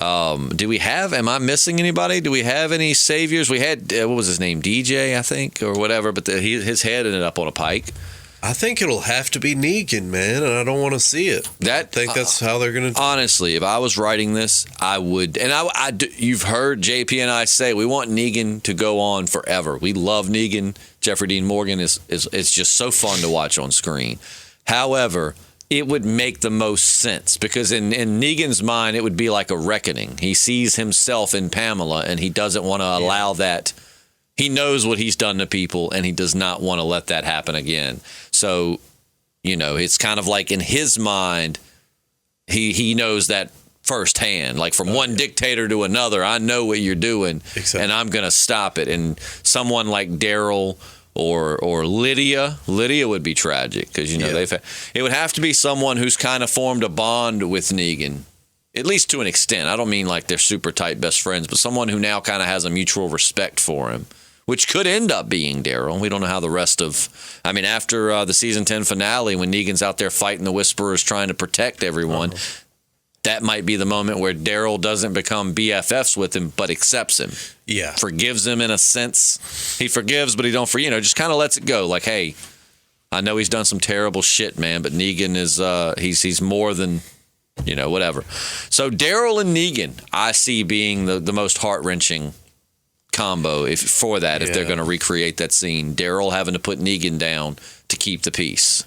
Am I missing anybody? Do we have any saviors? We had, what was his name? DJ, I think, or whatever, but his head ended up on a pike. I think it'll have to be Negan, man, and I don't want to see it. I think that's how they're going to. Honestly, if I was writing this, I would, and you've heard JP and I say we want Negan to go on forever. We love Negan. Jeffrey Dean Morgan is just so fun to watch on screen. However, it would make the most sense because in Negan's mind, it would be like a reckoning. He sees himself in Pamela, and he doesn't want to allow that. He knows what he's done to people, and he does not want to let that happen again. So, it's kind of like in his mind, he knows that firsthand. Like from one dictator to another, I know what you're doing, and I'm going to stop it. And someone like Daryl or Lydia would be tragic because, it would have to be someone who's kind of formed a bond with Negan. At least to an extent. I don't mean like they're super tight best friends, but someone who now kind of has a mutual respect for him, which could end up being Daryl. We don't know how the rest of... I mean, after the season 10 finale, when Negan's out there fighting the Whisperers trying to protect everyone, that might be the moment where Daryl doesn't become BFFs with him, but accepts him. Yeah. Forgives him in a sense. He forgives, but he don't... just kind of lets it go. Like, hey, I know he's done some terrible shit, man, but Negan is... he's more than... whatever. So Daryl and Negan, I see being the most heart-wrenching combo if they're going to recreate that scene. Daryl having to put Negan down to keep the peace.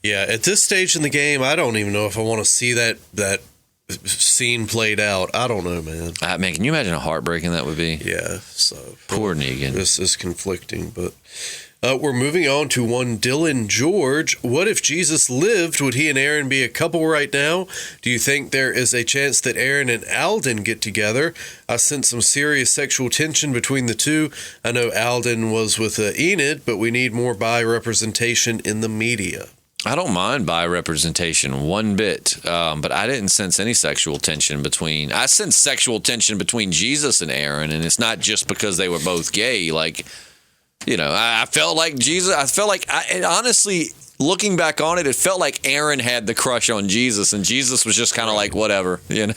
Yeah, at this stage in the game, I don't even know if I want to see that scene played out. I don't know, man. Man, can you imagine how heartbreaking that would be? Yeah, so poor Negan. This is conflicting, but we're moving on to one Dylan George. What if Jesus lived? Would he and Aaron be a couple right now? Do you think there is a chance that Aaron and Alden get together? I sense some serious sexual tension between the two. I know Alden was with Enid, but we need more bi representation in the media. I don't mind bi representation one bit, but I didn't sense any sexual tension between. I sense sexual tension between Jesus and Aaron, and it's not just because they were both gay. Like, I felt like Jesus. I felt like, honestly, looking back on it, it felt like Aaron had the crush on Jesus, and Jesus was just kind of like whatever, I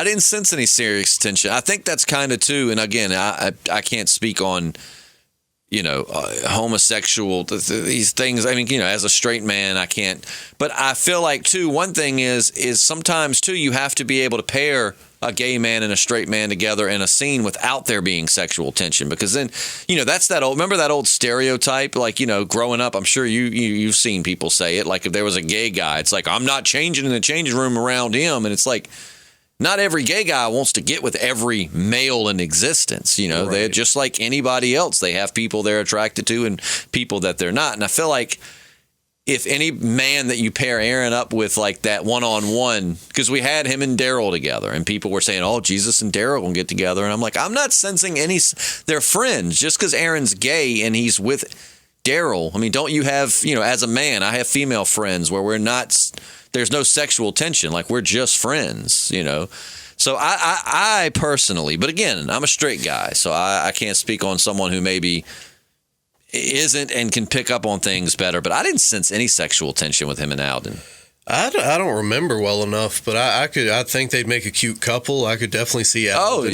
didn't sense any serious tension. I think that's kind of too. And again, I can't speak on. Homosexual, these things. I mean, as a straight man, I can't. But I feel like, too, one thing is sometimes, too, you have to be able to pair a gay man and a straight man together in a scene without there being sexual tension. Because then, that's that old, remember that old stereotype? Like, growing up, I'm sure you've seen people say it. Like, if there was a gay guy, it's like, I'm not changing in the changing room around him. And it's like, not every gay guy wants to get with every male in existence. You know, Right. they're just like anybody else. They have people they're attracted to and people that they're not. And I feel like if any man that you pair Aaron up with like that one-on-one, because we had him and Daryl together and people were saying, oh, Jesus and Daryl will get together. And I'm like, I'm not sensing they're friends just because Aaron's gay and he's with Daryl. I mean, don't you have, you know, as a man, I have female friends where there's no sexual tension. Like we're just friends, you know? So I personally, but again, I'm a straight guy, so I can't speak on someone who maybe isn't and can pick up on things better, but I didn't sense any sexual tension with him and Alden. I don't remember well enough, but I think they'd make a cute couple. I could definitely see Alden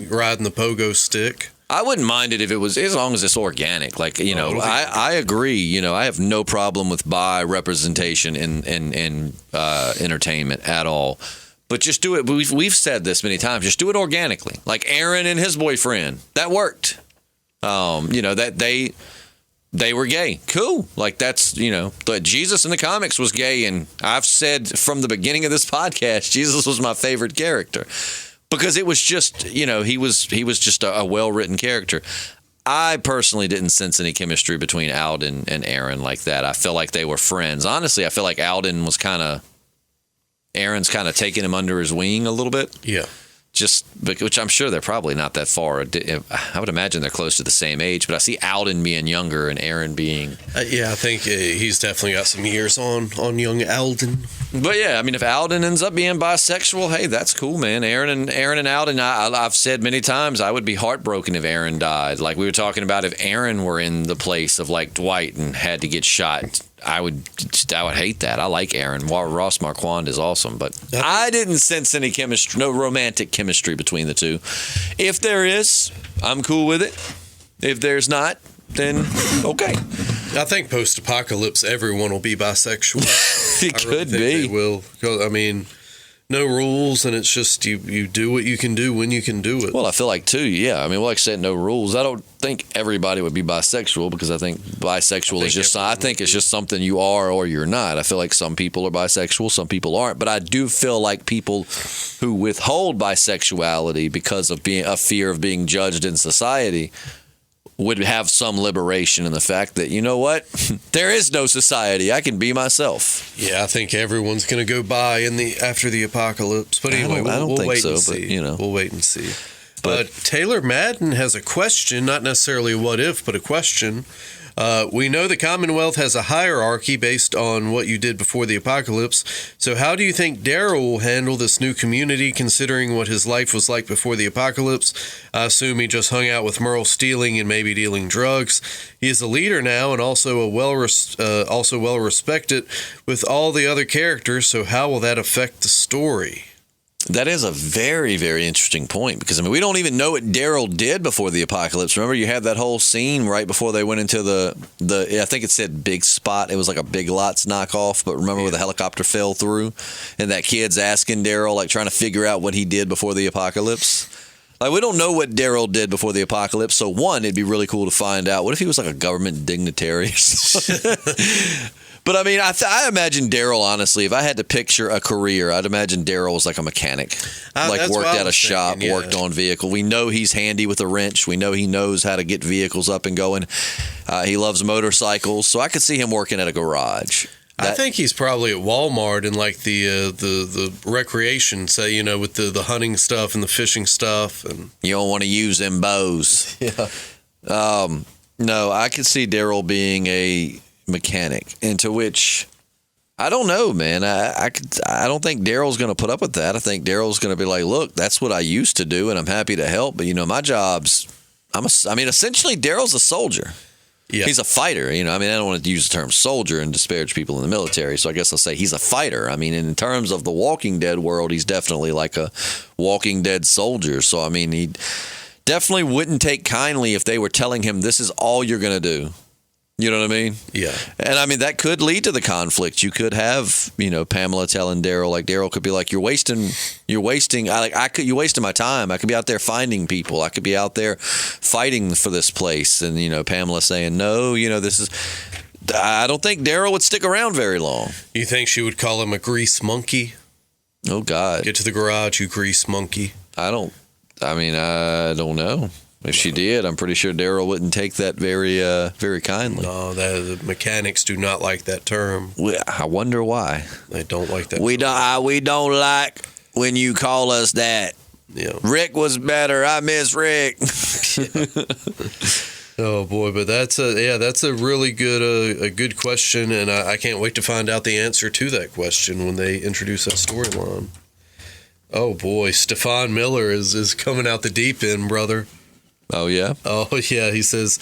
riding the pogo stick. I wouldn't mind it if it was, as long as it's organic. Like, you know, I agree. You know, I have no problem with bi representation in entertainment at all. But just do it. We've said this many times. Just do it organically. Like Aaron and his boyfriend. That worked. You know, that they were gay. Cool. Like that's, you know, but Jesus in the comics was gay. And I've said from the beginning of this podcast, Jesus was my favorite character because it was just, you know, he was just a well-written character. I personally didn't sense any chemistry between Alden and Aaron like that. I felt like they were friends. Honestly, I feel like Aaron's kind of taking him under his wing a little bit. Yeah. Which I'm sure they're probably not that far. I would imagine they're close to the same age, but I see Alden being younger and Aaron being... I think he's definitely got some years on young Alden. But yeah, I mean, if Alden ends up being bisexual, hey, that's cool, man. Aaron and Alden, I've said many times, I would be heartbroken if Aaron died. Like we were talking about if Aaron were in the place of like Dwight and had to get shot, I would hate that. I like Aaron. Ross Marquand is awesome, but I didn't sense any chemistry, no romantic chemistry between the two. If there is, I'm cool with it. If there's not, then okay. I think post-apocalypse, everyone will be bisexual. It could be. They will. I mean, no rules, and it's just you do what you can do when you can do it. Well, I feel like too, yeah. I mean, like I said, no rules. I don't think everybody would be bisexual because I think bisexual is just, I think it's just something you are or you're not. I feel like some people are bisexual, some people aren't. But I do feel like people who withhold bisexuality because of a fear of being judged in society would have some liberation in the fact that, you know what, there is no society. I can be myself. Yeah, I think everyone's going to go by after the apocalypse. But anyway, we'll wait and see. But, you know. We'll wait and see. But Taylor Madden has a question, not necessarily a what if, but a question. We know the Commonwealth has a hierarchy based on what you did before the apocalypse. So how do you think Daryl will handle this new community, considering what his life was like before the apocalypse? I assume he just hung out with Merle stealing and maybe dealing drugs. He is a leader now and also well respected with all the other characters. So how will that affect the story? That is a very, very interesting point because, I mean, we don't even know what Daryl did before the apocalypse. Remember, you had that whole scene right before they went into I think it said Big Spot. It was like a Big Lots knockoff, but remember where the helicopter fell through and that kid's asking Daryl, like trying to figure out what he did before the apocalypse? Like, we don't know what Daryl did before the apocalypse, so one, it'd be really cool to find out. What if he was like a government dignitary? But I mean, I imagine Daryl, honestly, if I had to picture a career, I'd imagine Daryl was like a mechanic. Like worked at a shop, worked on vehicle. We know he's handy with a wrench. We know he knows how to get vehicles up and going. He loves motorcycles. So I could see him working at a garage. I think he's probably at Walmart in like the recreation, say, you know, with the hunting stuff and the fishing stuff. And you don't want to use them bows. Yeah. No, I could see Daryl being a mechanic, into which I don't know, man. I don't think Daryl's going to put up with that. I think Daryl's going to be like, look, that's what I used to do, and I'm happy to help. But you know, my job's essentially Daryl's a soldier. Yeah. He's a fighter. You know, I mean, I don't want to use the term soldier and disparage people in the military, so I guess I'll say he's a fighter. I mean, in terms of the Walking Dead world, he's definitely like a Walking Dead soldier. So I mean, he definitely wouldn't take kindly if they were telling him this is all you're going to do. You know what I mean? Yeah. And I mean, that could lead to the conflict. You could have, you know, Pamela telling Daryl, like Daryl could be like, you're wasting you're wasting my time. I could be out there finding people. I could be out there fighting for this place. And, you know, Pamela saying, no, you know, I don't think Daryl would stick around very long. You think she would call him a grease monkey? Oh, God. Get to the garage, you grease monkey. I don't know. If she did, I'm pretty sure Daryl wouldn't take that very kindly. No, the mechanics do not like that term. I wonder why. They don't like that. We don't like when you call us that. Yeah. Rick was better. I miss Rick. Oh boy, but that's a really good question, and I can't wait to find out the answer to that question when they introduce that storyline. Oh boy, Stefan Miller is coming out the deep end, brother. Oh yeah? Oh yeah, he says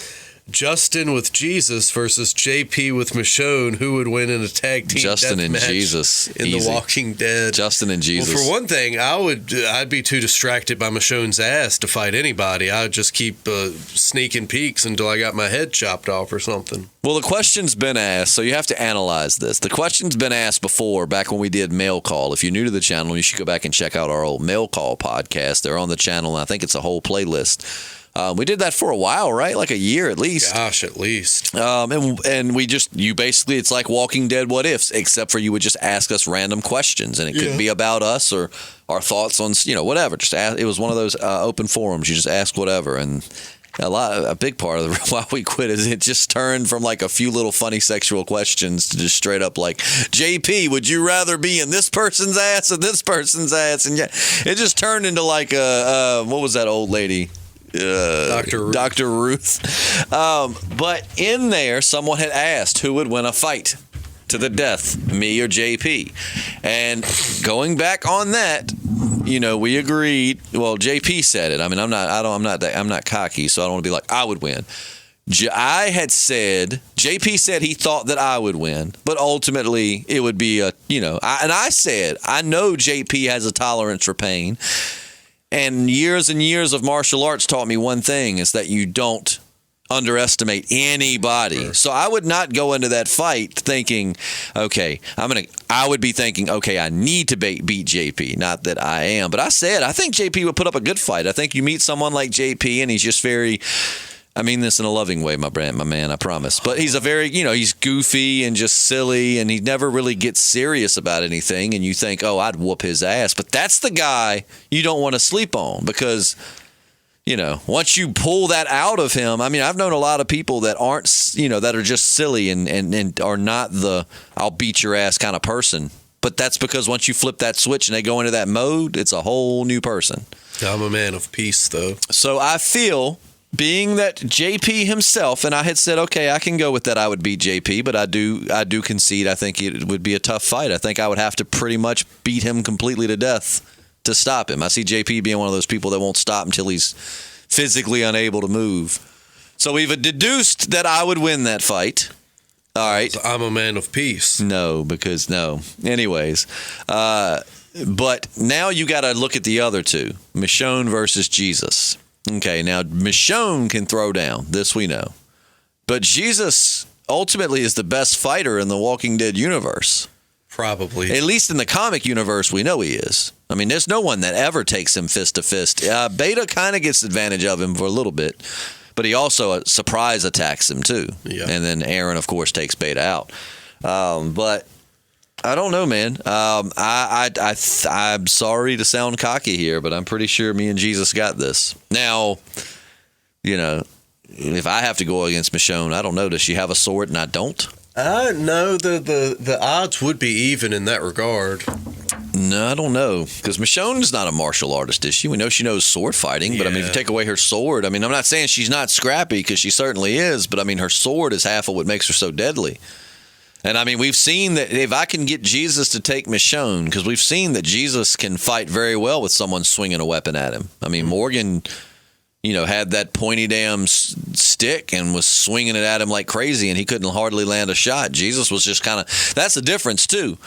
Justin with Jesus versus JP with Michonne. Who would win in a tag team Justin and match Jesus in easy. The Walking Dead? Justin and Jesus. Well, for one thing, I'd be too distracted by Michonne's ass to fight anybody. I'd just keep sneaking peeks until I got my head chopped off or something. Well, the question's been asked, so you have to analyze this. The question's been asked before, back when we did Mail Call. If you're new to the channel, you should go back and check out our old Mail Call podcast. They're on the channel, and I think it's a whole playlist. We did that for a while, right? Like a year at least. Gosh, at least. And you basically, it's like Walking Dead What Ifs, except for you would just ask us random questions, and it could be about us or our thoughts on, whatever. Just ask, it was one of those open forums. You just ask whatever, and a big part of the why we quit is it just turned from like a few little funny sexual questions to just straight up like, JP, would you rather be in this person's ass or this person's ass? And it just turned into like what was that old lady? Dr. Ruth. But in there, someone had asked who would win a fight to the death, me or JP. And going back on that, we agreed. Well, JP said it. I mean, I'm not cocky, so I don't want to be like I would win. I had said, JP said he thought that I would win, but ultimately it would be I said I know JP has a tolerance for pain. And years of martial arts taught me one thing, is that you don't underestimate anybody. Sure. So I would not go into that fight thinking, okay, I would be thinking, okay, I need to beat JP. Not that I am, but I said, I think JP would put up a good fight. I think you meet someone like JP and he's just very, I mean this in a loving way, my man, I promise. But he's a very, he's goofy and just silly, and he never really gets serious about anything. And you think, oh, I'd whoop his ass. But that's the guy you don't want to sleep on, because, once you pull that out of him, I mean, I've known a lot of people that aren't, that are just silly and are not the I'll beat your ass kind of person. But that's because once you flip that switch and they go into that mode, it's a whole new person. I'm a man of peace, though. So I feel, being that JP himself, and I had said, okay, I can go with that, I would beat JP, but I do concede, I think it would be a tough fight. I think I would have to pretty much beat him completely to death to stop him. I see JP being one of those people that won't stop until he's physically unable to move. So we've deduced that I would win that fight. All right. So I'm a man of peace. No. Anyways, but now you got to look at the other two, Michonne versus Jesus. Okay, now Michonne can throw down. This we know. But Jesus ultimately is the best fighter in the Walking Dead universe. Probably. At least in the comic universe, we know he is. I mean, there's no one that ever takes him fist to fist. Beta kind of gets advantage of him for a little bit, but he also surprise attacks him too. Yeah. And then Aaron, of course, takes Beta out. But I don't know, man. I'm sorry to sound cocky here, but I'm pretty sure me and Jesus got this. Now, if I have to go against Michonne, I don't know. Does she have a sword and I don't? No, the odds would be even in that regard. No, I don't know, because Michonne's not a martial artist, is she? We know she knows sword fighting, but I mean, if you take away her sword, I mean, I'm not saying she's not scrappy, because she certainly is, but I mean, her sword is half of what makes her so deadly. And I mean, we've seen that if I can get Jesus to take Michonne, because we've seen that Jesus can fight very well with someone swinging a weapon at him. I mean, Morgan, had that pointy damn stick and was swinging it at him like crazy, and he couldn't hardly land a shot. Jesus was just kind of, that's the difference too.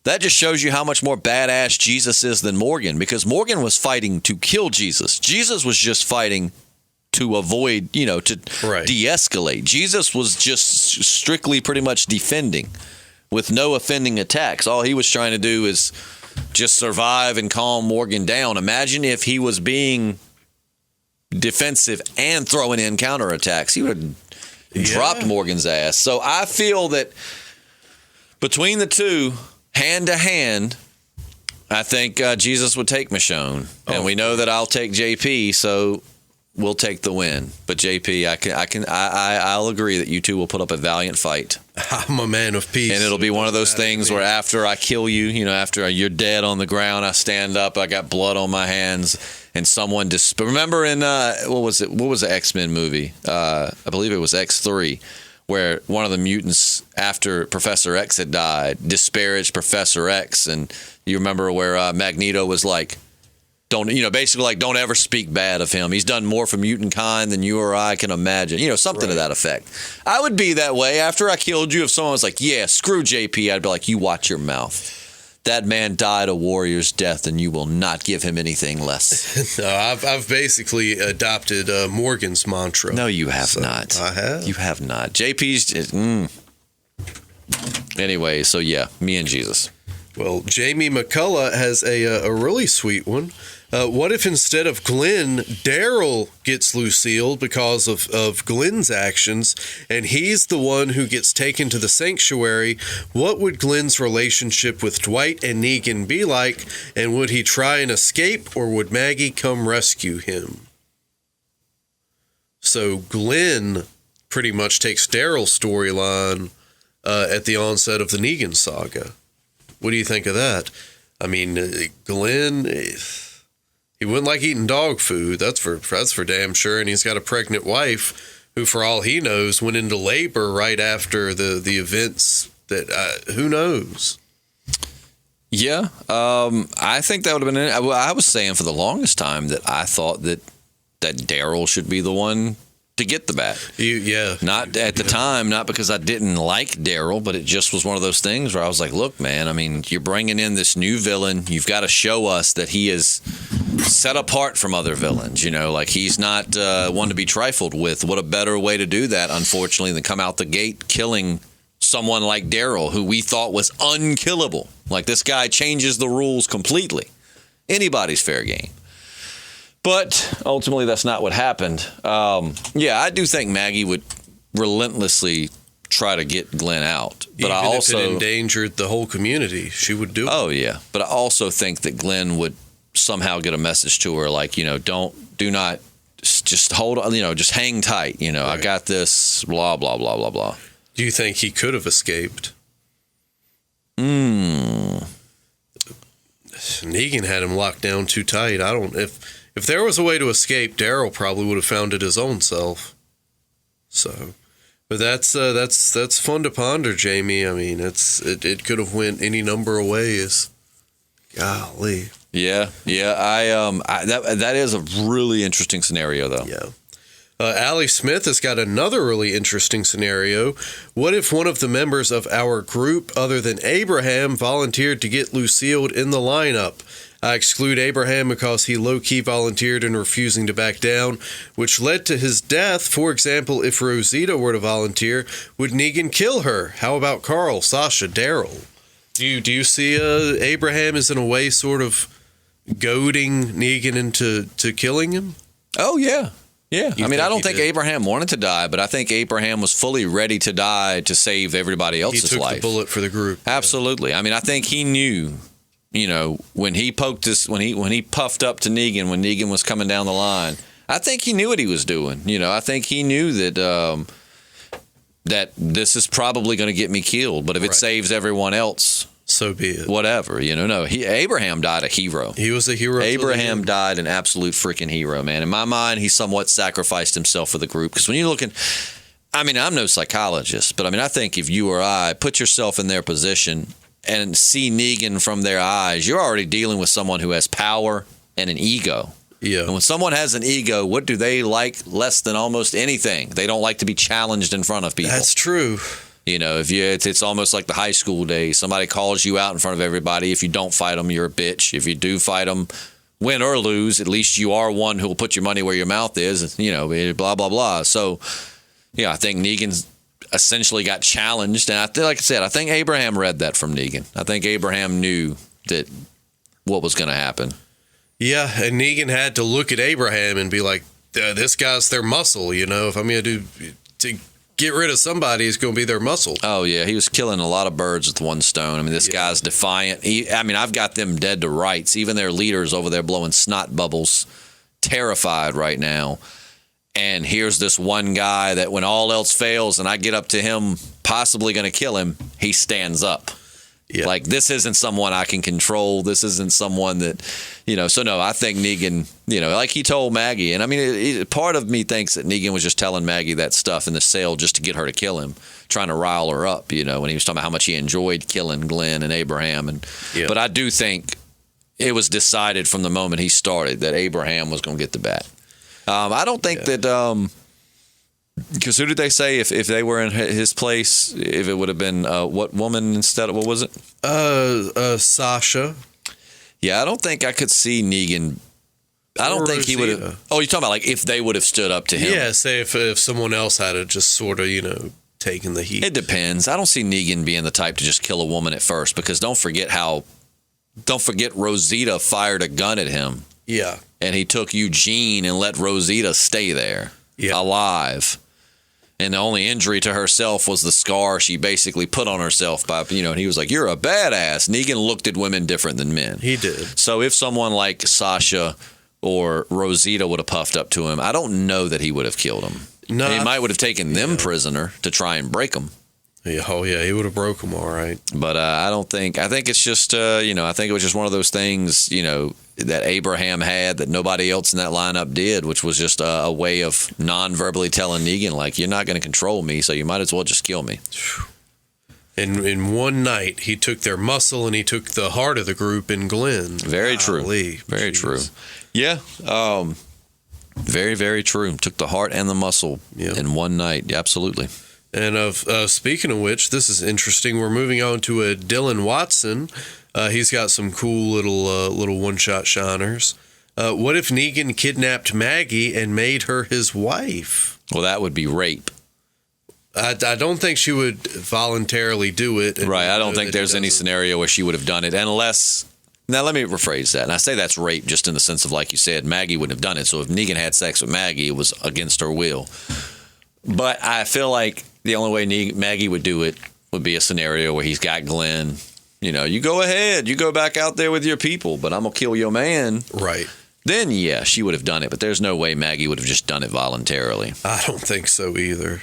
That just shows you how much more badass Jesus is than Morgan, because Morgan was fighting to kill Jesus. Jesus was just fighting to avoid, to de-escalate. Jesus was just strictly pretty much defending with no offending attacks. All he was trying to do is just survive and calm Morgan down. Imagine if he was being defensive and throwing in counterattacks. He would have dropped Morgan's ass. So I feel that between the two, hand to hand, I think Jesus would take Michonne, and we know that I'll take JP, so we'll take the win. But JP, I'll agree that you two will put up a valiant fight. I'm a man of peace. And it'll be one of those things where after I kill you, after you're dead on the ground, I stand up, I got blood on my hands, and someone remember in what was the X-Men movie? I believe it was X3. Where one of the mutants, after Professor X had died, disparaged Professor X, and you remember where Magneto was like, don't ever speak bad of him. He's done more for mutant kind than you or I can imagine. Something to that effect. I would be that way after I killed you. If someone was like, yeah, screw JP, I'd be like, you watch your mouth. That man died a warrior's death, and you will not give him anything less. No, I've basically adopted Morgan's mantra. No, you have not. I have. You have not. JP's. Anyway, so yeah, me and Jesus. Well, Jamie McCullough has a really sweet one. What if instead of Glenn, Daryl gets Lucille because of Glenn's actions, and he's the one who gets taken to the sanctuary? What would Glenn's relationship with Dwight and Negan be like, and would he try and escape, or would Maggie come rescue him? So Glenn pretty much takes Daryl's storyline at the onset of the Negan saga. What do you think of that? I mean, Glenn... He wouldn't like eating dog food, that's for damn sure. And he's got a pregnant wife who, for all he knows, went into labor right after the events that, who knows? Yeah, I think that would have been... I was saying for the longest time that I thought that Daryl should be the one to get the bat. Not at the time, not because I didn't like Daryl, but it just was one of those things where I was like, look, man, I mean, you're bringing in this new villain. You've got to show us that he is set apart from other villains, like he's not one to be trifled with. What a better way to do that, unfortunately, than come out the gate killing someone like Daryl, who we thought was unkillable. Like, this guy changes the rules completely. Anybody's fair game. But ultimately, that's not what happened. I do think Maggie would relentlessly try to get Glenn out. But even I also, if it endangered the whole community, she would do it. Oh, yeah. But I also think that Glenn would somehow get a message to her like, do not, just hold on, just hang tight. Right. I got this, blah, blah, blah, blah, blah. Do you think he could have escaped? Negan had him locked down too tight. If there was a way to escape, Daryl probably would have found it his own self. So, but that's fun to ponder, Jamie. I mean, it could have went any number of ways. Golly. Yeah. That is a really interesting scenario, though. Yeah. Allie Smith has got another really interesting scenario. What if one of the members of our group, other than Abraham, volunteered to get Lucille in the lineup? I exclude Abraham because he low-key volunteered in refusing to back down, which led to his death. For example, if Rosita were to volunteer, would Negan kill her? How about Carl, Sasha, Daryl? Do you see Abraham as in a way sort of goading Negan into killing him? Oh, yeah. Yeah. I don't think Abraham wanted to die, but I think Abraham was fully ready to die to save everybody else's life. He took the bullet for the group. Absolutely. I think he knew, when he puffed up to Negan, when Negan was coming down the line, I think he knew what he was doing. I think he knew that that this is probably going to get me killed, but if it saves everyone else, so be it. Whatever, No, Abraham died a hero. He was a hero. Abraham died an absolute freaking hero, man. In my mind, he somewhat sacrificed himself for the group. Because when you're looking, I'm no psychologist, but I think if you or I put yourself in their position and see Negan from their eyes, you're already dealing with someone who has power and an ego. Yeah. And when someone has an ego, what do they like less than almost anything? They don't like to be challenged in front of people. That's true. It's almost like the high school days. Somebody calls you out in front of everybody. If you don't fight them, you're a bitch. If you do fight them, win or lose, at least you are one who will put your money where your mouth is, blah, blah, blah. So, I think Negan essentially got challenged. And like I said, I think Abraham read that from Negan. I think Abraham knew that what was going to happen. Yeah, and Negan had to look at Abraham and be like, this guy's their muscle, if I'm going to get rid of somebody, it's going to be their muscle. Oh, yeah. He was killing a lot of birds with one stone. I mean, this guy's defiant. I've got them dead to rights. Even their leaders over there blowing snot bubbles, terrified right now. And here's this one guy that when all else fails and I get up to him, possibly going to kill him, he stands up. Yeah. Like, this isn't someone I can control. This isn't someone that, so no, I think Negan, like he told Maggie. And I mean, part of me thinks that Negan was just telling Maggie that stuff in the cell just to get her to kill him, trying to rile her up, when he was talking about how much he enjoyed killing Glenn and Abraham. But I do think it was decided from the moment he started that Abraham was going to get the bat. I don't think that, because who did they say if they were in his place, if it would have been what woman instead of, what was it? Sasha. Yeah, I don't think I could see Negan. I don't think he would have. Oh, you're talking about like if they would have stood up to him. Yeah, say if someone else had just sort of, taken the heat. It depends. I don't see Negan being the type to just kill a woman at first, because don't forget Rosita fired a gun at him. Yeah. And he took Eugene and let Rosita stay there alive. And the only injury to herself was the scar she basically put on herself by, and he was like, "You're a badass." Negan looked at women different than men. He did. So if someone like Sasha or Rosita would have puffed up to him, I don't know that he would have killed him. No, he might would have taken them prisoner to try and break them. Yeah, oh yeah, he would have broke them all right. But I think it's just, I think it was just one of those things, that Abraham had that nobody else in that lineup did, which was just a way of non-verbally telling Negan, like, you're not going to control me, so you might as well just kill me. And in one night, he took their muscle and he took the heart of the group in Glenn. Very true. Very true. Yeah. Very, very true. Took the heart and the muscle in one night. Absolutely. And speaking of which, this is interesting. We're moving on to a Dylan Watson. He's got some cool little one-shot shiners. What if Negan kidnapped Maggie and made her his wife? Well, that would be rape. I don't think she would voluntarily do it. Right. I don't think there's any scenario where she would have done it unless... Now, let me rephrase that. And I say that's rape just in the sense of, like you said, Maggie wouldn't have done it. So if Negan had sex with Maggie, it was against her will. But I feel like the only way Maggie would do it would be a scenario where he's got Glenn. You go ahead. You go back out there with your people, but I'm going to kill your man. Right. Then, yeah, she would have done it. But there's no way Maggie would have just done it voluntarily. I don't think so either.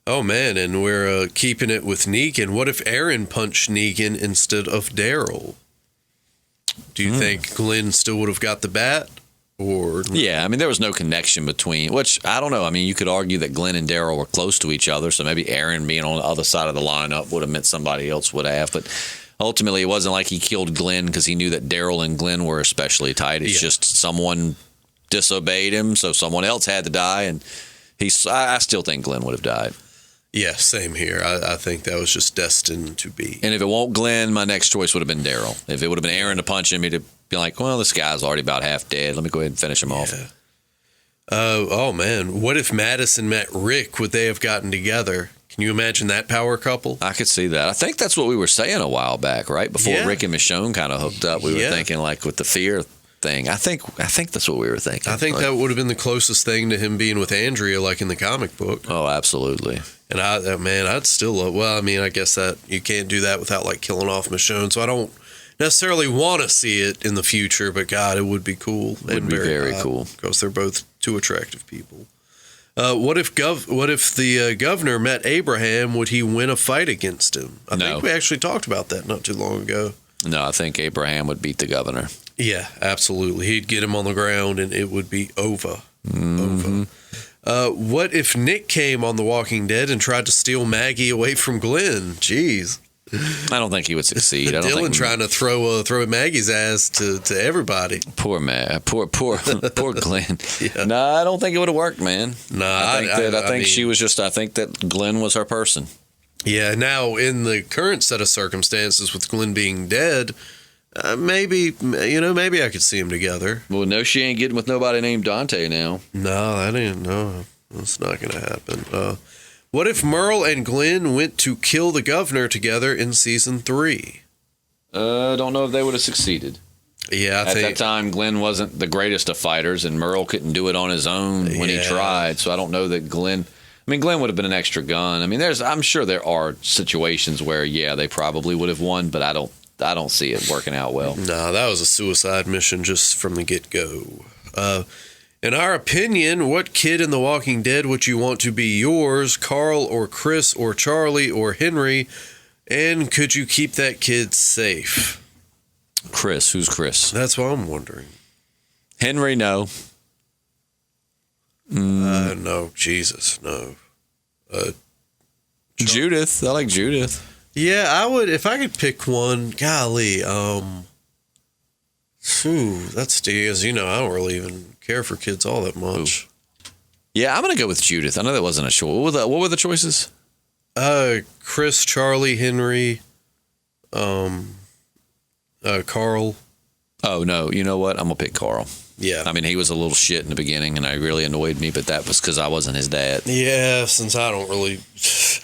Oh, man, and we're keeping it with Negan. What if Aaron punched Negan instead of Daryl? Do you think Glenn still would have got the bat? Or yeah, I mean, there was no connection between, which, I don't know. I mean, you could argue that Glenn and Daryl were close to each other, so maybe Aaron being on the other side of the lineup would have meant somebody else would have. But ultimately, it wasn't like he killed Glenn because he knew that Daryl and Glenn were especially tight. It's just someone disobeyed him, so someone else had to die. And I still think Glenn would have died. Yeah, same here. I think that was just destined to be. And if it won't Glenn, my next choice would have been Daryl. If it would have been Aaron to punch him, he'd have been like, well, this guy's already about half dead. Let me go ahead and finish him off. Oh, man. What if Madison met Rick? Would they have gotten together? Can you imagine that power couple? I could see that. I think that's what we were saying a while back, right? Before Rick and Michonne kind of hooked up, we were thinking like with the fear thing. I think that's what we were thinking. I think that would have been the closest thing to him being with Andrea, like in the comic book. Oh, absolutely. And I'd still love. Well, I mean, I guess that you can't do that without like killing off Michonne. So I don't necessarily want to see it in the future, but God, it would be cool. It would be very cool because they're both two attractive people. What if the governor met Abraham? Would he win a fight against him? I think we actually talked about that not too long ago. No, I think Abraham would beat the governor. Yeah, absolutely. He'd get him on the ground, and it would be over. Mm-hmm. What if Nick came on The Walking Dead and tried to steal Maggie away from Glenn? Jeez. I don't think he would succeed. Dylan trying to throw Maggie's ass to everybody. Poor Glenn. Yeah. No, I don't think it would have worked, man. No, I think she was just. I think that Glenn was her person. Yeah. Now, in the current set of circumstances, with Glenn being dead, maybe I could see them together. Well, no, she ain't getting with nobody named Dante now. No, that ain't. No, that's not going to happen. What if Merle and Glenn went to kill the governor together in season 3? Don't know if they would have succeeded. Yeah, at that time, Glenn wasn't the greatest of fighters, and Merle couldn't do it on his own when he tried. So I don't know that Glenn. I mean, Glenn would have been an extra gun. I mean, I'm sure there are situations where, yeah, they probably would have won, but I don't see it working out well. No, that was a suicide mission just from the get-go. In our opinion, what kid in The Walking Dead would you want to be yours? Carl or Chris or Charlie or Henry? And could you keep that kid safe? Chris. Who's Chris? That's what I'm wondering. Henry, no. No, Jesus, no. Judith. I like Judith. Yeah, I would, if I could pick one, golly, that's as you know, I don't really even care for kids all that much. Ooh. Yeah, I'm going to go with Judith. I know that wasn't a choice. What were the choices? Chris, Charlie, Henry, Carl. Oh, no. You know what? I'm going to pick Carl. Yeah. I mean, he was a little shit in the beginning, and it really annoyed me, but that was because I wasn't his dad. Yeah, since I don't really,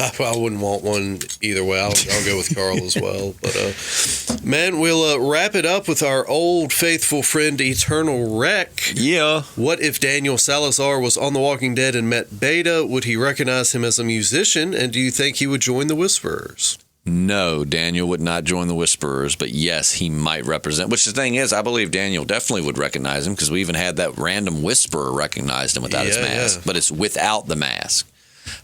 I wouldn't want one either way. I'll go with Carl as well. But, man, we'll wrap it up with our old faithful friend, Eternal Wreck. Yeah. What if Daniel Salazar was on The Walking Dead and met Beta? Would he recognize him as a musician? And do you think he would join the Whisperers? No, Daniel would not join the Whisperers, but yes, he might represent. Which the thing is, I believe Daniel definitely would recognize him because we even had that random Whisperer recognized him without his mask, but it's without the mask.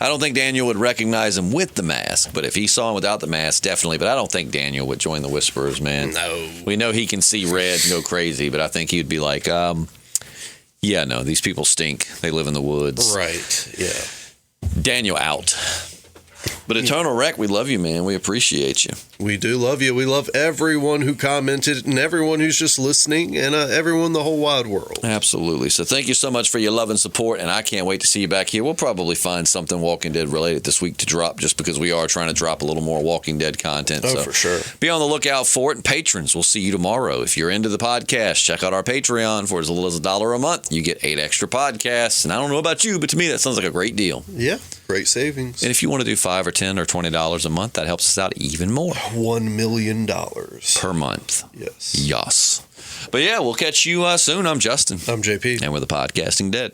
I don't think Daniel would recognize him with the mask, but if he saw him without the mask, definitely. But I don't think Daniel would join the Whisperers, man. No. We know he can see red and go crazy, but I think he would be like, yeah, no, these people stink. They live in the woods. Right, yeah. Daniel out. But Eternal Wreck, we love you, man. We appreciate you. We do love you. We love everyone who commented and everyone who's just listening and everyone in the whole wide world. Absolutely. So thank you so much for your love and support, and I can't wait to see you back here. We'll probably find something Walking Dead related this week to drop just because we are trying to drop a little more Walking Dead content. Oh, so for sure. Be on the lookout for it. And patrons, we'll see you tomorrow. If you're into the podcast, check out our Patreon. For as little as $1 a month, you get 8 extra podcasts. And I don't know about you, but to me, that sounds like a great deal. Yeah, great savings. And if you want to do $5 or $10 or $20 a month, that helps us out even more. $1 million per month. Yes. Yes. But yeah, we'll catch you soon. I'm Justin. I'm JP. And we're the Podcasting Dead.